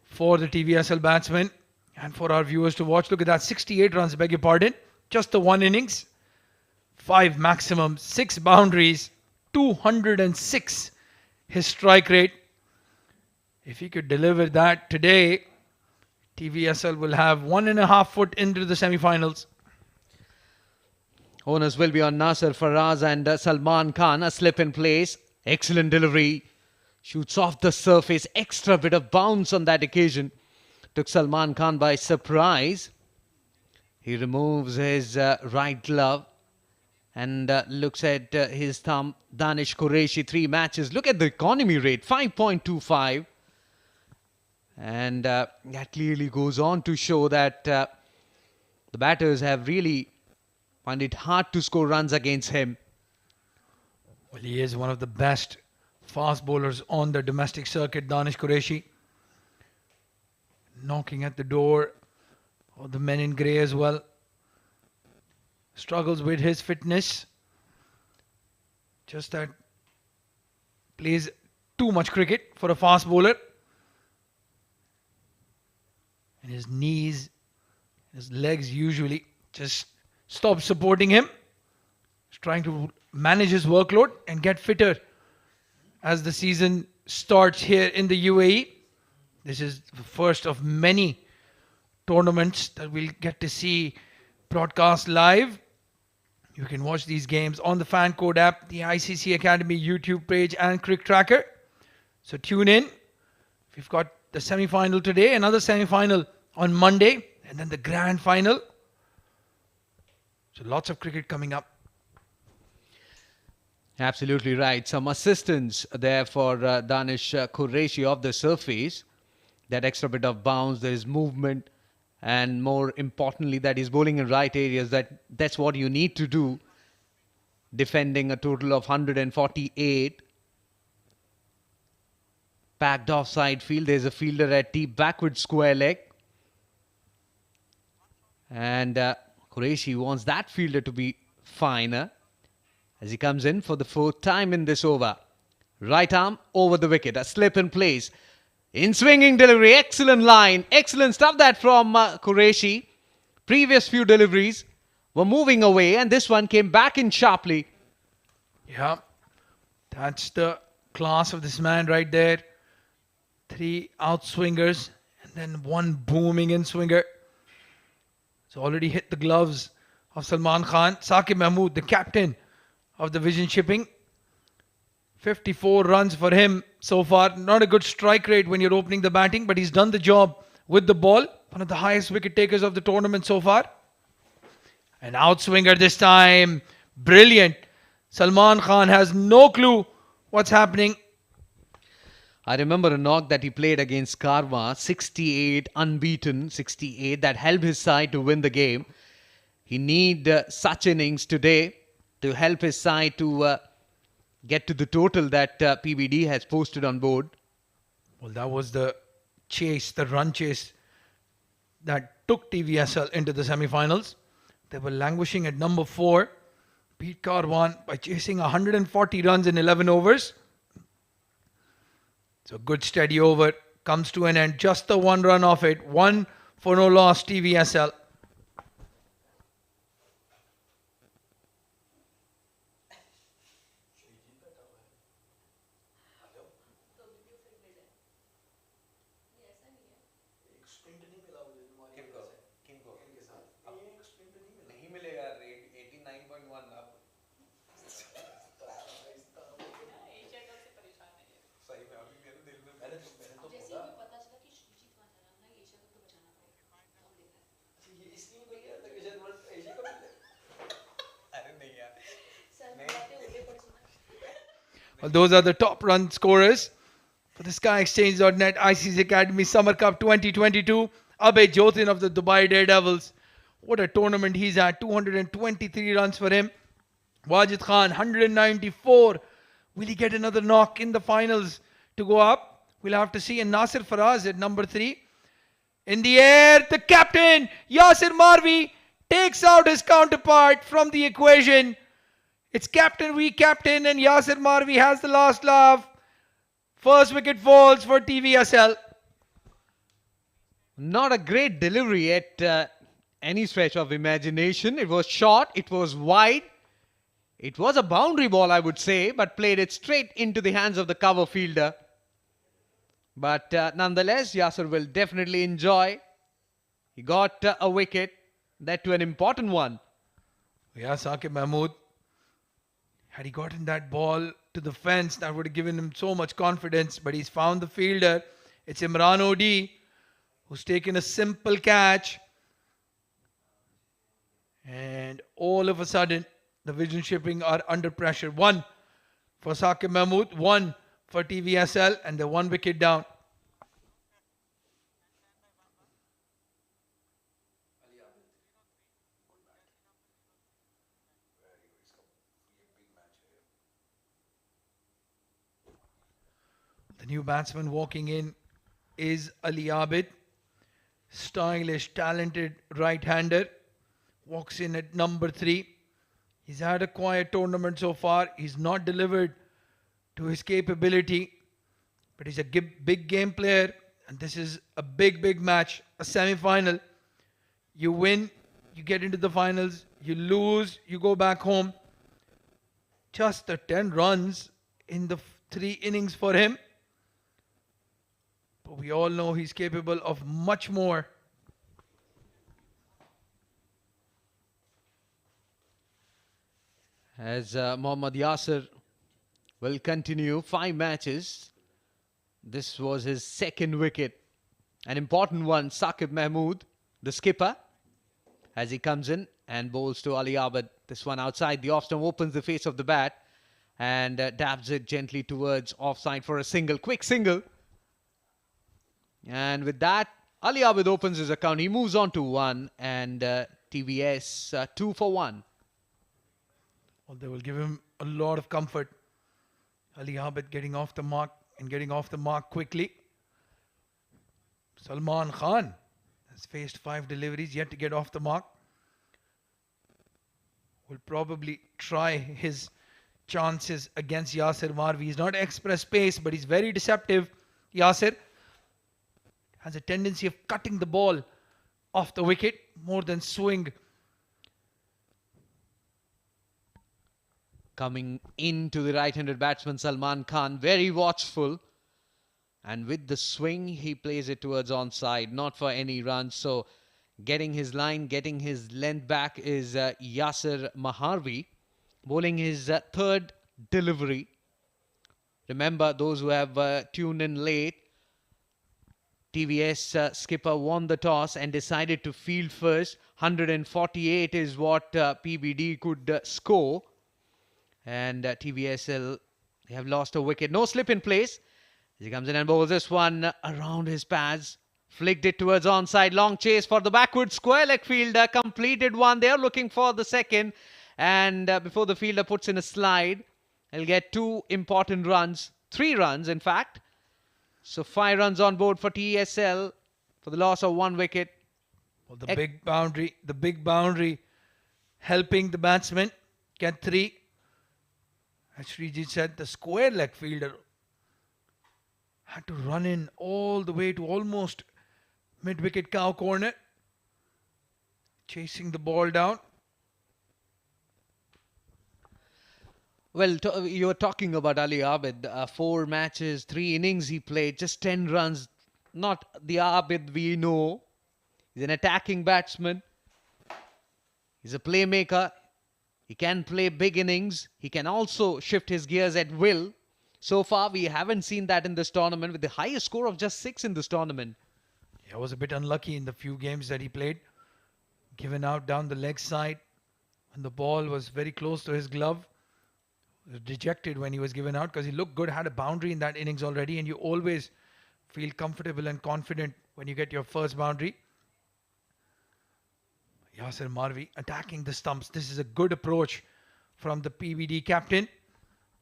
for the TVSL batsmen and for our viewers to watch. Look at that, 68 runs, beg your pardon. Just the one innings. 5 maximum, 6 boundaries, 206 his strike rate. If he could deliver that today, TVSL will have 1.5 foot into the semi-finals. Owners will be on Nasser Faraz and Salman Khan. A slip in place. Excellent delivery. Shoots off the surface. Extra bit of bounce on that occasion. Took Salman Khan by surprise. He removes his right glove and looks at his thumb. Danish Qureshi, 3 matches. Look at the economy rate, 5.25. And that clearly goes on to show that the batters have really found it hard to score runs against him. Well, he is one of the best fast bowlers on the domestic circuit, Danish Qureshi. Knocking at the door of the men in grey as well. Struggles with his fitness. Just that plays too much cricket for a fast bowler. And his knees, his legs usually just stop supporting him. He's trying to manage his workload and get fitter as the season starts here in the UAE. This is the first of many tournaments that we'll get to see broadcast live. You can watch these games on the FanCode app, the ICC Academy YouTube page, and CricTracker. So tune in. We've got the semi-final today, another semi-final on Monday, and then the grand final. So lots of cricket coming up. Absolutely right. Some assistance there for Danish Qureshi off the surface. That extra bit of bounce, there is movement, and more importantly, that is bowling in right areas. That's what you need to do. Defending a total of 148. Packed offside field. There's a fielder at deep backward square leg. And Qureshi wants that fielder to be finer as he comes in for the 4th time in this over. Right arm over the wicket. A slip in place. In swinging delivery. Excellent line. Excellent stuff that from Qureshi. Previous few deliveries were moving away and this one came back in sharply. Yeah, that's the class of this man right there. 3 outswingers and then 1 booming in swinger. It's already hit the gloves of Salman Khan. Saqib Mahmood, the captain of the Vision Shipping. 54 runs for him so far. Not a good strike rate when you're opening the batting, but he's done the job with the ball. One of the highest wicket takers of the tournament so far. An outswinger this time. Brilliant. Salman Khan has no clue what's happening. I remember a knock that he played against Karma, 68 unbeaten, 68 that helped his side to win the game. He need such innings today to help his side to get to the total that PBD has posted on board. Well, that was the chase, the run chase that took TVSL into the semi-finals. They were languishing at number 4. Beat Karwan by chasing 140 runs in 11 overs. So good steady over comes to an end. Just the one run off it. 1 for no loss TVSL. नहीं मिलेगा 89.1 अब सही में अभी मेरे दिल में मैंने तो जैसे ही हमें पता चला कि श्रीजीत वहां जा रहा है, हमने एशिया कप तो बचाना पड़ेगा, तो हम देखा है। ये इसलिए तो किया था कि शायद वर्ल्ड एशिया कप मिले। अरे नहीं यार सर बातें उल्टे पड़ सुना। Well, those are the top run scorers for the SkyExchange.net ICC Academy Summer Cup 2022. Abhay Jotin of the Dubai Daredevils. What a tournament he's had. 223 runs for him. Wajid Khan, 194. Will he get another knock in the finals to go up? We'll have to see. And Nasir Faraz at number 3. In the air, the captain, Yasir Marvi, takes out his counterpart from the equation. It's captain v captain, and Yasir Marvi has the last laugh. First wicket falls for TVSL. Not a great delivery at any stretch of imagination. It was short, it was wide. It was a boundary ball, I would say, but played it straight into the hands of the cover fielder. But nonetheless, Yasir will definitely enjoy. He got a wicket, that to an important one. Yeah, Saqib Mahmood. Had he gotten that ball to the fence, that would have given him so much confidence. But he's found the fielder. It's Imran Odi, who's taken a simple catch. And all of a sudden, the Vision Shipping are under pressure. 1 for Saqib Mahmood, 1 for TVSL, and they're 1 wicket down. The new batsman walking in is Ali Abid. Stylish, talented right-hander. Walks in at number 3. He's had a quiet tournament so far. He's not delivered to his capability. But he's a big game player. And this is a big match. A semi-final. You win, you get into the finals. You lose, you go back home. Just the 10 runs in the 3 innings for him. But we all know he's capable of much more. As Mohammad Yasir will continue 5 matches. This was his 2nd wicket. An important one, Saqib Mahmood, the skipper, as he comes in and bowls to Ali Abid. This one outside the off-stump, opens the face of the bat and dabs it gently towards offside for a single, quick single. And with that, Ali Abid opens his account. He moves on to 1 and TVS 2 for 1. Well, they will give him a lot of comfort. Ali Abid getting off the mark and getting off the mark quickly. Salman Khan has faced 5 deliveries, yet to get off the mark. Will probably try his chances against Yasir Marvi. He's not express pace, but he's very deceptive. Yasir has a tendency of cutting the ball off the wicket more than swing. Coming into the right-handed batsman Salman Khan, very watchful. And with the swing, he plays it towards onside, not for any runs. So getting his line, getting his length back is Yasir Maharvi, bowling his 3rd delivery. Remember, those who have tuned in late, TVS skipper won the toss and decided to field first. 148 is what PBD could score. And TVSL, they have lost a wicket. No slip in place. As he comes in and bowls this one around his pads. Flicked it towards onside. Long chase for the backward square leg fielder. Completed one. They're looking for the second. And before the fielder puts in a slide, he'll get 2 important runs. 3 runs, in fact. So 5 runs on board for TSL for the loss of 1 wicket. Well, the big boundary helping the batsman get 3. As Srijit said, the square leg fielder had to run in all the way to almost mid-wicket cow corner, chasing the ball down. Well, you were talking about Ali Abid. 4 matches, 3 innings he played, just 10 runs. Not the Abid we know. He's an attacking batsman. He's a playmaker. He can play big innings. He can also shift his gears at will. So far, we haven't seen that in this tournament with the highest score of just 6 in this tournament. He was a bit unlucky in the few games that he played. Given out down the leg side when the ball was very close to his glove. Dejected when he was given out because he looked good, had a boundary in that innings already, and you always feel comfortable and confident when you get your first boundary. Yasir Marvi attacking the stumps. This is a good approach from the PVD captain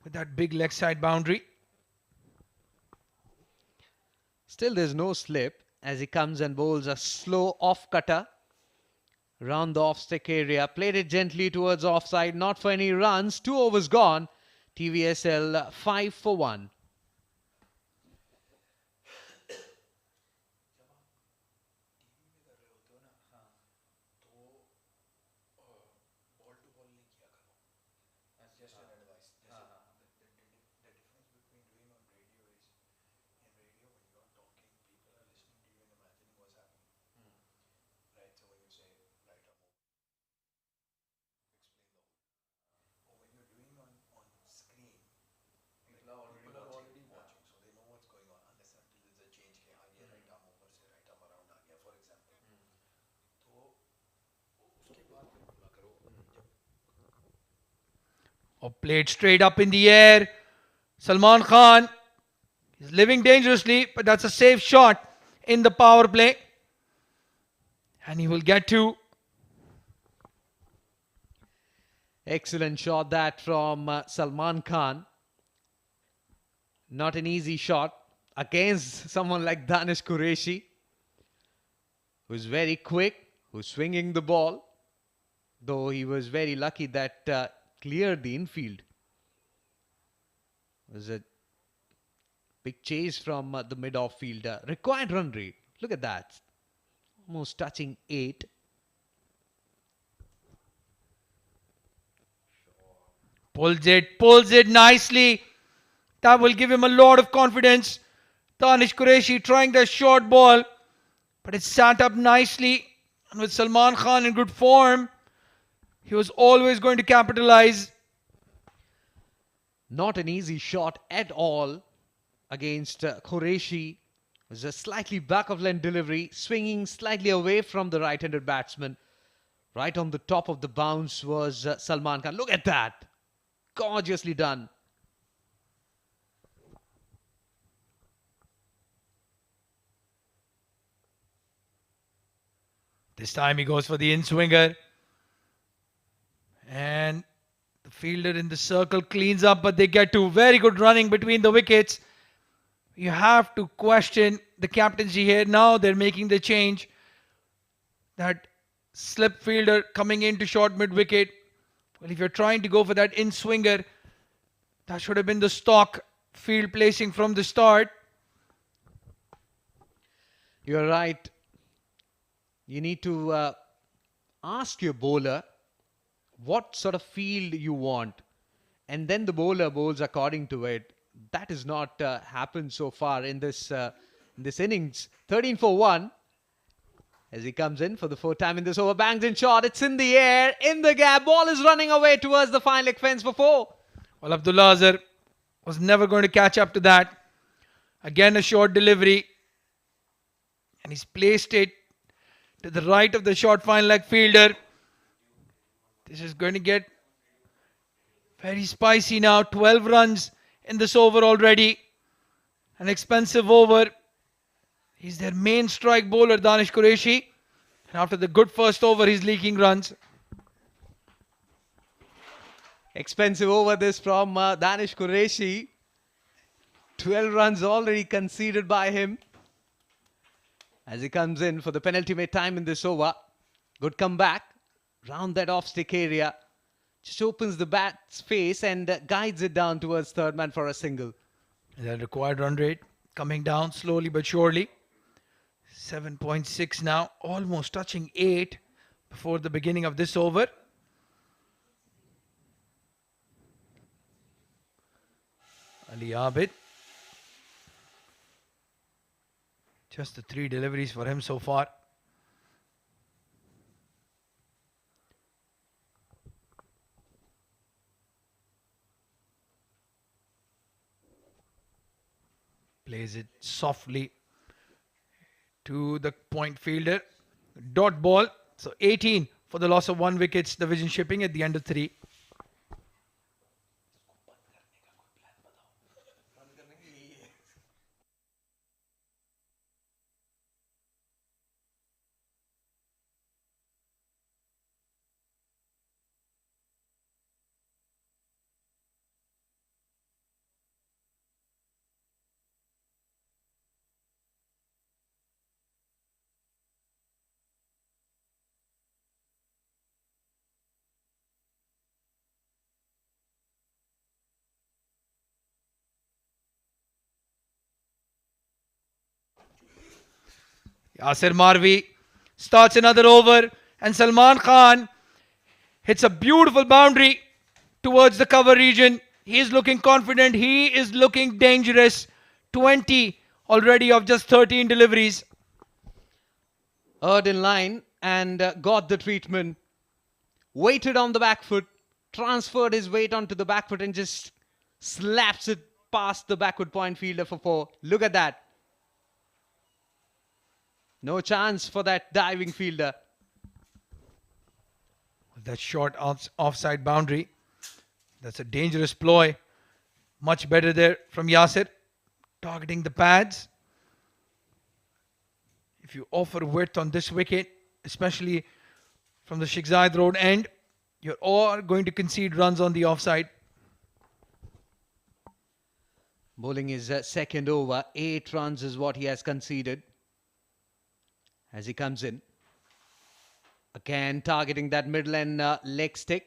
with that big leg side boundary. Still, there's no slip as he comes and bowls a slow off cutter around the off stick area. Played it gently towards offside, not for any runs. 2 overs gone. TVSL 5 for 1. Or played straight up in the air. Salman Khan is living dangerously, but that's a safe shot in the power play. And he will get 2. Excellent shot that from Salman Khan. Not an easy shot against someone like Danish Qureshi, who's very quick, who's swinging the ball. Though he was very lucky that cleared the infield. It was a big chase from the mid-off fielder. Required run rate. Look at that. Almost touching 8. Pulls it nicely. That will give him a lot of confidence. Danish Qureshi trying the short ball, but it sat up nicely. And with Salman Khan in good form, he was always going to capitalize. Not an easy shot at all against Qureshi. It was a slightly back of length delivery, swinging slightly away from the right-handed batsman. Right on the top of the bounce was Salman Khan. Look at that. Gorgeously done. This time he goes for the in-swinger. And the fielder in the circle cleans up, but they get to very good running between the wickets. You have to question the captaincy here. Now they're making the change. That slip fielder coming into short mid-wicket. Well, if you're trying to go for that in-swinger, that should have been the stock field placing from the start. You're right. You need to ask your bowler what sort of field you want, and then the bowler bowls according to it. That has not happened so far in this innings. 13 for 1 as he comes in for the 4th time in this over. Bangs in shot. It's in the air, in the gap. Ball is running away towards the fine leg fence for 4. Well, Abdullah Azhar was never going to catch up to that. Again, a short delivery. And he's placed it to the right of the short fine leg fielder. This is going to get Very spicy now. 12 runs in this over already. An expensive over. He's their main strike bowler, Danish Qureshi. And after the good first over, he's leaking runs. Expensive over this from Danish Qureshi. 12 runs already conceded by him. As he comes in for the penultimate time in this over. Good comeback. Round that off-stick area. Just opens the bat's face and guides it down towards third man for a single. The required run rate coming down slowly but surely. 7.6 now. Almost touching 8 before the beginning of this over. Ali Abid. Just the 3 deliveries for him so far. Plays it softly to the point fielder. Dot ball. So 18 for the loss of 1 wickets. Division shipping at the end of 3. Yasir Marvi starts another over and Salman Khan hits a beautiful boundary towards the cover region. He is looking confident. He is looking dangerous. 20 already of just 13 deliveries. Earned in line and got the treatment. Waited on the back foot. Transferred his weight onto the back foot and just slaps it past the backward point fielder for 4. Look at that. No chance for that diving fielder. That short offside boundary. That's a dangerous ploy. Much better there from Yasir. Targeting the pads. If you offer width on this wicket, especially from the Sheikh Zayed Road end, you're all going to concede runs on the offside. Bowling his second over. 8 runs is what he has conceded. As he comes in. Again targeting that middle and leg stick.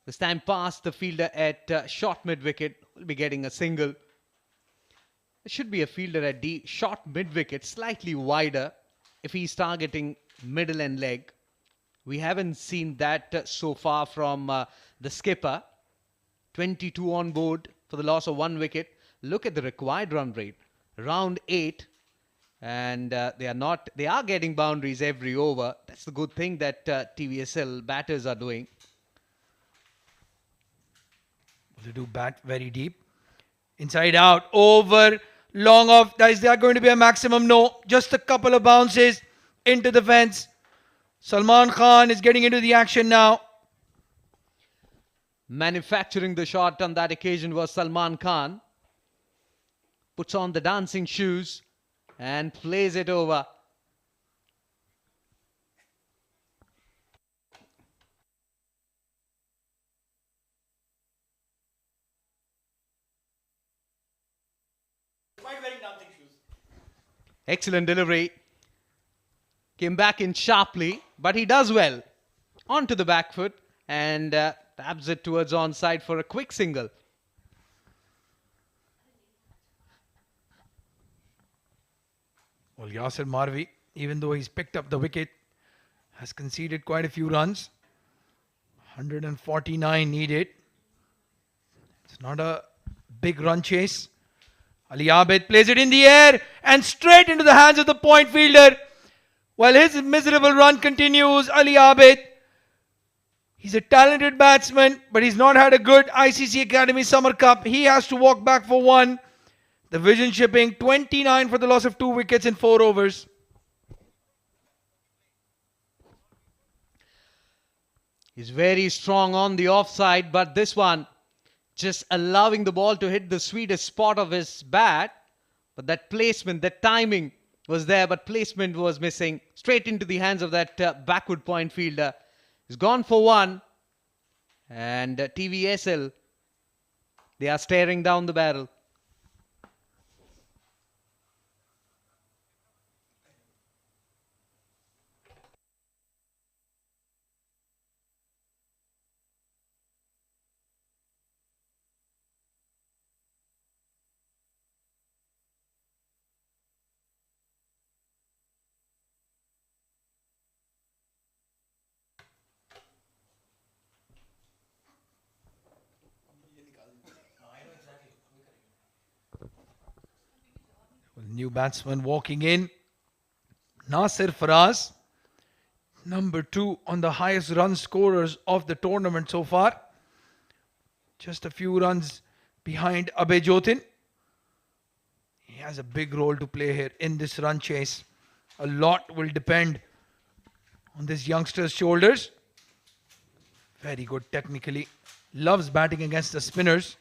This time past the fielder at short mid-wicket. Will be getting a single. There should be a fielder at the short mid-wicket. Slightly wider if he's targeting middle and leg. We haven't seen that so far from the skipper. 22 on board for the loss of 1 wicket. Look at the required run rate. Around 8. And they are getting boundaries every over. That's the good thing that TVSL batters are doing. They do bat very deep. Inside out, over, long off. Is there going to be a maximum? No. Just a couple of bounces into the fence. Salman Khan is getting into the action now. Manufacturing the shot on that occasion was Salman Khan. Puts on the dancing shoes and plays it over. Excellent delivery. Came back in sharply, but he does well. Onto the back foot and tabs it towards onside for a quick single. Well, Yasir Marvi, even though he's picked up the wicket, has conceded quite a few runs. 149 needed. It's not a big run chase. Ali Abid plays it in the air and straight into the hands of the point fielder. While his miserable run continues, Ali Abid, he's a talented batsman, but he's not had a good ICC Academy Summer Cup. He has to walk back for 1. The vision shipping 29 for the loss of 2 wickets in 4 overs. He's very strong on the offside, but this one just allowing the ball to hit the sweetest spot of his bat. But that placement, that timing was there, but placement was missing. Straight into the hands of that backward point fielder. He's gone for one. And TVSL, they are staring down the barrel. New batsman walking in. Nasir Faraz, number 2 on the highest run scorers of the tournament so far. Just a few runs behind Abhay Jotin. He has a big role to play here in this run chase. A lot will depend on this youngster's shoulders. Very good technically. Loves batting against the spinners.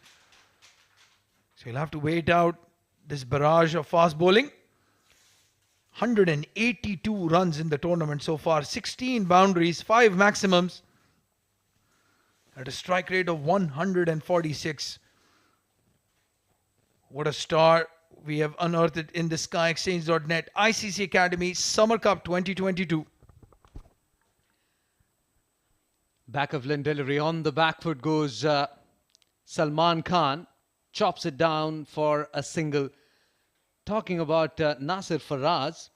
So he'll have to wait out this barrage of fast bowling. 182 runs in the tournament so far. 16 boundaries, 5 maximums. At a strike rate of 146. What a star we have unearthed in the SkyExchange.net ICC Academy Summer Cup 2022. Back of Lindellary on the back foot goes Salman Khan. Chops it down for a single. Talking about Nasir Faraz.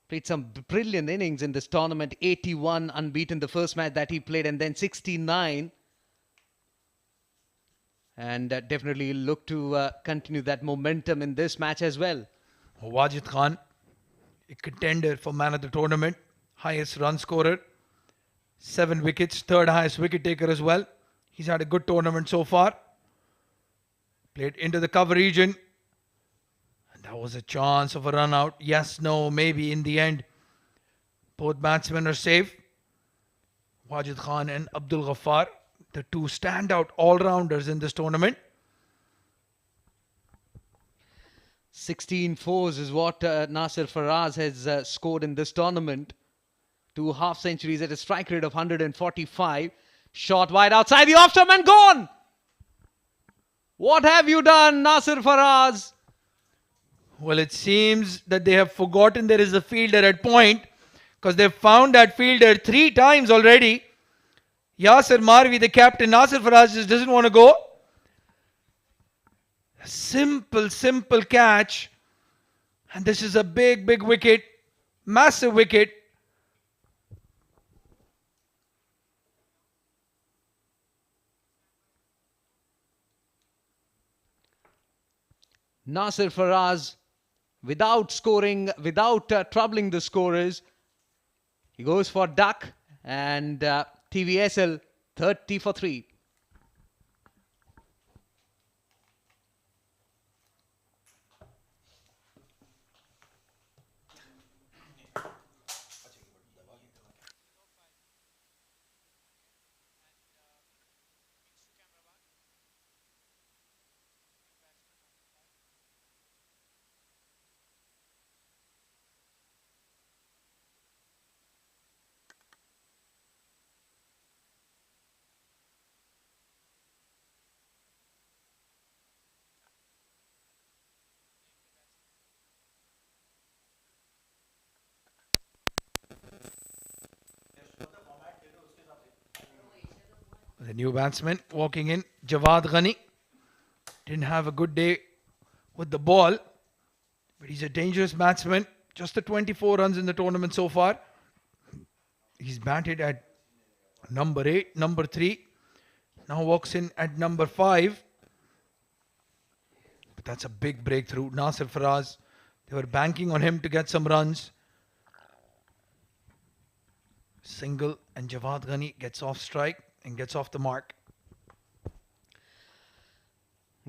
Played some brilliant innings in this tournament. 81 unbeaten the first match that he played, and then 69. And definitely look to continue that momentum in this match as well. Wajid Khan, a contender for man of the tournament. Highest run scorer. 7 wickets. 3rd highest wicket taker as well. He's had a good tournament so far. Played into the cover region. And that was a chance of a run out. Yes, no, maybe in the end. Both batsmen are safe. Wajid Khan and Abdul Ghaffar, the 2 standout all-rounders in this tournament. 16 fours is what Nasir Faraz has scored in this tournament. 2 half centuries at a strike rate of 145. Shot wide outside the off-stump and gone! What have you done, Nasir Faraz? Well, it seems that they have forgotten there is a fielder at point, because they've found that fielder 3 times already. Yasir Marvi, the captain, Nasir Faraz just doesn't want to go. A simple catch. And this is a big wicket. Massive wicket. Nasir Faraz, without scoring, without troubling the scorers, he goes for duck, and TVSL 30 for 3. The new batsman walking in, Jawad Ghani. Didn't have a good day with the ball, but he's a dangerous batsman. Just the 24 runs in the tournament so far. He's batted at number 8, number 3. Now walks in at number 5. But that's a big breakthrough. Nasir Faraz, they were banking on him to get some runs. Single, and Jawad Ghani gets off strike and gets off the mark.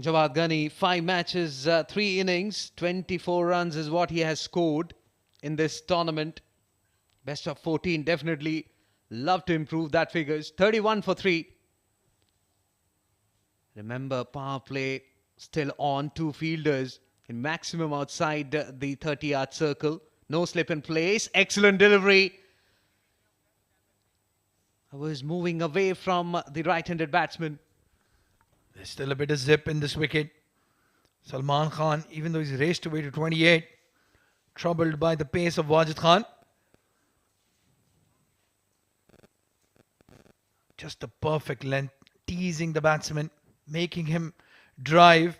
Jawad Ghani, 5 matches, 3 innings, 24 runs is what he has scored in this tournament. Best of 14, definitely love to improve that figures. 31 for 3. Remember, power play still on, two fielders in maximum outside the 30-yard circle. No slip in place. Excellent delivery. I was moving away from the right-handed batsman. There's still a bit of zip in this wicket. Salman Khan, even though he's raced away to 28, troubled by the pace of Wajid Khan. Just the perfect length, teasing the batsman, making him drive.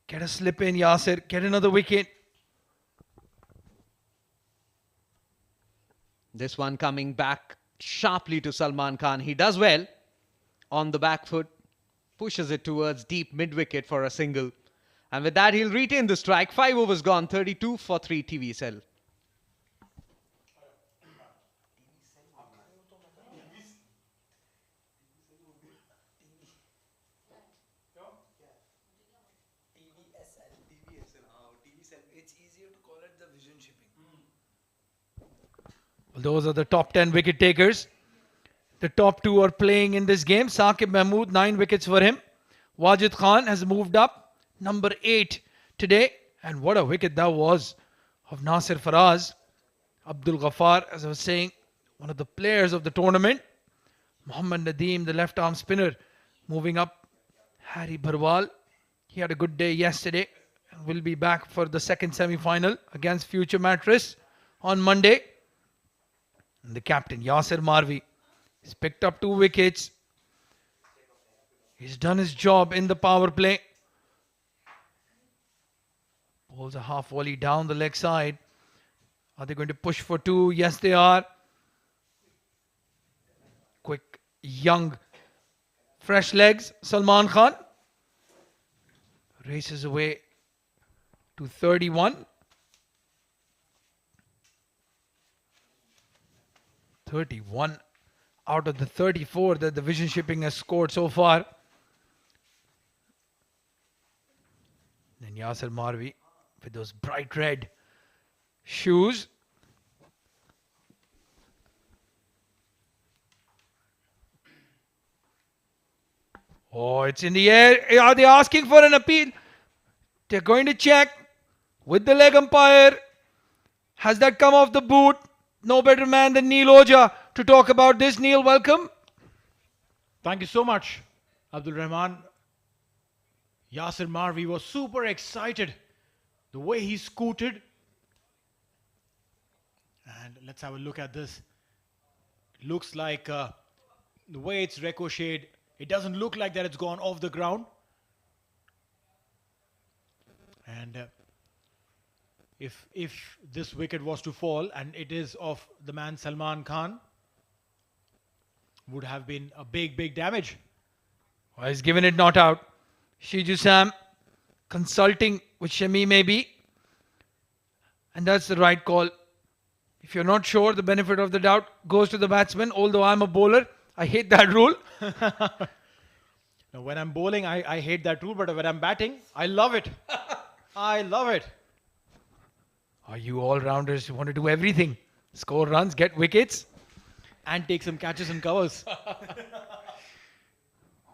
Get a slip in, Yasir. Get another wicket. This one coming back sharply to Salman Khan. He does well on the back foot, pushes it towards deep mid-wicket for a single. And with that, he'll retain the strike. 5 overs gone, 32 for 3 TVSL. It's easier to call it the vision shipping. Well, those are the top 10 wicket takers. The top two are playing in this game. Saqib Mahmood, 9 wickets for him. Wajid Khan has moved up, number 8 today. And what a wicket that was of Nasir Faraz. Abdul Ghaffar, as I was saying, one of the players of the tournament. Mohammad Nadeem, the left arm spinner, moving up. Harry Bharwal, he had a good day yesterday and will be back for the second semi-final against Future Mattress on Monday. And the captain, Yasir Marvi, he's picked up 2 wickets. He's done his job in the power play. Bowls a half volley down the leg side. Are they going to push for 2? Yes, they are. Quick, young, fresh legs. Salman Khan races away to 31. 31 out of the 34 that the vision shipping has scored so far. Then Yasir Marvi with those bright red shoes. Oh, it's in the air. Are they asking for an appeal? They're going to check with the leg umpire. Has that come off the boot? No better man than Neil Oja to talk about this. Neil, welcome. Thank you so much, Abdul Rahman. Yasir Marvi was super excited. The way he scooted. And let's have a look at this. Looks like the way it's ricocheted, it doesn't look like that it's gone off the ground. And if this wicket was to fall, and it is of the man Salman Khan, would have been a big damage. Well, he's given it not out. Shiju Sam consulting with Shami maybe. And that's the right call. If you're not sure, the benefit of the doubt goes to the batsman. Although I'm a bowler, I hate that rule. Now, when I'm bowling, I hate that rule, but when I'm batting, I love it. I love it. Are you all-rounders who want to do everything? Score runs, get wickets. And take some catches and covers.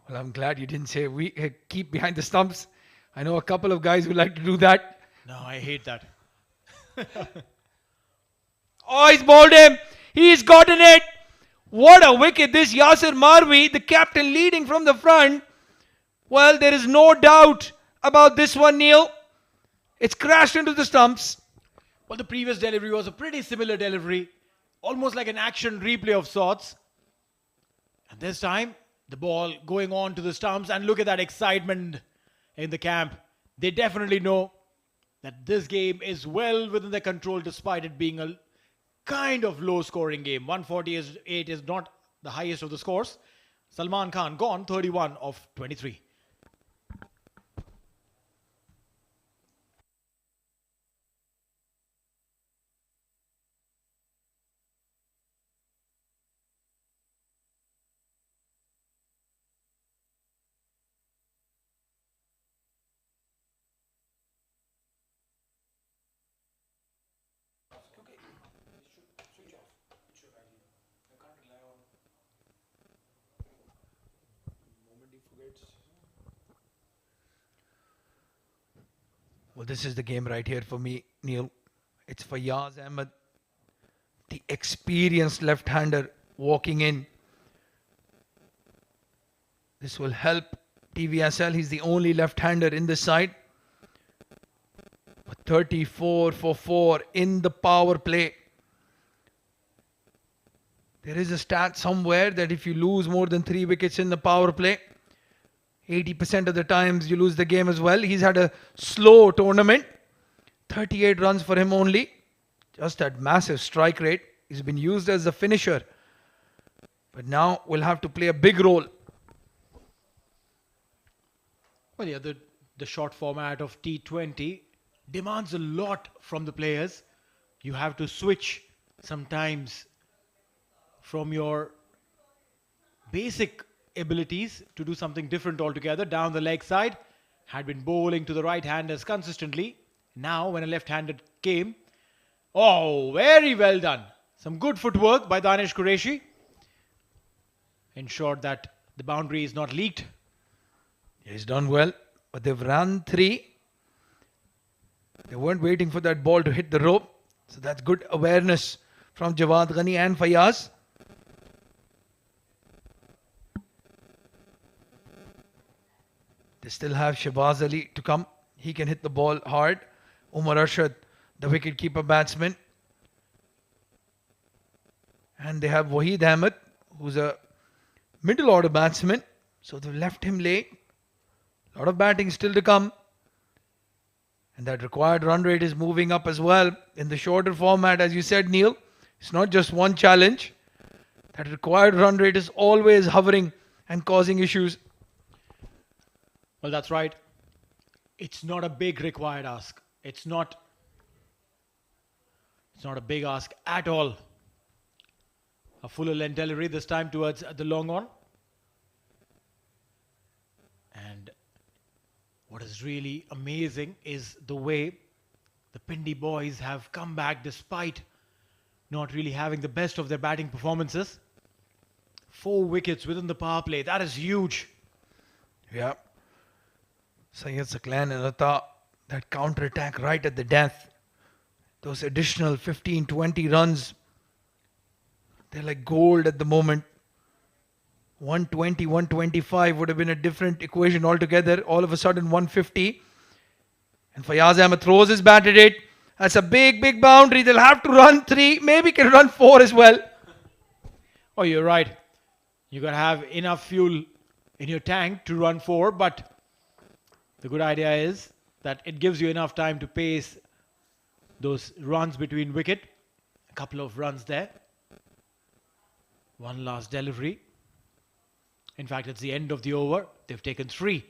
Well, I'm glad you didn't say we keep behind the stumps. I know a couple of guys who like to do that. No, I hate that. Oh, he's bowled him. He's gotten it. What a wicket. This Yasir Marvi, the captain leading from the front. Well, there is no doubt about this one, Neil. It's crashed into the stumps. Well, the previous delivery was a pretty similar delivery. Almost like an action replay of sorts. And this time, the ball going on to the stumps. And look at that excitement in the camp. They definitely know that this game is well within their control despite it being a kind of low scoring game. 148 is not the highest of the scores. Salman Khan gone 31 of 23. Well, this is the game right here for me, Neil. It's Fayaz Ahmed, the experienced left-hander walking in. This will help TVSL. He's the only left-hander in this side. 34 for 4 in the power play. There is a stat somewhere that if you lose more than 3 wickets in the power play, 80% of the times you lose the game as well. He's had a slow tournament. 38 runs for him only. Just that massive strike rate. He's been used as a finisher. But now will have to play a big role. Well, yeah, the short format of T20 demands a lot from the players. You have to switch sometimes from your basic abilities to do something different altogether. Down the leg side, had been bowling to the right-handers consistently. Now, when a left-handed came, oh, very well done. Some good footwork by Danish Qureshi. Ensured that the boundary is not leaked. He's done well, but they've run 3. They weren't waiting for that ball to hit the rope. So that's good awareness from Jawad Ghani and Fayaz. They still have Shahbaz Ali to come. He can hit the ball hard. Umar Arshad, the wicket-keeper batsman. And they have Waheed Ahmed, who's a middle-order batsman. So they've left him late. A lot of batting still to come. And that required run rate is moving up as well. In the shorter format, as you said, Neil, it's not just one challenge. That required run rate is always hovering and causing issues. Well, that's right. It's not a big required ask. It's not a big ask at all. A fuller length delivery this time towards the long on. And what is really amazing is the way the Pindi boys have come back despite not really having the best of their batting performances. 4 wickets within the power play. That is huge. Yeah. Syed Saklan and Atta, that counter-attack right at the death. Those additional 15, 20 runs, they're like gold at the moment. 120, 125 would have been a different equation altogether. All of a sudden, 150. And Fayaz Ahmed throws his bat at it. That's a big, big boundary. They'll have to run 3, maybe can run 4 as well. Oh, you're right. You got to have enough fuel in your tank to run 4, but the good idea is that it gives you enough time to pace those runs between wicket. A couple of runs there. One last delivery. In fact, it's the end of the over. They've taken 3.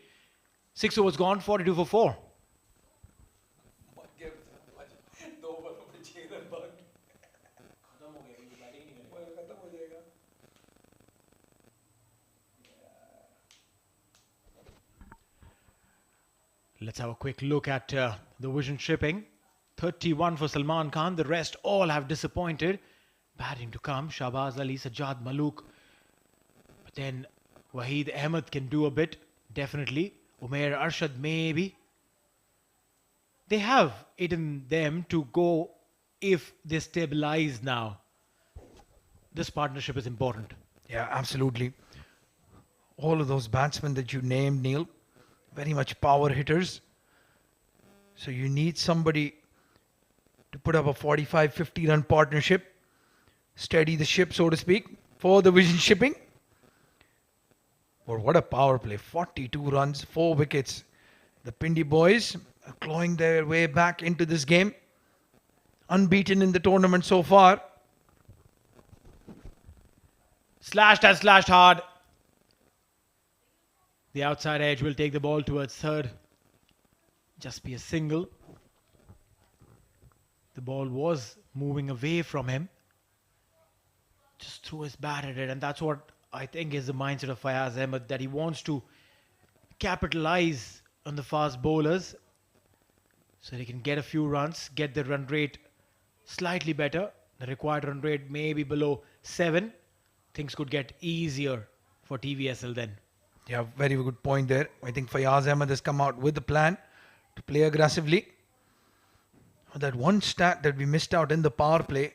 6 overs gone, 42 for 4. Let's have a quick look at the vision shipping. 31 for Salman Khan. The rest all have disappointed. Batting to come. Shahbaz Ali, Sajjad Malook. But then Waheed Ahmed can do a bit. Definitely. Umair Arshad maybe. They have it in them to go if they stabilize now. This partnership is important. Yeah, absolutely. All of those batsmen that you named, Neil, very much power hitters. So you need somebody to put up a 45, 50 run partnership, steady the ship, so to speak, for the vision shipping. But what a power play. 42 runs, 4 wickets. The Pindi boys are clawing their way back into this game. Unbeaten in the tournament so far. Slashed and slashed hard. The outside edge will take the ball towards third. Just be a single. The ball was moving away from him. Just threw his bat at it, and that's what I think is the mindset of Fayaz Ahmed, that he wants to capitalize on the fast bowlers so he can get a few runs, get the run rate slightly better. The required run rate may be below 7. Things could get easier for TVSL then. Yeah, very good point there. I think Fayaz Ahmed has come out with a plan to play aggressively. That one stat that we missed out in the power play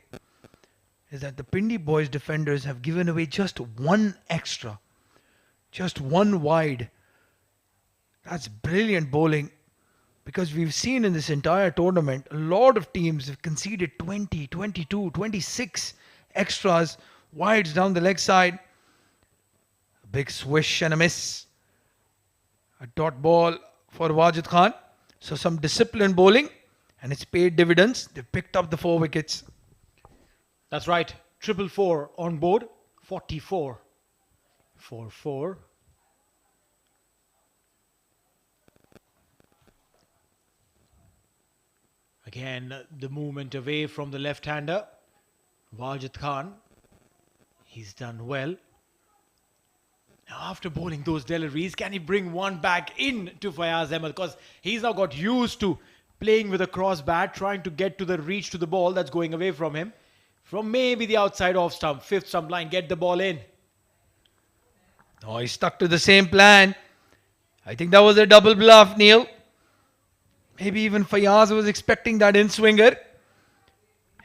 is that the Pindi boys defenders have given away just one extra, just one wide. That's brilliant bowling, because we've seen in this entire tournament a lot of teams have conceded 20, 22, 26 extras, wides down the leg side. A big swish and a miss. A dot ball for Wajid Khan. So some disciplined bowling, and it's paid dividends. They've picked up the 4 wickets. That's right. 444 on board. 44. 4-4. Again, the movement away from the left-hander. Wajid Khan. He's done well. Now, after bowling those deliveries, can he bring one back in to Fayaz Ahmed? Because he's now got used to playing with a cross bat, trying to get to the reach to the ball that's going away from him. From maybe the outside off stump, 5th stump line, get the ball in. Oh, he stuck to the same plan. I think that was a double bluff, Neil. Maybe even Fayaz was expecting that in-swinger.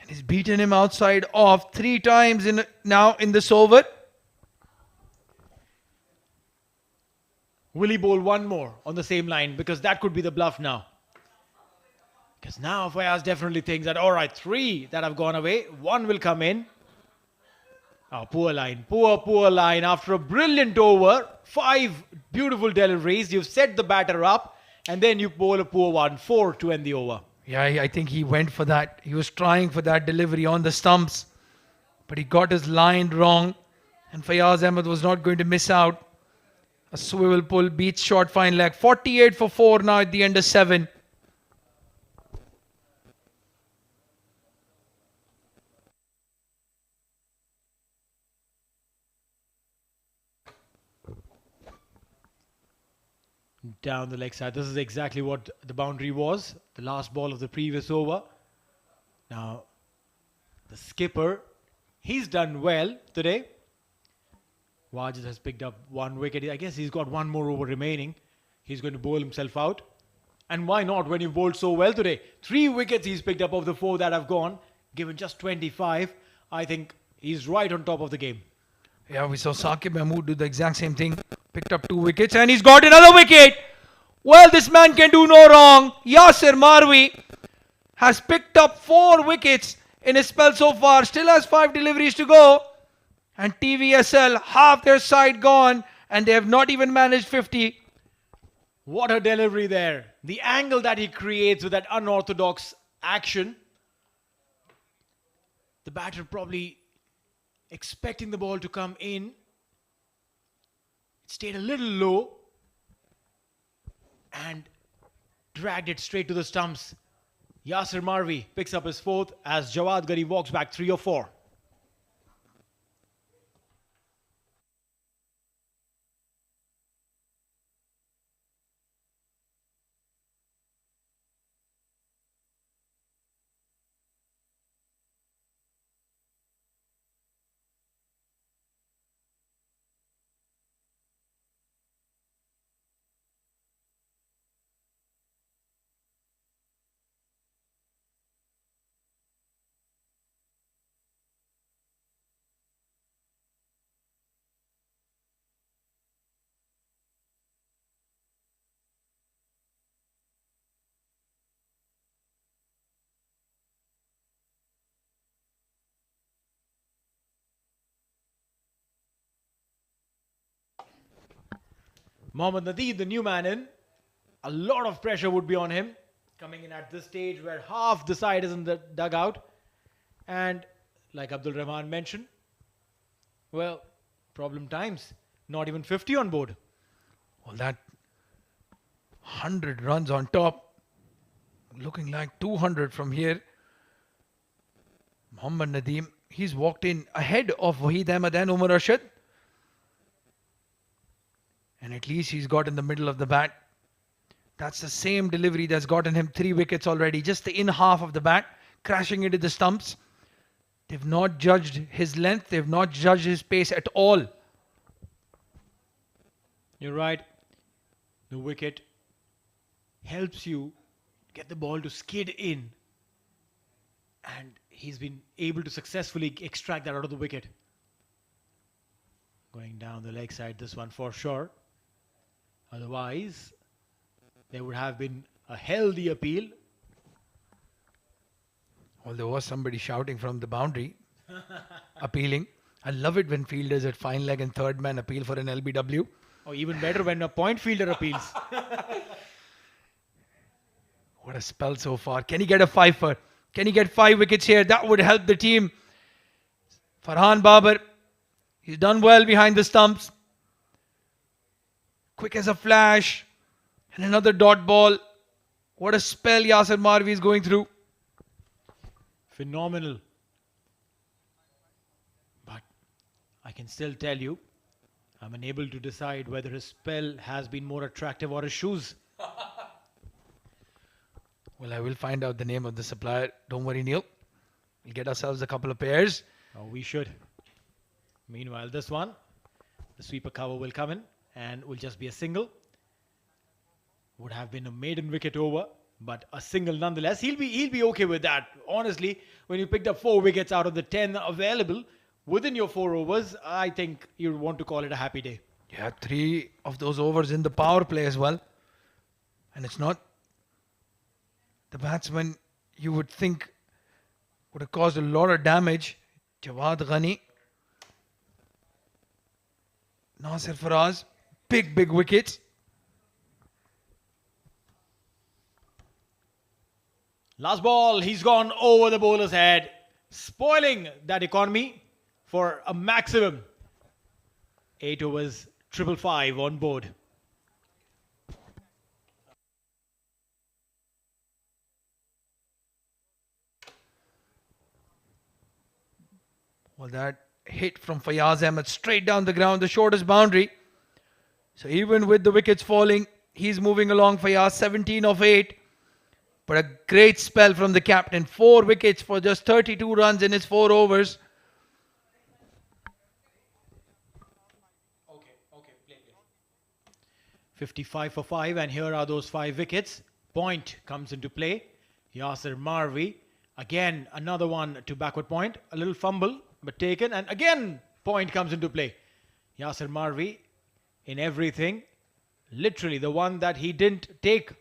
And he's beaten him outside off 3 times now in this over. Will he bowl one more on the same line? Because that could be the bluff now. Because now Fayaz definitely thinks that, all right, 3 that have gone away, 1 will come in. Oh, poor line. Poor line. After a brilliant over, 5 beautiful deliveries, you've set the batter up, and then you bowl a poor one, 4 to end the over. Yeah, I think he went for that. He was trying for that delivery on the stumps, but he got his line wrong, and Fayaz Ahmed was not going to miss out. A swivel pull beats short fine leg. 48 for 4 now at the end of 7. Down the leg side. This is exactly what the boundary was. The last ball of the previous over. Now, the skipper, he's done well today. Wajid has picked up 1 wicket. I guess he's got 1 more over remaining. He's going to bowl himself out. And why not when you've bowled so well today? 3 wickets he's picked up of the 4 that have gone. Given just 25, I think he's right on top of the game. Yeah, we saw Saqib Mahmood do the exact same thing. Picked up 2 wickets and he's got another wicket. Well, this man can do no wrong. Yasir Marwi has picked up 4 wickets in his spell so far. Still has 5 deliveries to go. And TVSL, half their side gone, and they have not even managed 50. What a delivery there. The angle that he creates with that unorthodox action. The batter probably expecting the ball to come in. It stayed a little low and dragged it straight to the stumps. Yasir Marwi picks up his 4th as Jawad Gari walks back 3 or 4. Mohammad Nadeem, the new man in. A lot of pressure would be on him. Coming in at this stage where half the side is in the dugout. And like Abdul Rahman mentioned, well, problem times. Not even 50 on board. Well, that 100 runs on top. Looking like 200 from here. Mohammad Nadeem, he's walked in ahead of Waheed Ahmed and Umar Rashid. And at least he's got in the middle of the bat. That's the same delivery that's gotten him 3 wickets already. Just the in half of the bat, crashing into the stumps. They've not judged his length. They've not judged his pace at all. You're right. The wicket helps you get the ball to skid in. And he's been able to successfully extract that out of the wicket. Going down the leg side, this one for sure. Otherwise, there would have been a healthy appeal. Well, there was somebody shouting from the boundary, appealing. I love it when fielders at fine leg and third man appeal for an LBW. Or even better when a point fielder appeals. What a spell so far. Can he get a fifer? Can he get 5 wickets here? That would help the team. Farhan Babar, he's done well behind the stumps. Quick as a flash. And another dot ball. What a spell Yasir Marvi is going through. Phenomenal. But I can still tell you, I'm unable to decide whether his spell has been more attractive or his shoes. Well, I will find out the name of the supplier. Don't worry, Neil. We'll get ourselves a couple of pairs. Oh, we should. Meanwhile, this one, the sweeper cover will come in and will just be a single. Would have been a maiden wicket over, but a single nonetheless. He'll be okay with that. Honestly, when you picked up 4 wickets out of the 10 available within your 4 overs, I think you'd want to call it a happy day. Yeah, 3 of those overs in the power play as well. And it's not the batsman you would think would have caused a lot of damage. Jawad Ghani, Nasir Faraz, big wickets. Last ball, he's gone over the bowler's head, spoiling that economy for a maximum. 8 overs, 555 on board. Well, that hit from Fayaz Ahmed straight down the ground, the shortest boundary. So even with the wickets falling, he's moving along. Fayaz 17 of 8. But a great spell from the captain. 4 wickets for just 32 runs in his 4 overs. Okay, play. 55 for 5, and here are those 5 wickets. Point comes into play. Yasir Marvi. Again, another one to backward point. A little fumble, but taken. And again, point comes into play. Yasir Marvi in everything. Literally, the one that he didn't take,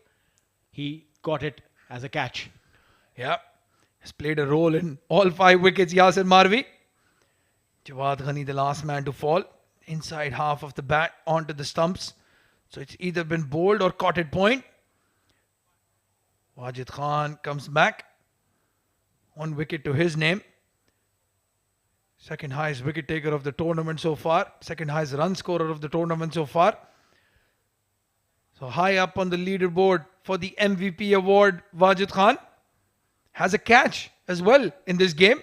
he got it as a catch. Yeah, has played a role in all 5 wickets, Yasir Marvi. Jawad Ghani, the last man to fall. Inside half of the bat onto the stumps. So it's either been bowled or caught at point. Wajid Khan comes back. 1 wicket to his name. Second highest wicket taker of the tournament so far. Second highest run scorer of the tournament so far. So high up on the leaderboard for the MVP award, Wajid Khan has a catch as well in this game.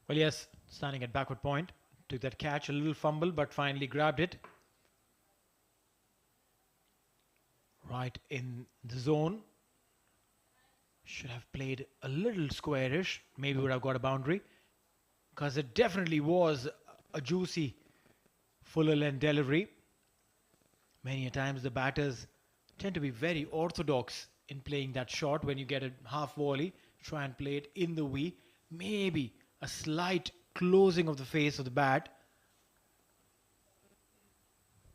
Well, yes, standing at backward point. Took that catch, a little fumble, but finally grabbed it. Right in the zone. Should have played a little squarish. Maybe would have got a boundary. Because it definitely was a juicy fuller length delivery. Many a times the batters tend to be very orthodox in playing that shot. When you get a half volley, try and play it in the V. Maybe a slight closing of the face of the bat.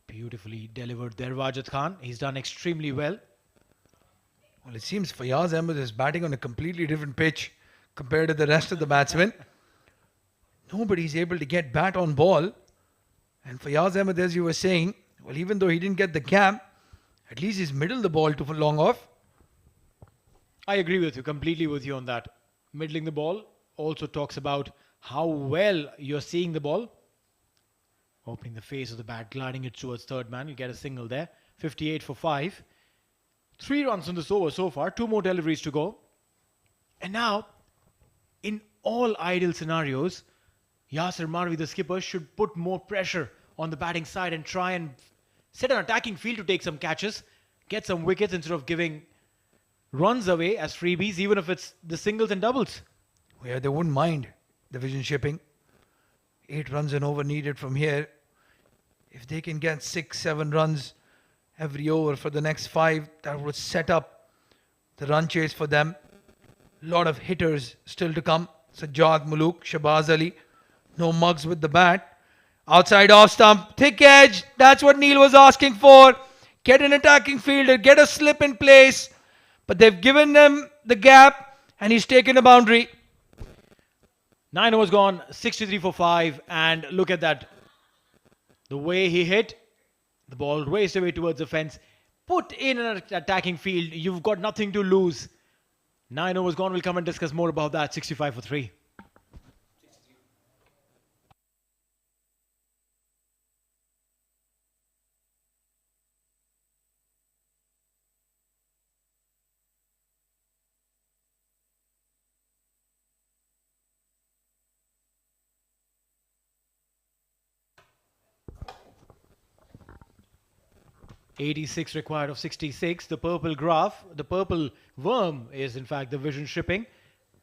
Beautifully delivered there, Wajid Khan. He's done extremely well. Well, it seems Fayaz Ahmed is batting on a completely different pitch compared to the rest of the batsmen. Nobody's able to get bat on ball. And Fayaz Ahmed, as you were saying, well, even though he didn't get the gap, at least he's middled the ball to long off. I agree with you, completely with you on that. Middling the ball also talks about how well you're seeing the ball. Opening the face of the bat, gliding it towards third man. You get a single there. 58 for 5. 3 runs on this over so far. 2 more deliveries to go. And now, in all ideal scenarios, Yasir Marvi, the skipper, should put more pressure on the batting side and try and set an attacking field to take some catches, get some wickets instead of giving runs away as freebies, even if it's the singles and doubles. Yeah, they wouldn't mind division shipping. 8 runs and over needed from here. If they can get 6-7 runs every over for the next 5, that would set up the run chase for them. Lot of hitters still to come. Sajjad Muluk, Shabazz Ali. No mugs with the bat. Outside off stump. Thick edge. That's what Neil was asking for. Get an attacking fielder. Get a slip in place. But they've given them the gap. And he's taken a boundary. 9 overs gone, 63 for 5. And look at that. The way he hit, the ball raced away towards the fence. Put in an attacking field. You've got nothing to lose. 9 overs gone. We'll come and discuss more about that. 65 for 3. .86 required of 66. The purple graph, the purple worm is in fact the vision shipping.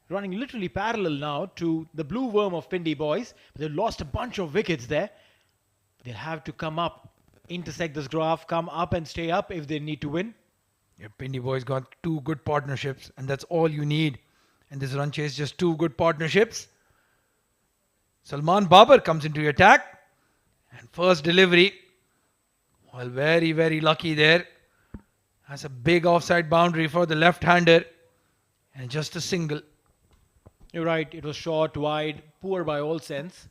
Running literally parallel now to the blue worm of Pindi boys. They've lost a bunch of wickets there. They'll have to come up, intersect this graph, come up and stay up if they need to win. Your Pindi boys got two good partnerships, and that's all you need. And this run chase, just two good partnerships. Salman Babar comes into the attack. And first delivery. Well, very, very lucky there. That's a big offside boundary for the left-hander. And just a single. You're right, it was short, wide, poor by all sense.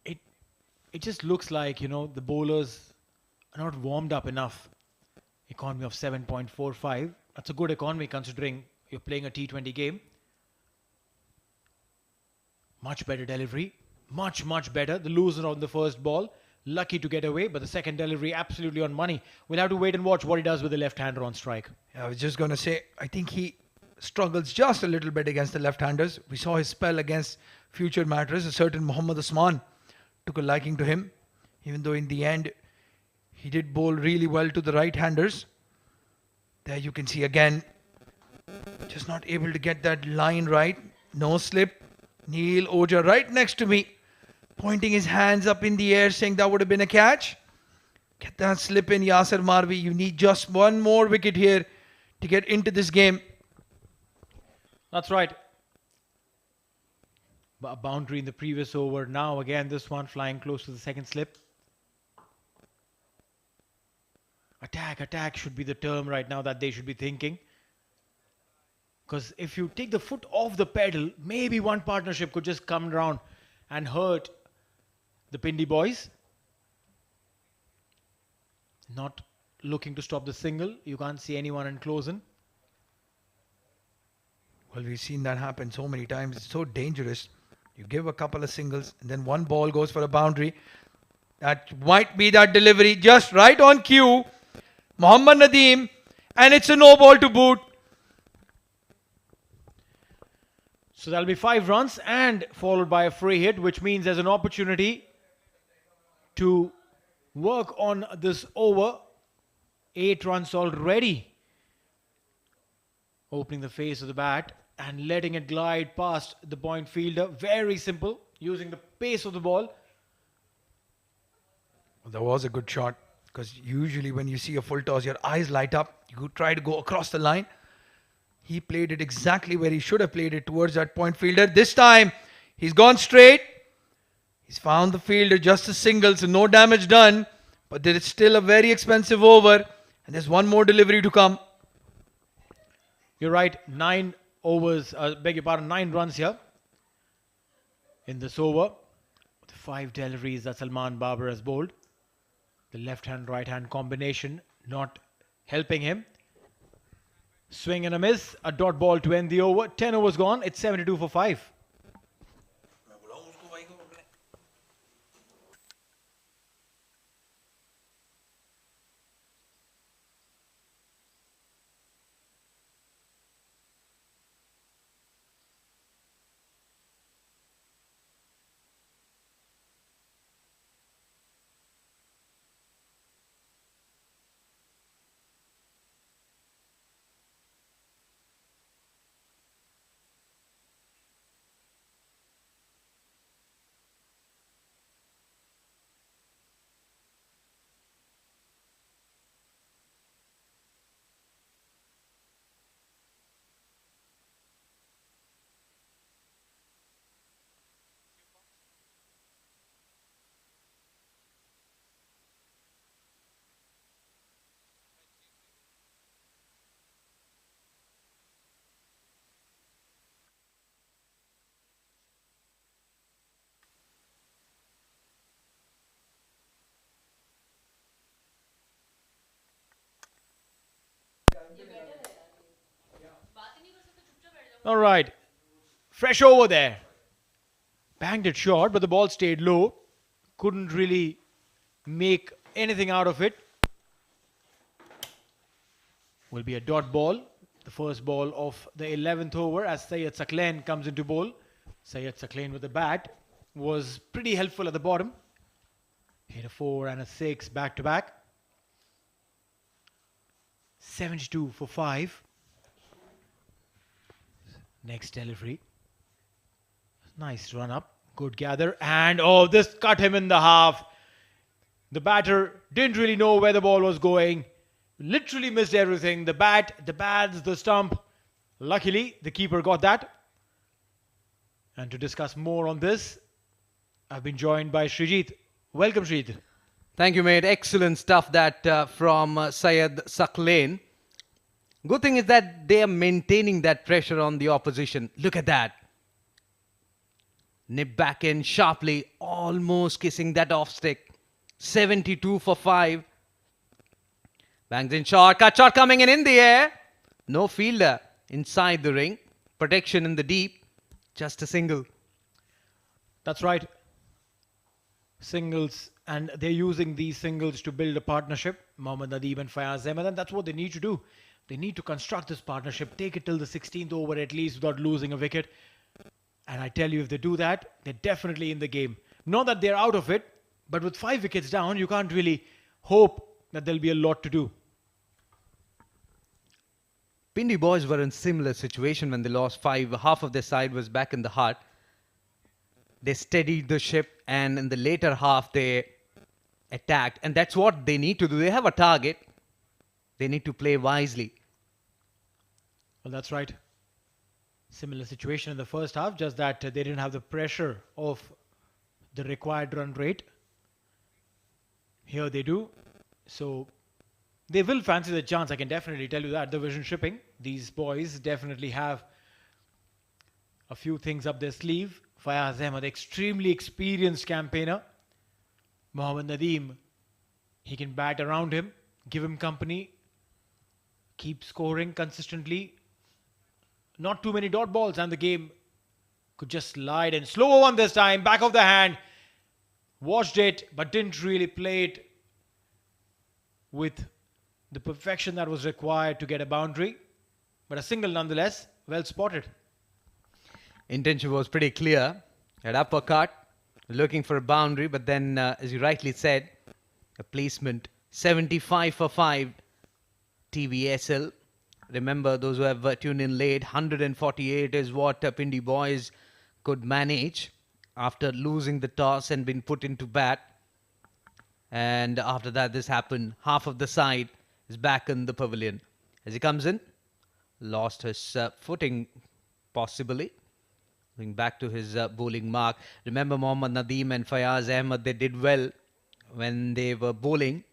It just looks like, the bowlers are not warmed up enough. Economy of 7.45. That's a good economy considering you're playing a T20 game. Much better delivery. Much, much better. The loser on the first ball. Lucky to get away, but the second delivery absolutely on money. We'll have to wait and watch what he does with the left-hander on strike. I was just going to say, I think he struggles just a little bit against the left-handers. We saw his spell against future matters. A certain Muhammad Usman took a liking to him, even though in the end he did bowl really well to the right-handers. There you can see again, just not able to get that line right. No slip. Neil Oja right next to me, pointing his hands up in the air saying that would have been a catch. Get that slip in, Yasir Marvi. You need just one more wicket here to get into this game. That's right. A boundary in the previous over. Now again this one flying close to the second slip. Attack should be the term right now that they should be thinking. Because if you take the foot off the pedal, maybe one partnership could just come around and hurt the Pindi boys. Not looking to stop the single. You can't see anyone in closing. Well, we've seen that happen so many times. It's so dangerous. You give a couple of singles and then one ball goes for a boundary. That might be that delivery just right on cue. Mohammad Nadeem, and it's a no ball to boot. So that'll be 5 runs and followed by a free hit, which means there's an opportunity to work on this over. 8 runs already. Opening the face of the bat and letting it glide past the point fielder. Very simple, using the pace of the ball. Well, that was a good shot, because usually when you see a full toss, your eyes light up. You try to go across the line. He played it exactly where he should have played it, towards that point fielder. This time, he's gone straight. He's found the fielder, just a single, so no damage done. But there is still a very expensive over. And there's one more delivery to come. You're right, 9 overs, beg your pardon, 9 runs here in this over. With 5 deliveries that Salman Babar has bowled. The left-hand, right-hand combination not helping him. Swing and a miss, a dot ball to end the over. 10 overs gone, it's 72 for 5. All right. Fresh over there. Banged it short, but the ball stayed low. Couldn't really make anything out of it. Will be a dot ball. The first ball of the 11th over as Syed Sakleen comes into bowl. Syed Sakleen with the bat was pretty helpful at the bottom. Hit a 4 and a 6 back to back. 72 for 5. Next delivery. Nice run up. Good gather. And oh, this cut him in the half. The batter didn't really know where the ball was going. Literally missed everything. The bat, the pads, the stump. Luckily, the keeper got that. And to discuss more on this, I've been joined by Srijit. Welcome, Srijit. Thank you, mate. Excellent stuff that from Syed Sakleen. Good thing is that they are maintaining that pressure on the opposition. Look at that. Nip back in sharply, almost kissing that off stick. 72 for 5. Bangs in short, cut shot coming in the air. No fielder inside the ring. Protection in the deep. Just a single. That's right. Singles, and they're using these singles to build a partnership. Mohammad Nadeem and Fayaz Ahmed, and that's what they need to do. They need to construct this partnership, take it till the 16th over at least without losing a wicket. And I tell you, if they do that, they're definitely in the game. Not that they're out of it, but with 5 wickets down, you can't really hope that there'll be a lot to do. Pindi boys were in similar situation when they lost 5. Half of their side was back in the heart. They steadied the ship, and in the later half, they attacked. And that's what they need to do. They have a target. They need to play wisely. Well, that's right. Similar situation in the first half, just that they didn't have the pressure of the required run rate. Here they do. So they will fancy the chance. I can definitely tell you that. The vision shipping. These boys definitely have a few things up their sleeve. Fayaz Ahmed, extremely experienced campaigner. Mohammad Nadeem, he can bat around him, give him company, keep scoring consistently. Not too many dot balls, and the game could just slide. And slower one this time, back of the hand. Watched it, but didn't really play it with the perfection that was required to get a boundary. But a single nonetheless, well spotted. Intention was pretty clear. At uppercut, looking for a boundary, but then, as you rightly said, a placement. 75 for 5, TVSL. Remember, those who have tuned in late, 148 is what Pindi boys could manage after losing the toss and being put into bat. And after that, this happened. Half of the side is back in the pavilion. As he comes in, lost his footing, possibly. Going back to his bowling mark. Remember, Mohammad Nadeem and Fayaz Ahmed, they did well when they were bowling.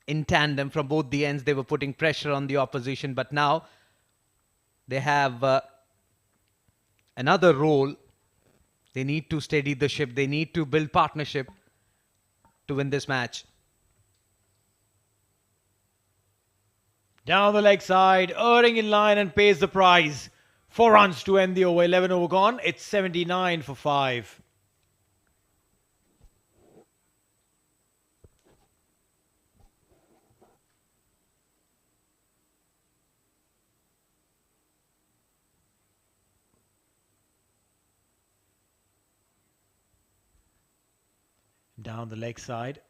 In tandem from both the ends, they were putting pressure on the opposition. But now they have another role. They need to steady the ship. They need to build partnership to win this match. Down the leg side, erring in line and pays the prize. 4 runs to end the over. 11 over gone. It's 79 for 5. Down the leg side.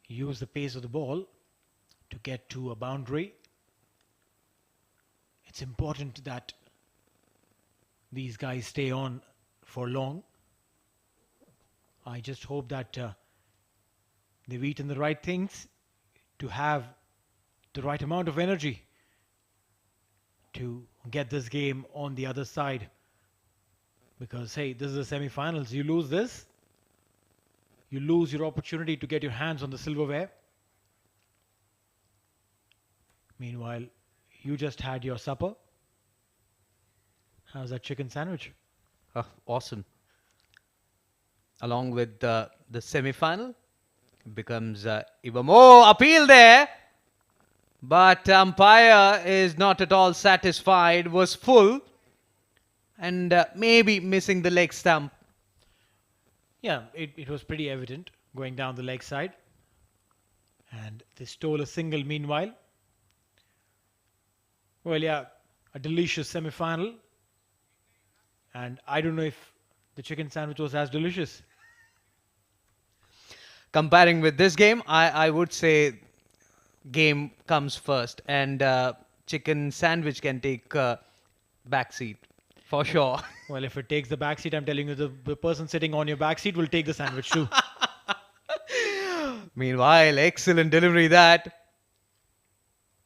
Use the pace of the ball to get to a boundary. It's important that these guys stay on for long. I just hope that they've eaten the right things to have the right amount of energy to get this game on the other side. Because, hey, this is the semi-finals. You lose this, you lose your opportunity to get your hands on the silverware. Meanwhile, you just had your supper. How's that chicken sandwich? Awesome. Along with the semi-final, it becomes even more appeal there. But umpire is not at all satisfied, was full and maybe missing the leg stump. Yeah, it was pretty evident going down the leg side. And they stole a single meanwhile. Well, yeah, a delicious semi-final. And I don't know if the chicken sandwich was as delicious. Comparing with this game, I would say game comes first and chicken sandwich can take back seat for sure. Well, if it takes the back seat, I'm telling you, the person sitting on your back seat will take the sandwich too. Meanwhile, excellent delivery that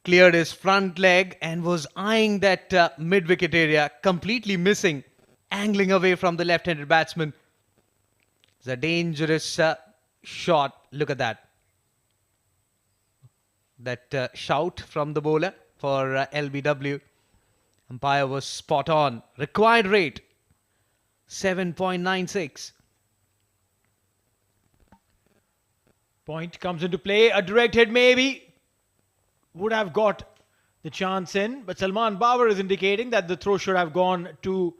cleared his front leg and was eyeing that mid-wicket area, completely missing, angling away from the left-handed batsman. It's a dangerous shot. Look at that. That shout from the bowler for LBW. Umpire was spot on. Required rate 7.96. Point comes into play. A direct hit maybe would have got the chance in, but Salman Babar is indicating that the throw should have gone to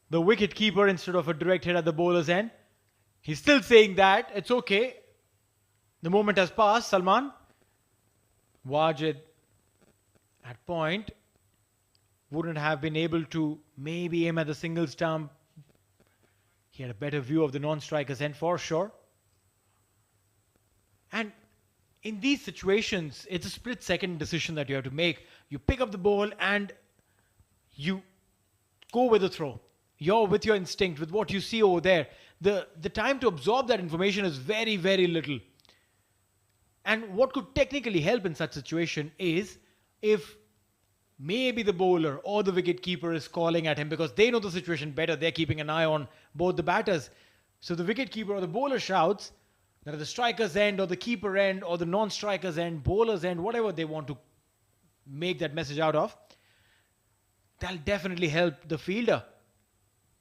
the wicket keeper instead of a direct hit at the bowler's end. He's still saying that it's okay. The moment has passed. Salman Wajid at point wouldn't have been able to maybe aim at the single stump. He had a better view of the non-striker's end for sure. And in these situations, it's a split-second decision that you have to make. You pick up the ball and you go with the throw. You're with your instinct, with what you see over there. The time to absorb that information is very, very little. And what could technically help in such situation is if maybe the bowler or the wicket keeper is calling at him because they know the situation better. They're keeping an eye on both the batters. So the wicket keeper or the bowler shouts that at the striker's end or the keeper end or the non-striker's end, bowler's end, whatever they want to make that message out of, that'll definitely help the fielder.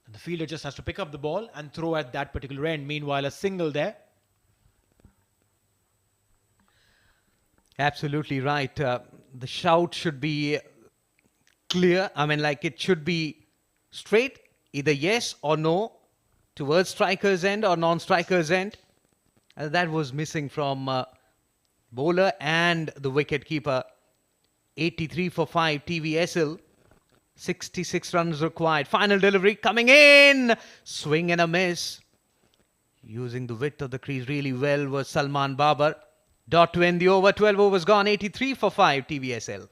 And the fielder just has to pick up the ball and throw at that particular end. Meanwhile, a single there. Absolutely right. The shout should be clear. I mean, like it should be straight, either yes or no, towards striker's end or non-striker's end. That was missing from bowler and the wicket keeper. 83 for 5 TVSL. 66 runs required. Final delivery coming in. Swing and a miss. Using the width of the crease really well was Salman Babar. Dot to end the over. 12 overs gone. 83 for 5 TVSL.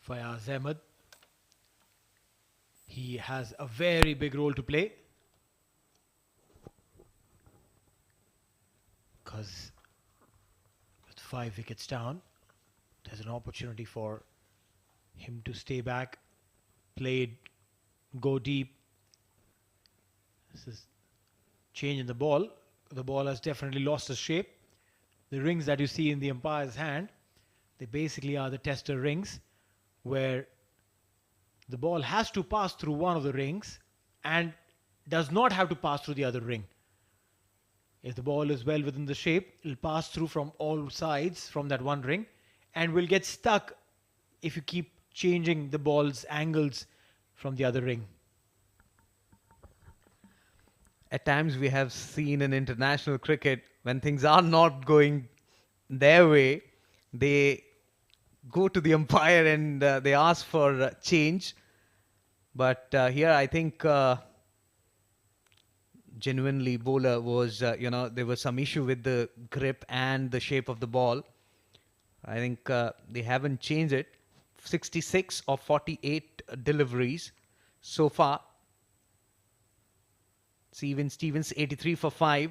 Fayaz Ahmed. He has a very big role to play. Because with 5 wickets down, there's an opportunity for him to stay back, play it, go deep. This is change in the ball. The ball has definitely lost its shape. The rings that you see in the umpire's hand, they basically are the tester rings, where the ball has to pass through one of the rings and does not have to pass through the other ring. If the ball is well within the shape, it will pass through from all sides from that one ring and will get stuck if you keep changing the ball's angles from the other ring. At times we have seen in international cricket, when things are not going their way, they go to the umpire and they ask for change. But here I think genuinely bowler was, there was some issue with the grip and the shape of the ball. I think they haven't changed it. 66 or 48 deliveries so far. Steven Stevens 83 for 5.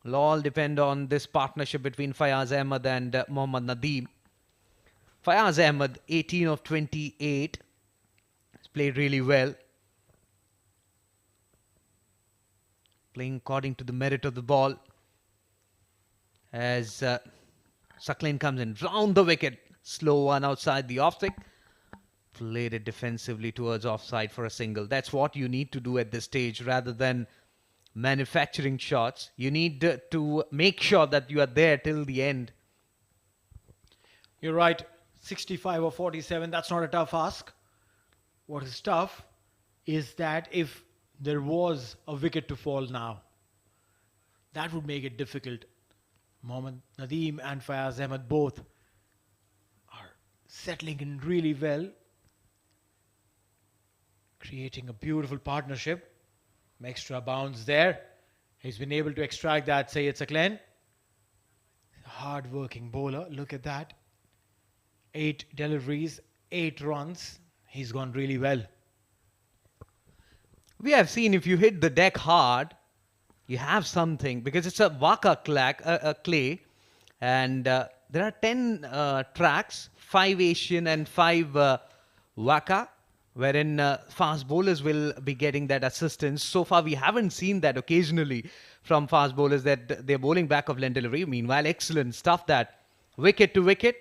Will all depend on this partnership between Fayaz Ahmed and Mohammad Nadeem. Fayaz Ahmed 18 of 28. Has played really well. Playing according to the merit of the ball. As Suckling comes in round the wicket. Slow one outside the off stick. Played it defensively towards offside for a single. That's what you need to do at this stage rather than manufacturing shots. You need to make sure that you are there till the end. You're right. 65 or 47, that's not a tough ask. What is tough is that if there was a wicket to fall now, that would make it difficult. Mohammad Nadeem and Fayaz Ahmed both are settling in really well, creating a beautiful partnership. Extra bounce there. He's been able to extract that Syed Saklan. Hard-working bowler. Look at that. 8 deliveries, 8 runs. He's gone really well. We have seen if you hit the deck hard, you have something because it's a Waka clay, and there are 10 tracks, 5 Asian and 5 Waka, wherein fast bowlers will be getting that assistance. So far, we haven't seen that occasionally from fast bowlers that they're bowling back of length delivery. Meanwhile, excellent stuff that wicket to wicket.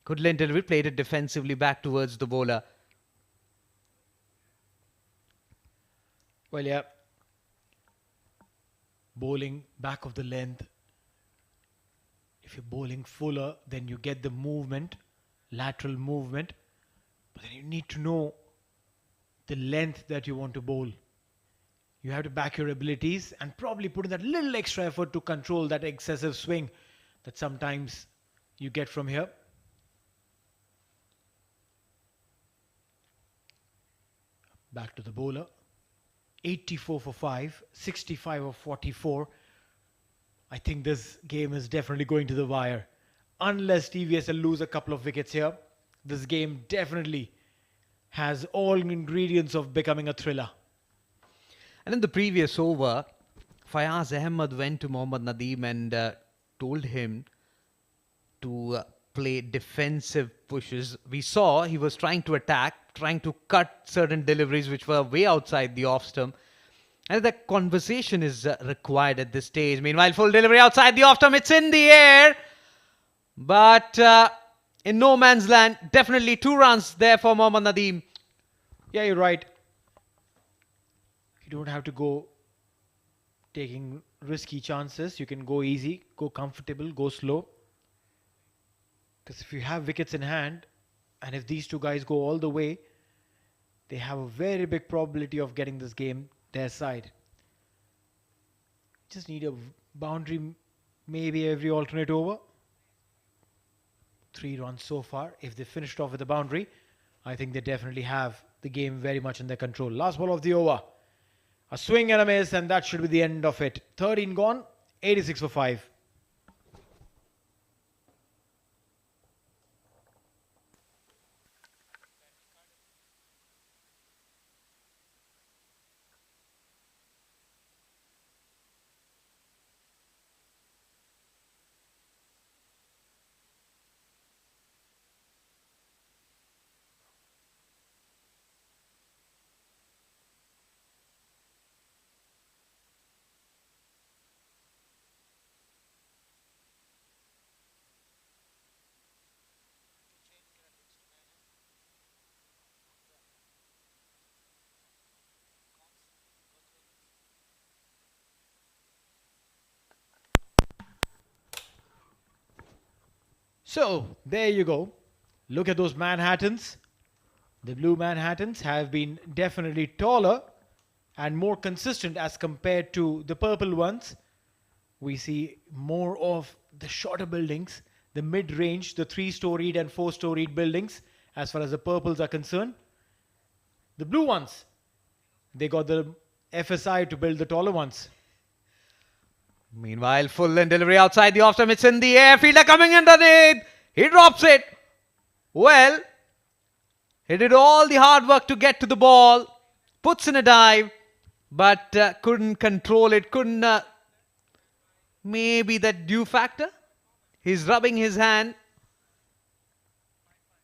Good length delivery, played it defensively back towards the bowler. Well, yeah. Bowling back of the length. If you're bowling fuller, then you get the movement, lateral movement. But then you need to know the length that you want to bowl. You have to back your abilities and probably put in that little extra effort to control that excessive swing that sometimes you get from here. Back to the bowler. 84 for 5, 65 or 44. I think this game is definitely going to the wire. Unless TVSL lose a couple of wickets here, this game definitely has all ingredients of becoming a thriller. And in the previous over, Fayaz Ahmed went to Mohammad Nadeem and told him to play defensive pushes. We saw he was trying to attack, trying to cut certain deliveries which were way outside the off stump. And that conversation is required at this stage. Meanwhile, full delivery outside the off stump. It's in the air. But in no man's land, definitely 2 runs there for Mohammad Nadeem. Yeah, you're right. You don't have to go taking risky chances. You can go easy, go comfortable, go slow. Because if you have wickets in hand, and if these two guys go all the way, they have a very big probability of getting this game their side. Just need a boundary maybe every alternate over. 3 runs so far. If they finished off with a boundary, I think they definitely have the game very much in their control. Last ball of the over. A swing and a miss, and that should be the end of it. 13 gone, 86 for 5. So, there you go. Look at those Manhattans. The blue Manhattans have been definitely taller and more consistent as compared to the purple ones. We see more of the shorter buildings, the mid-range, the 3-storied and 4-storied buildings as far as the purples are concerned. The blue ones, they got the FSI to build the taller ones. Meanwhile, full and delivery outside the off stump. It's in the air. Fielder coming underneath. He drops it. Well, he did all the hard work to get to the ball, puts in a dive, but couldn't control it, couldn't. Maybe that dew factor? He's rubbing his hand.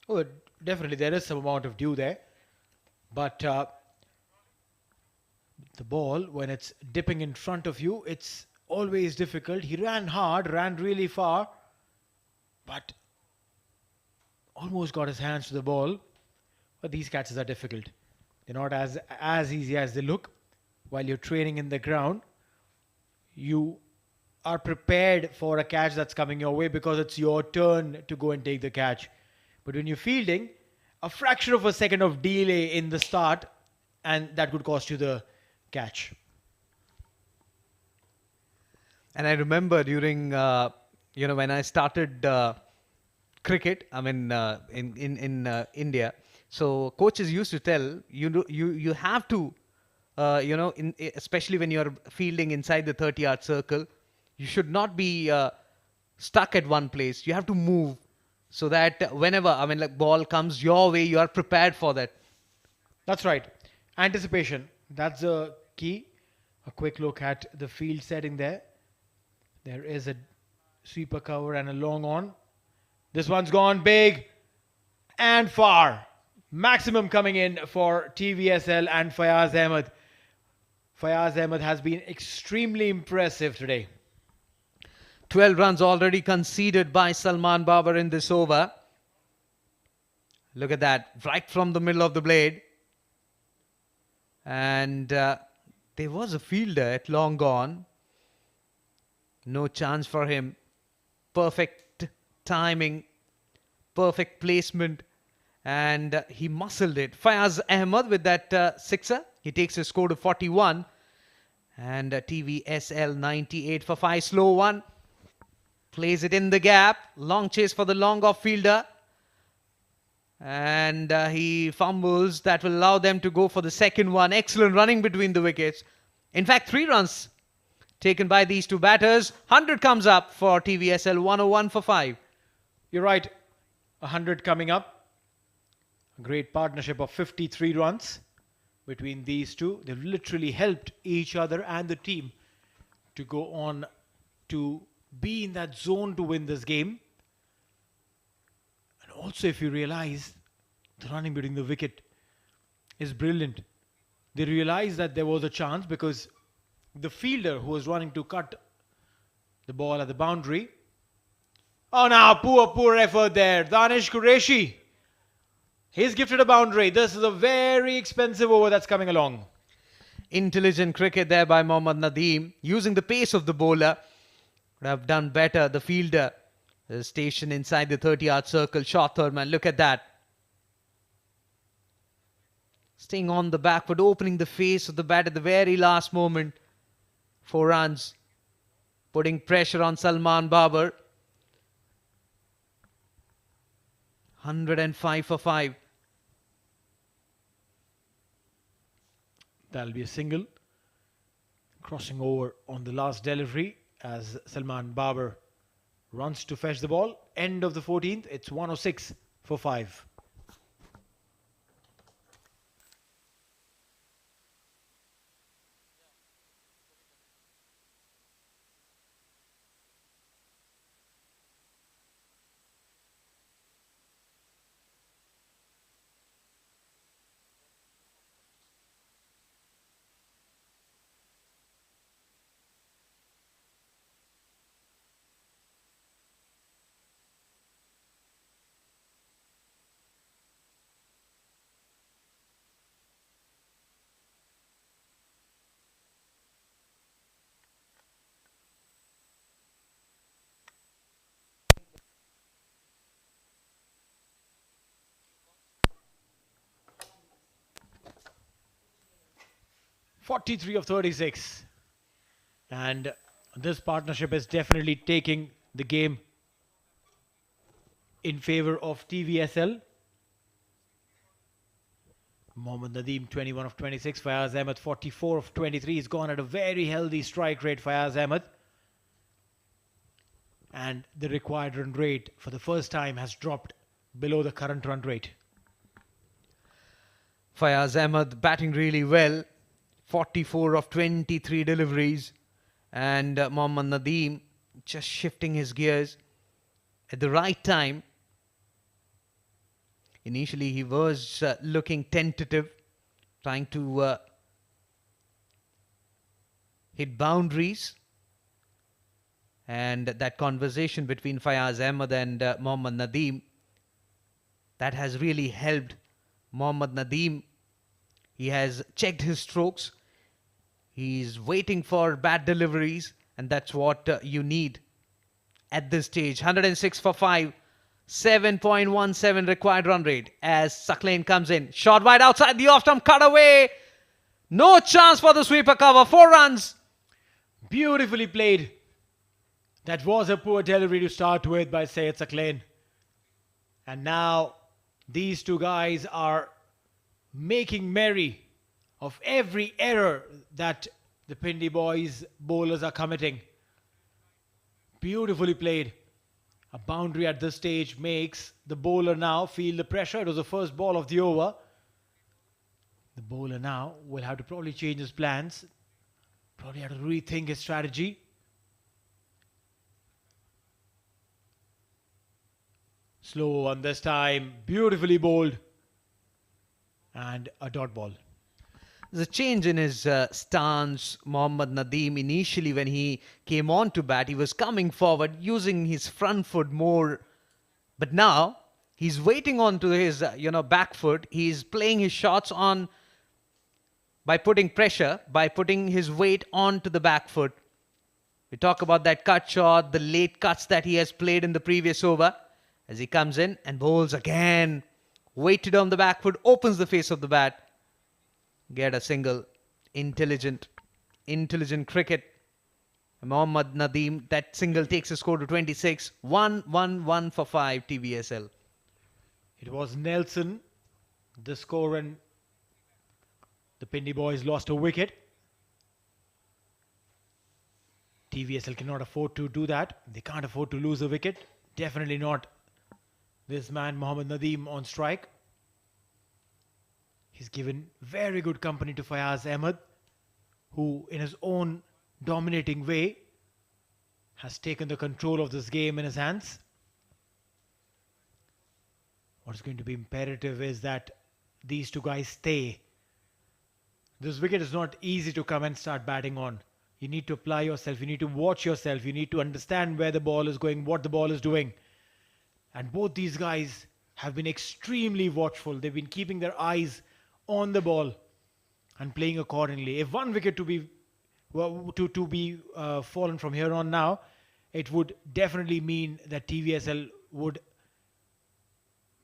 Oh, definitely there is some amount of dew there. But the ball, when it's dipping in front of you, it's always difficult. He ran hard, ran really far, but almost got his hands to the ball. But these catches are difficult. They're not as easy as they look. While you're training in the ground, you are prepared for a catch that's coming your way because it's your turn to go and take the catch. But when you're fielding, a fraction of a second of delay in the start, and that could cost you the catch. And I remember during, when I started cricket, I mean, in India, so coaches used to tell you have to, especially when you're fielding inside the 30-yard circle, you should not be stuck at one place. You have to move so that whenever, I mean, like ball comes your way, you are prepared for that. That's right. Anticipation. That's the key. A quick look at the field setting there. There is a sweeper cover and a long on. This one's gone big and far. Maximum coming in for TVSL and Fayaz Ahmed. Fayaz Ahmed has been extremely impressive today. 12 runs already conceded by Salman Babar in this over. Look at that, right from the middle of the blade. And there was a fielder at long gone. No chance for him. Perfect timing, perfect placement, and he muscled it. Fayaz Ahmed with that sixer. He takes his score to 41. And TVSL 98 for 5. Slow one. Plays it in the gap. Long chase for the long off fielder. And he fumbles. That will allow them to go for the second one. Excellent running between the wickets. In fact, 3 runs taken by these two batters. 100 comes up for TVSL. 101 for 5. You're right. 100 coming up. A great partnership of 53 runs between these two. They've literally helped each other and the team to go on to be in that zone to win this game. And also, if you realize, the running between the wicket is brilliant. They realized that there was a chance because the fielder who was running to cut the ball at the boundary. Oh, now, poor effort there. Danish Qureshi. He's gifted a boundary. This is a very expensive over that's coming along. Intelligent cricket there by Mohammad Nadeem. Using the pace of the bowler. Would have done better. The fielder is stationed inside the 30-yard circle. Short third man. Look at that. Staying on the back foot. Opening the face of the bat at the very last moment. 4 runs. Putting pressure on Salman Babar. 105 for 5. That'll be a single. Crossing over on the last delivery as Salman Babar runs to fetch the ball. End of the 14th. It's 106 for 5. .43 of 36. And this partnership is definitely taking the game in favor of TVSL. Mohammad Nadeem 21 of 26. Fayaz Ahmed 44 of 23. He's gone at a very healthy strike rate, Fayaz Ahmed. and the required run rate for the first time has dropped below the current run rate. Fayaz Ahmed batting really well, 44 of 23 deliveries, and Mohammad Nadeem just shifting his gears at the right time. Initially, he was looking tentative, trying to hit boundaries. And that conversation between Fayaz Ahmed and Mohammad Nadeem, that has really helped Mohammad Nadeem. He has checked his strokes. He's waiting for bad deliveries, and that's what you need at this stage. 106 for 5, 7.17 required run rate as Suckling comes in. Shot wide outside the off-stump, cut away. No chance for the sweeper cover. 4 runs. Beautifully played. That was a poor delivery to start with by Syed Suckling. And now these two guys are making merry of every error that the Pindi boys bowlers are committing. Beautifully played. A boundary at this stage makes the bowler now feel the pressure. It was the first ball of the over. The bowler now will have to probably change his plans. Probably have to rethink his strategy. Slow one this time. Beautifully bowled. And a dot ball. There's a change in his stance. Mohammad Nadeem, initially when he came on to bat, he was coming forward using his front foot more. But now he's waiting on to his back foot. He's playing his shots on by putting pressure, by putting his weight onto the back foot. We talk about that cut shot, the late cuts that he has played in the previous over. As he comes in and bowls again, weighted on the back foot, opens the face of the bat. Get a single. Intelligent cricket. Mohammad Nadeem, that single takes his score to 26. 1-1-1 for 5 TVSL. It was Nelson, the score, and the Pindi boys lost a wicket. TVSL cannot afford to do that. They can't afford to lose a wicket. Definitely not this man Mohammad Nadeem on strike. He's given very good company to Fayaz Ahmed, who in his own dominating way has taken the control of this game in his hands. What's going to be imperative is that these two guys stay. This wicket is not easy to come and start batting on. You need to apply yourself. You need to watch yourself. You need to understand where the ball is going, what the ball is doing. And both these guys have been extremely watchful. They've been keeping their eyes on the ball and playing accordingly. If one wicket to be fallen from here on now, it would definitely mean that TVSL would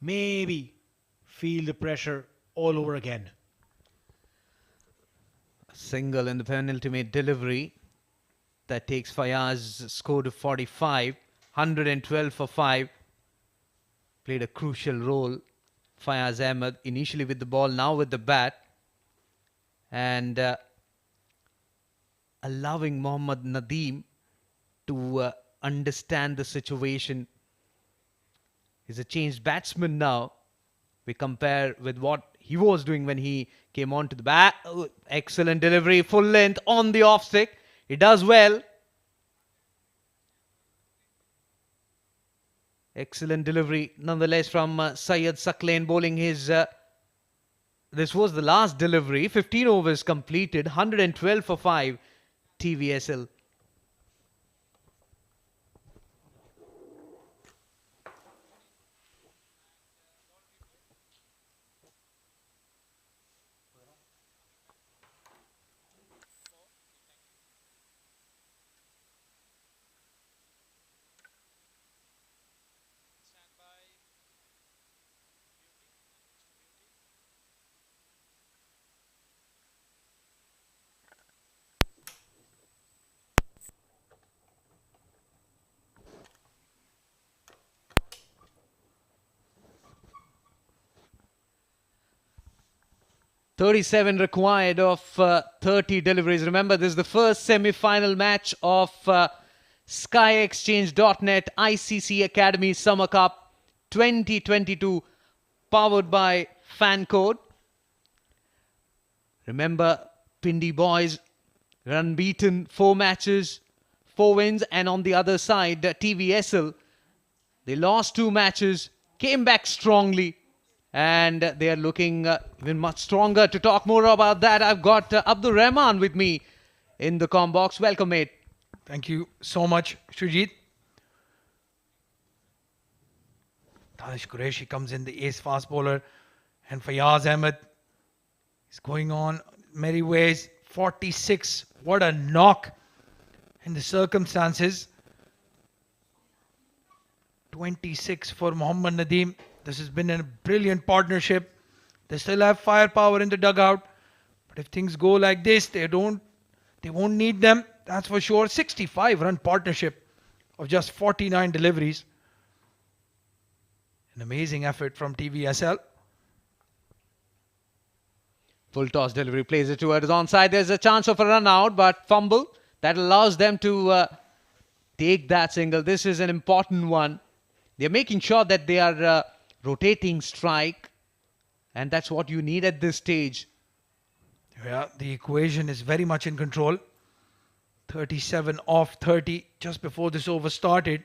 maybe feel the pressure all over again. Single in the penultimate delivery. That takes Fayaz's score to 45. 112 for 5. Played a crucial role. Fayaz Ahmed, initially with the ball, now with the bat. And allowing Mohammad Nadeem to understand the situation. He's a changed batsman now. We compare with what he was doing when he came on to the bat. Oh, excellent delivery, full length on the off stick. He does well. Excellent delivery nonetheless from Syed Suckling bowling his... this was the last delivery. 15 overs completed. 112 for 5 TVSL. .37 required of 30 deliveries. Remember, this is the first semi-final match of SkyExchange.net ICC Academy Summer Cup 2022, powered by FanCode. Remember, Pindi boys unbeaten, 4 matches, 4 wins, and on the other side, TVSL, they lost 2 matches, came back strongly, and they are looking even much stronger. To talk more about that, I've got Abdul Rahman with me in the com box. Welcome, mate. Thank you so much, Srijit. Danish Qureshi comes in, the ace fast bowler, and Fayaz Ahmed is going on merry ways. 46. What a knock in the circumstances. 26 for Mohammad Nadeem. This has been a brilliant partnership. They still have firepower in the dugout, but if things go like this, they won't need them. That's for sure. 65-run partnership of just 49 deliveries. An amazing effort from TVSL. Full toss delivery, plays it towards onside. There's a chance of a run out, but fumble that allows them to take that single. This is an important one. They're making sure that they are rotating strike, and that's what you need at this stage. Yeah, the equation is very much in control. 37 off 30 just before this over started.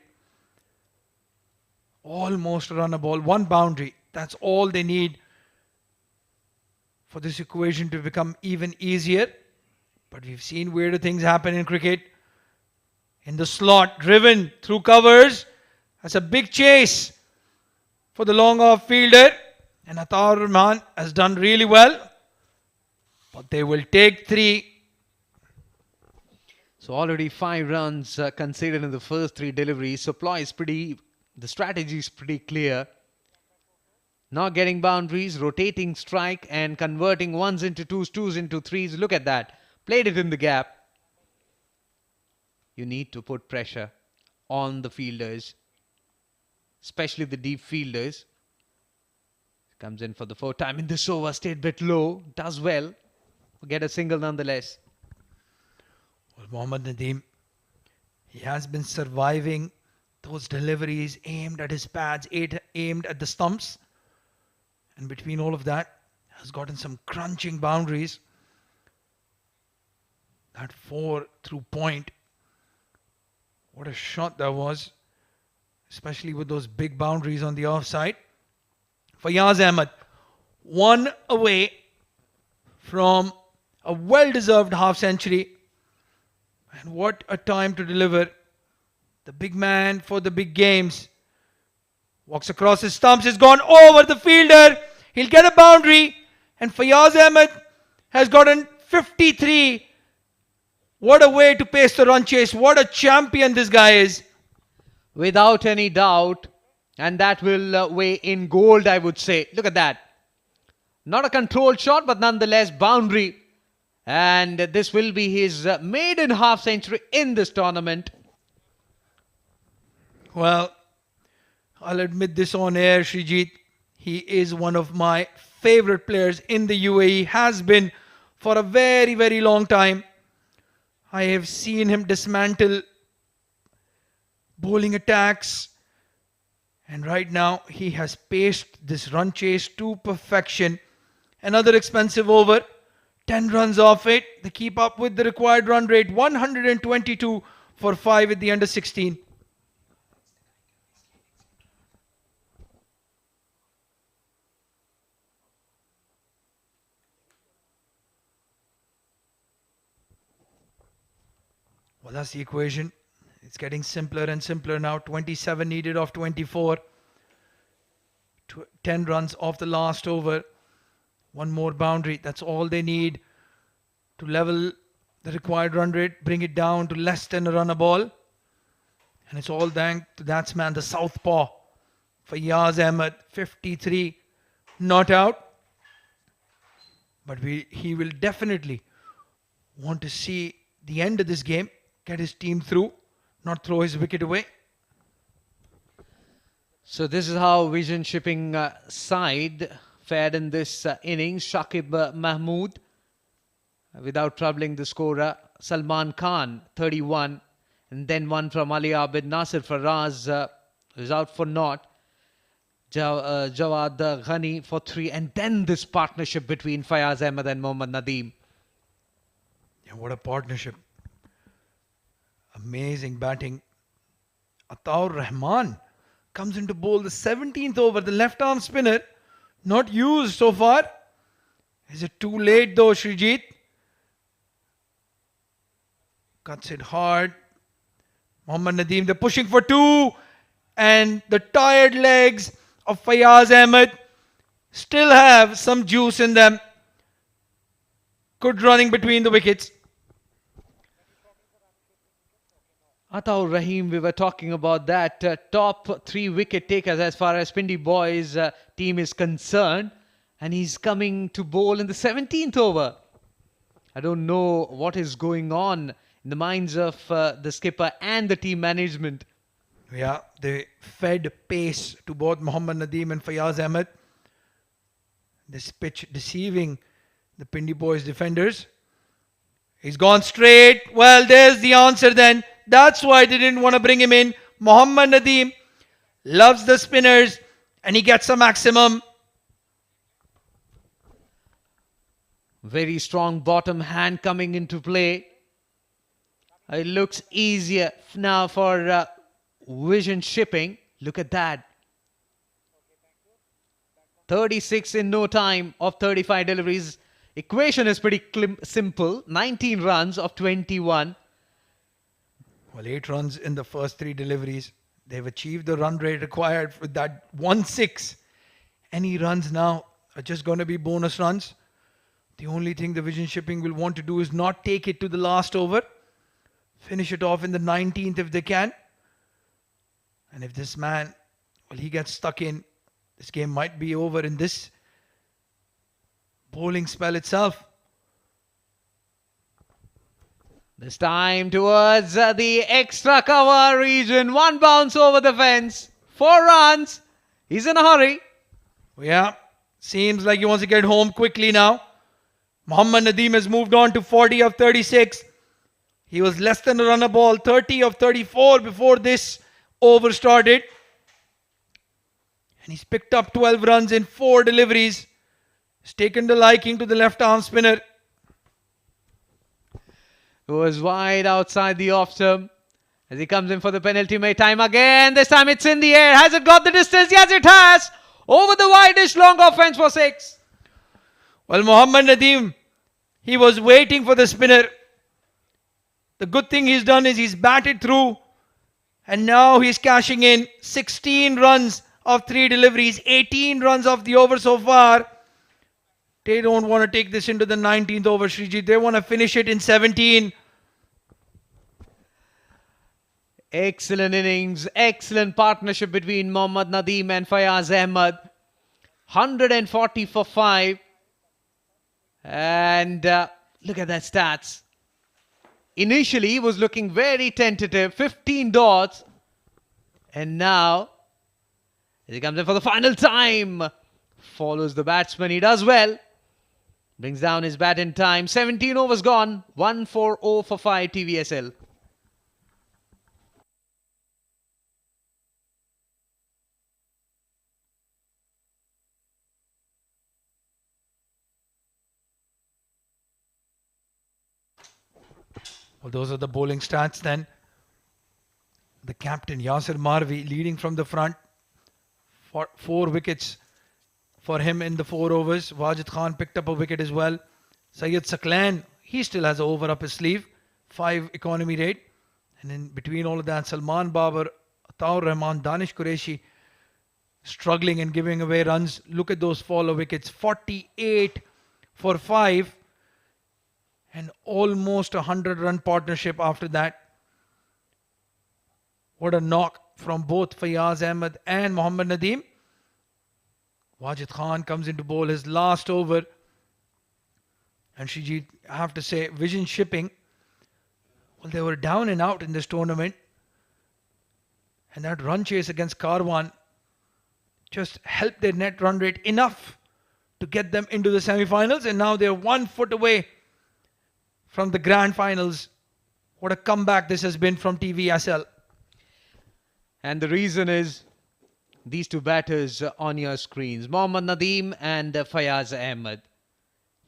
Almost run a ball, 1 boundary. That's all they need for this equation to become even easier. But we've seen weirder things happen in cricket. In the slot, driven through covers. That's a big chase for the long off fielder. And Atar Rahman has done really well. But they will take 3. So already 5 runs conceded in the first 3 deliveries. The strategy is pretty clear. Not getting boundaries, rotating strike and converting 1s into 2s, 2s into 3s. Look at that. Played it in the gap. You need to put pressure on the fielders, especially the deep fielders. Comes in for the 4th time in this over. Stayed a bit low. Does well. Get a single nonetheless. Well, Mohammad Nadeem, he has been surviving those deliveries aimed at his pads, aimed at the stumps. And between all of that, has gotten some crunching boundaries. That 4 through point. What a shot that was. Especially with those big boundaries on the offside. Fayaz Ahmed, 1 away from a well-deserved half century. And what a time to deliver. The big man for the big games. Walks across his stumps. It's gone over the fielder. He'll get a boundary. And Fayaz Ahmed has gotten 53. What a way to pace the run chase. What a champion this guy is. Without any doubt. And that will weigh in gold, I would say. Look at that. Not a controlled shot, but nonetheless boundary. And this will be his maiden half century in this tournament. Well, I'll admit this on air, Srijit. He is one of my favorite players in the UAE. Has been for a very, very long time. I have seen him dismantle bowling attacks. And right now, he has paced this run chase to perfection. Another expensive over. 10 runs off it. They keep up with the required run rate. 122 for 5 at the under 16. Well, that's the equation. It's getting simpler and simpler now. 27 needed off 24. 10 runs off the last over. 1 more boundary. That's all they need to level the required run rate, bring it down to less than a run a ball. And it's all thanks to that man, the southpaw, Fayaz Ahmed, 53, not out. But he will definitely want to see the end of this game, get his team through, not throw his wicket away. So this is how Vision Shipping side fared in this innings. Shakib Mahmood without troubling the scorer. Salman Khan 31 And then one from Ali Abid. Nasir Faraz is out for naught. Jawad Ghani for 3. And then this partnership between Fayaz Ahmed and Mohammad Nadeem. Yeah, what a partnership. Amazing batting. Ataur Rahman comes into bowl the 17th over. The left arm spinner not used so far. Is it too late though, Srijit? Cuts it hard. Mohammad Nadeem, they're pushing for 2. And the tired legs of Fayaz Ahmed still have some juice in them. Good running between the wickets. Ataur Rahim, we were talking about that. Top 3 wicket takers as far as Pindi boys team is concerned. And he's coming to bowl in the 17th over. I don't know what is going on in the minds of the skipper and the team management. Yeah, they fed pace to both Mohammad Nadeem and Fayaz Ahmed. This pitch deceiving the Pindi boys defenders. He's gone straight. Well, there's the answer then. That's why they didn't want to bring him in. Mohammad Nadeem loves the spinners and he gets a maximum. Very strong bottom hand coming into play. It looks easier now for Vision Shipping. Look at that. 36 in no time of 35 deliveries. Equation is pretty simple. 19 runs of 21. Well, 8 runs in the first 3 deliveries. They've achieved the run rate required for that 1-6. Any runs now are just going to be bonus runs. The only thing the Vision Shipping will want to do is not take it to the last over. Finish it off in the 19th if they can. And if this man, well, he gets stuck in, this game might be over in this bowling spell itself. This time towards the extra cover region. 1 bounce over the fence. 4 runs. He's in a hurry. Yeah, seems like he wants to get home quickly now. Mohammad Nadeem has moved on to 40 of 36. He was less than a runner ball, 30 of 34 before this over started. And he's picked up 12 runs in 4 deliveries. He's taken the liking to the left arm spinner. Who was wide outside the off stump. As he comes in for the penultimate time again. This time it's in the air. Has it got the distance? Yes, it has. Over the wideish long offense for 6. Well, Mohammad Nadeem, he was waiting for the spinner. The good thing he's done is he's batted through. And now he's cashing in 16 runs of 3 deliveries. 18 runs of the over so far. They don't want to take this into the 19th over, Srijit. They want to finish it in 17. Excellent innings. Excellent partnership between Mohammad Nadeem and Fayaz Ahmed. 140 for 5. And look at that stats. Initially, he was looking very tentative. 15 dots. And now, as he comes in for the final time, follows the batsman. He does well. Brings down his bat in time. 17 overs gone. 1-4-0 for 5 TVSL. Well, those are the bowling stats then. The captain, Yasir Marvi, leading from the front. 4 wickets for him in the 4 overs. Wajid Khan picked up a wicket as well. Syed Saklan, he still has an over up his sleeve. 5 economy rate. And in between all of that, Salman Babar, Ataur Rahman, Danish Qureshi struggling and giving away runs. Look at those follow wickets. 48 for 5. And almost a 100-run partnership after that. What a knock from both Fayaz Ahmed and Mohammad Nadeem. Wajid Khan comes into bowl his last over. And Srijit, I have to say, Vision Shipping, well, they were down and out in this tournament. And that run chase against Karwan just helped their net run rate enough to get them into the semi-finals. And now they're 1 foot away from the grand finals. What a comeback this has been from TVSL. And the reason is these two batters on your screens, Mohammad Nadeem and Fayaz Ahmed.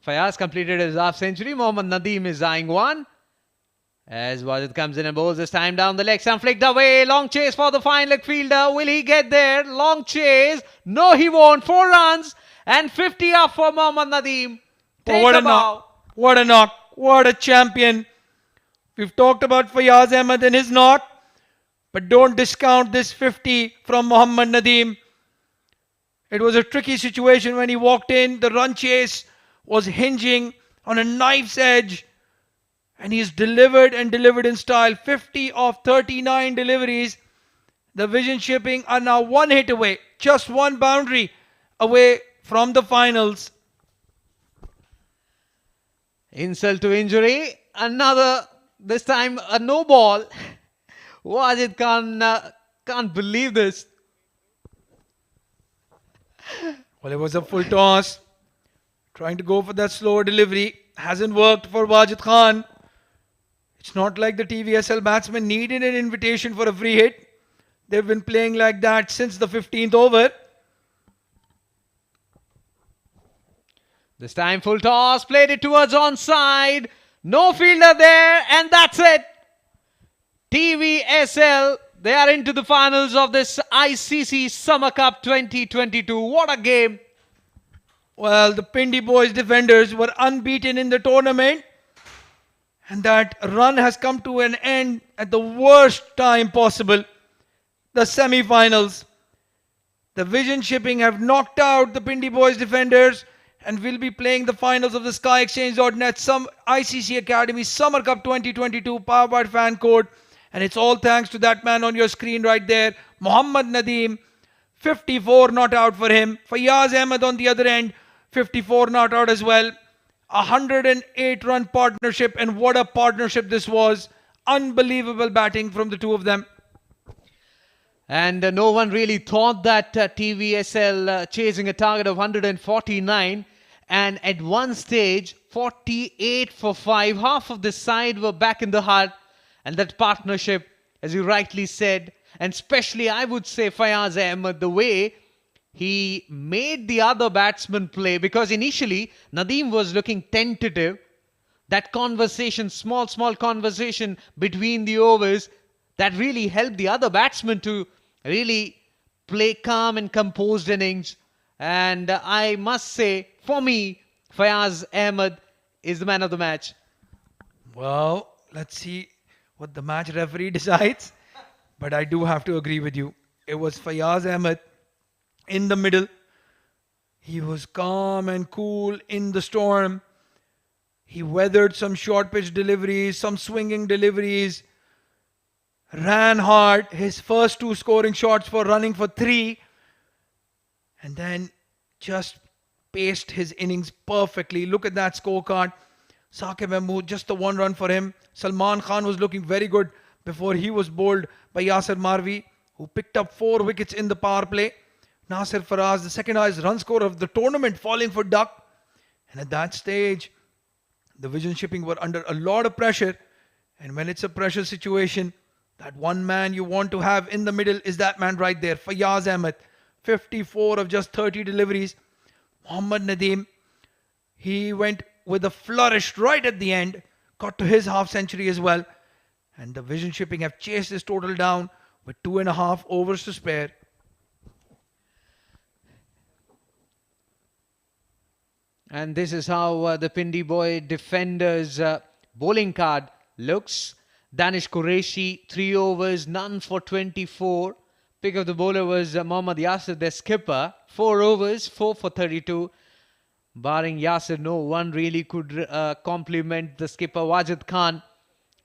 Fayaz completed his half century. Mohammad Nadeem is eyeing one. As Wajid comes in and bowls this time down the leg stump, flicked away. Long chase for the fine leg fielder. Will he get there? Long chase. No, he won't. 4 runs and 50 up for Mohammad Nadeem. Take What a a bow. knock. What a knock. What a champion. We've talked about Fayaz Ahmed and his knock, but don't discount this 50 from Mohammad Nadeem. It was a tricky situation when he walked in. The run chase was hinging on a knife's edge, and he's delivered and delivered in style. 50 of 39 deliveries. The Vision Shipping are now 1 hit away, just 1 boundary away from the finals. Insult to injury. Another, this time a no ball. Wajid can't believe this. Well, it was a full toss. Trying to go for that slower delivery. Hasn't worked for Wajid Khan. It's not like the TVSL batsmen needed an invitation for a free hit. They've been playing like that since the 15th over. This time full toss, played it towards onside. No fielder there, and that's it. TVSL, they are into the finals of this ICC Summer Cup 2022. What a game. Well, the Pindi boys defenders were unbeaten in the tournament. And that run has come to an end at the worst time possible. The semi-finals. The Vision Shipping have knocked out the Pindi boys defenders and will be playing the finals of the SkyExchange.net some ICC Academy Summer Cup 2022 powered by Fan Code. And it's all thanks to that man on your screen right there, Mohammad Nadeem. 54 not out for him. Fayaz Ahmed on the other end, 54 not out as well. 108 run partnership, and what a partnership this was. Unbelievable batting from the two of them. And no one really thought that TVSL chasing a target of 149, and at one stage 48 for 5. Half of the side were back in the hut, and that partnership, as you rightly said, and especially I would say Fayaz Ahmed, the way he made the other batsman play, because initially Nadeem was looking tentative. That conversation, small conversation between the overs, that really helped the other batsman to really play calm and composed innings. And I must say, for me, Fayaz Ahmed is the man of the match. Well, let's see what the match referee decides. But I do have to agree with you. It was Fayaz Ahmed in the middle. He was calm and cool in the storm. He weathered some short pitch deliveries, some swinging deliveries. Ran hard. His first 2 scoring shots for running for 3. And then just paced his innings perfectly. Look at that scorecard. Saqib Mahmood, just the 1 run for him. Salman Khan was looking very good before he was bowled by Yasir Marvi, who picked up 4 wickets in the power play. Nasir Faraz, the second highest run scorer of the tournament, falling for duck. And at that stage, the Vision Shipping were under a lot of pressure. And when it's a pressure situation, that one man you want to have in the middle is that man right there, Fayaz Ahmed. 54 of just 30 deliveries. Mohammad Nadeem, he went with a flourish right at the end. Got to his half century as well. And the Vision Shipping have chased this total down with 2.5 overs to spare. And this is how the Pindi boy defenders bowling card looks. Danish Qureshi, 3 overs, none for 24. Pick of the bowler was Mohammad Yasir, their skipper. 4 overs, 4 for 32. Barring Yasir, no one really could compliment the skipper. Wajid Khan,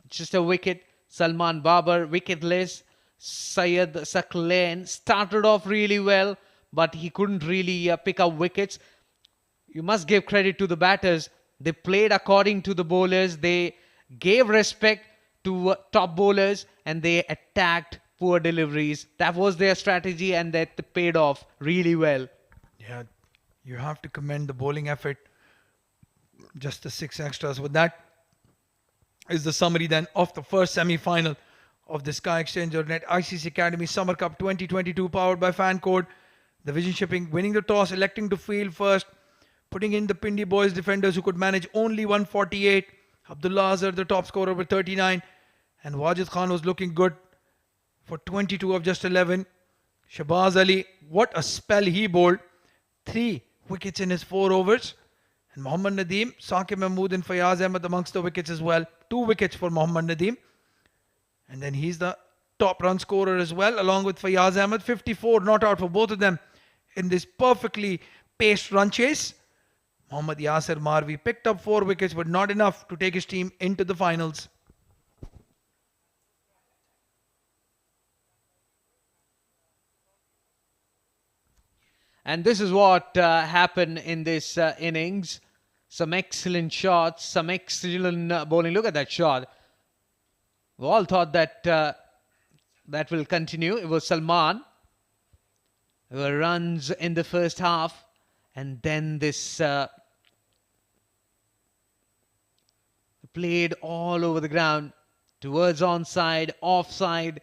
just a wicket. Salman Babar, wicketless. Syed Saklain started off really well, but he couldn't really pick up wickets. You must give credit to the batters. They played according to the bowlers. They gave respect to top bowlers, and they attacked poor deliveries. That was their strategy, and that paid off really well. Yeah, you have to commend the bowling effort. Just the 6 extras with that. is the summary then of the first semi-final of the Sky Exchange.net ICC Academy Summer Cup 2022 powered by Fan Code. The Vision Shipping winning the toss, electing to field first, putting in the Pindi boys defenders who could manage only 148. Abdullah Azhar, the top scorer, with 39. And Wajid Khan was looking good for 22 of just 11. Shabaz Ali, what a spell he bowled. 3 wickets in his 4 overs. And Mohammad Nadeem, Saqib Mahmood and Fayaz Ahmed amongst the wickets as well. 2 wickets for Mohammad Nadeem. And then he's the top run scorer as well, along with Fayaz Ahmed. 54 not out for both of them in this perfectly paced run chase. Mohammad Yasir Marvi picked up 4 wickets, but not enough to take his team into the finals. And this is what happened in this innings. Some excellent shots, some excellent bowling. Look at that shot. We all thought that that will continue. It was Salman. There were runs in the first half. And then this played all over the ground. Towards onside, offside.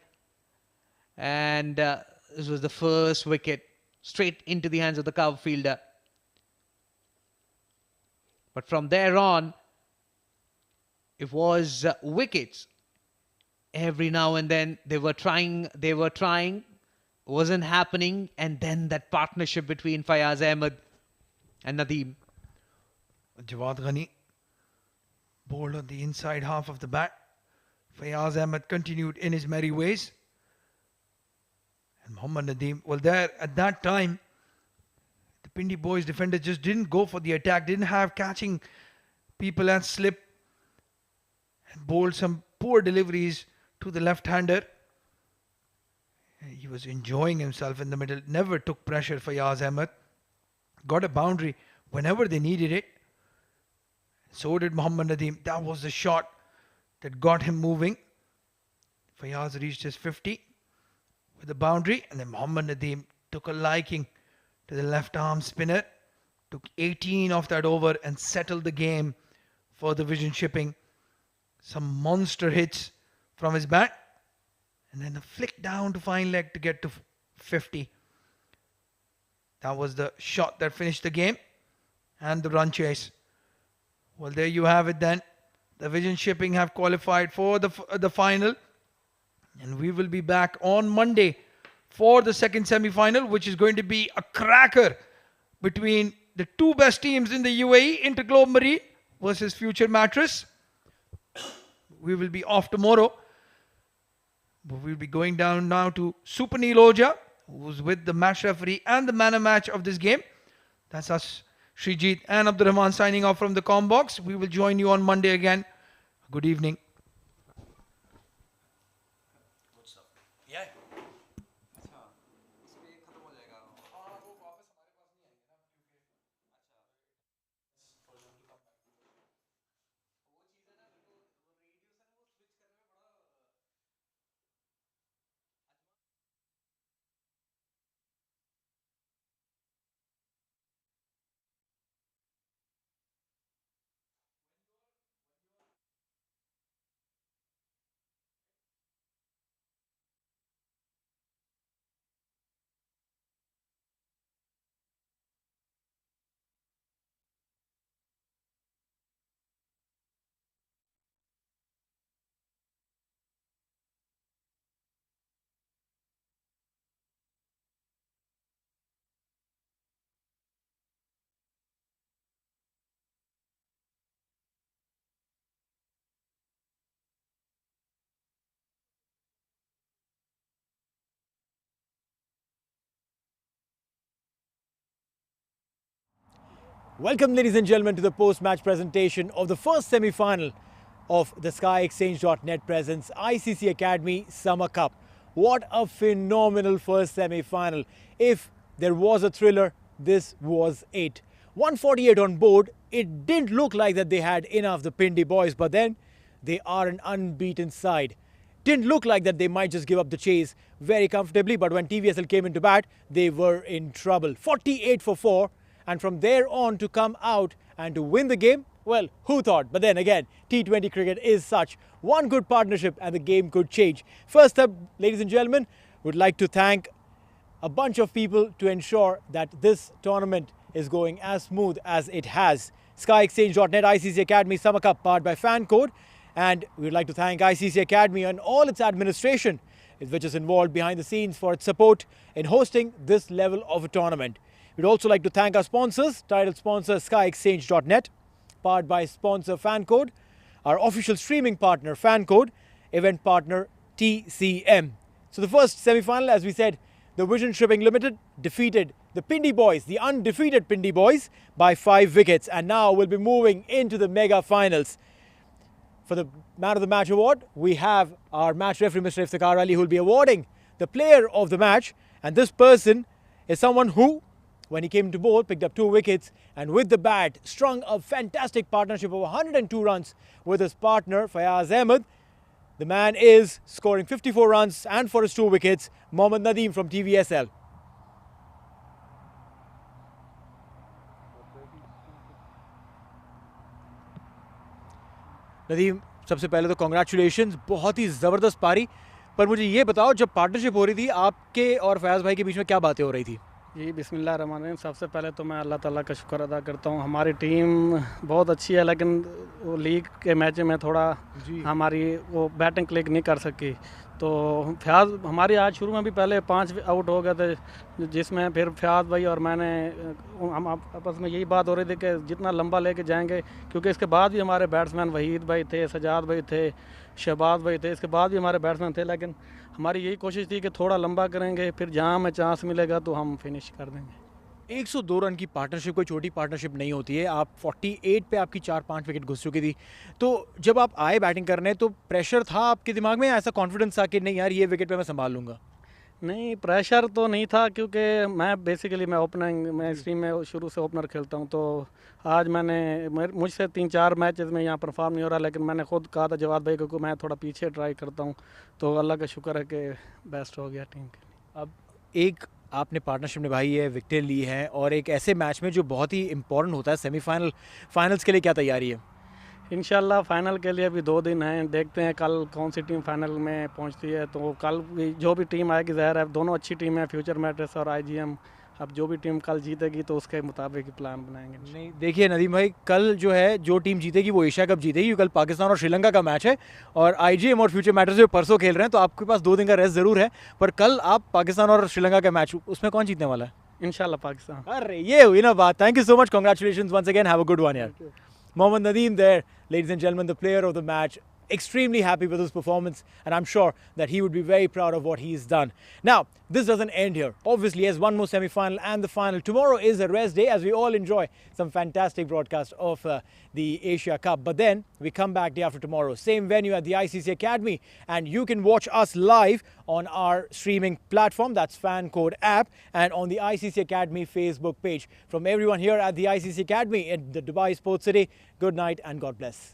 And this was the first wicket. Straight into the hands of the cover fielder. But from there on, it was wickets. Every now and then they were trying, wasn't happening. And then that partnership between Fayaz Ahmed and Nadeem. Jawad Ghani bowled on the inside half of the bat. Fayaz Ahmed continued in his merry ways. And Mohammad Nadeem, well, there at that time, the Pindi boys defenders just didn't go for the attack, didn't have catching people and slip, and bowled some poor deliveries to the left-hander. He was enjoying himself in the middle, never took pressure for Fayaz Ahmed. Got a boundary whenever they needed it. So did Mohammad Nadeem. That was the shot that got him moving. Fayaz reached his 50 with the boundary, and then Mohammad Nadeem took a liking to the left arm spinner, took 18 off that over and settled the game for the Vision Shipping. Some monster hits from his bat, and then a flick down to fine leg to get to 50. That was the shot that finished the game and the run chase. Well, there you have it then. The Vision Shipping have qualified for the final. And we will be back on Monday for the second semi-final, which is going to be a cracker between the 2 best teams in the UAE, Interglobe Marine versus Future Mattress. We will be off tomorrow. But we'll be going down now to Super Neil Oja, who's with the match referee and the man of match of this game. That's us, Srijit and Abdurrahman, signing off from the comm box. We will join you on Monday again. Good evening. Welcome, ladies and gentlemen, to the post-match presentation of the first semi-final of the SkyExchange.net presents ICC Academy Summer Cup. What a phenomenal first semi-final. If there was a thriller, this was it. 148 on board. It didn't look like that they had enough, the Pindi boys, but then they are an unbeaten side. Didn't look like that they might just give up the chase very comfortably, but when TVSL came into bat, they were in trouble. 48 for 4. And from there on to come out and to win the game Well, who thought? But then again, T20 cricket is such one good partnership and the game could change. First up, ladies and gentlemen, would like to thank a bunch of people to ensure that this tournament is going as smooth as it has. SkyExchange.net, ICC Academy Summer Cup, powered by Fan Code. And we would like to thank ICC Academy and all its administration, which is involved behind the scenes, for its support in hosting this level of a tournament. We'd also like to thank our sponsors, title sponsor SkyExchange.net, powered by sponsor Fan Code, our official streaming partner Fan Code, event partner TCM. So the first semi-final, as we said, the Vision Shipping Limited defeated the Pindi boys, the undefeated Pindi boys, by 5 wickets. And now we'll be moving into the mega finals. For the Man of the Match award, we have our match referee, Mr. Iftikhar Ali, who will be awarding the player of the match. And this person is someone who, when he came to bowl, picked up 2 wickets and with the bat strung a fantastic partnership of 102 runs with his partner Fayaz Ahmed. The man is scoring 54 runs and for his 2 wickets, Mohammad Nadeem from TVSL. Nadeem, सबसे पहले तो congratulations, बहुत ही ज़बरदस्त पारी। पर मुझे ये बताओ, जब पार्टनरशिप हो रही थी आपके और फयाज भाई के बीच में क्या बातें हो रही थी? जी बिस्मिल्लाहिर्रहमानिर्रहीम। सबसे पहले तो मैं अल्लाह ताला का शुक्र अदा करता हूँ। हमारी टीम बहुत अच्छी है, लेकिन वो लीग के मैच में थोड़ा हमारी वो बैटिंग क्लिक नहीं कर सकी। तो फयाज हमारी आज शुरू में भी पहले 5 आउट हो गए थे, जिसमें फिर फयाज भाई और मैंने हम आपस में यही बात हो रही थी कि जितना लंबा लेके जाएंगे, क्योंकि इसके बाद भी हमारे बैट्समैन वहीद भाई थे, सजाद भाई थे, शहबाज भाई थे, इसके बाद भी हमारे बैट्समैन थे, लेकिन हमारी यही कोशिश थी कि थोड़ा लंबा करेंगे, फिर जहाँ हमें चांस मिलेगा तो हम फिनिश कर देंगे। 102 रन की पार्टनरशिप कोई छोटी पार्टनरशिप नहीं होती है। आप 48 पे आपकी 4-5 विकेट घुस चुकी थी। तो जब आप आए बैटिंग करने, तो प्रेशर था आपके दिमाग में, ऐसा कॉन्फिडेंस था कि नहीं यार ये विकेट पे मैं संभाल लूँगा? नहीं, प्रेशर तो नहीं था, क्योंकि मैं ओपनिंग मैं इस टीम में शुरू से ओपनर खेलता हूं। तो आज मुझसे 3-4 मैचेस में यहाँ परफॉर्म नहीं हो रहा, लेकिन मैंने खुद कहा था जवाद भाई को मैं थोड़ा पीछे ट्राई करता हूं, तो अल्लाह का शुक्र है कि बेस्ट हो गया टीम के लिए। अब एक आपने पार्टनरशिप निभाई है, विकेट ली है, और एक ऐसे मैच में जो बहुत ही इंपॉर्टेंट होता है सेमीफाइनल, फाइनल्स के लिए क्या तैयारी है? इंशाल्लाह फाइनल के लिए अभी 2 दिन हैं, देखते हैं कल कौन सी टीम फाइनल में पहुंचती है। तो कल जो भी टीम आएगी, ज़ाहिर है दोनों अच्छी टीम है, फ्यूचर मैट्रेस और IGM। अब जो भी टीम कल जीतेगी तो उसके मुताबिक ही प्लान बनाएंगे। नहीं, देखिए नदीम भाई, कल जो है जो टीम जीतेगी वो एशिया कप जीतेगी। कल पाकिस्तान और श्रीलंका का मैच है, और IGM और फ्यूचर मैटर्स जो परसों खेल रहे हैं, तो आपके पास 2 दिन का रेस्ट ज़रूर है। पर कल आप पाकिस्तान और श्रीलंका का मैच, उसमें कौन जीतने वाला है? इंशाल्लाह पाकिस्तान। अरे ये हुई ना बात। Thank you so much, congratulation once again, have a good one यार। Mohammad Nadeem there, ladies and gentlemen, the player of the match. Extremely happy with his performance, and I'm sure that he would be very proud of what he's done. Now, this doesn't end here. Obviously, there's one more semi-final and the final. Tomorrow is a rest day as we all enjoy some fantastic broadcast of the Asia Cup. But then we come back day after tomorrow, same venue at the ICC Academy, and you can watch us live on our streaming platform. That's Fan Code app, and on the ICC Academy Facebook page. From everyone here at the ICC Academy in the Dubai Sports City, good night and God bless.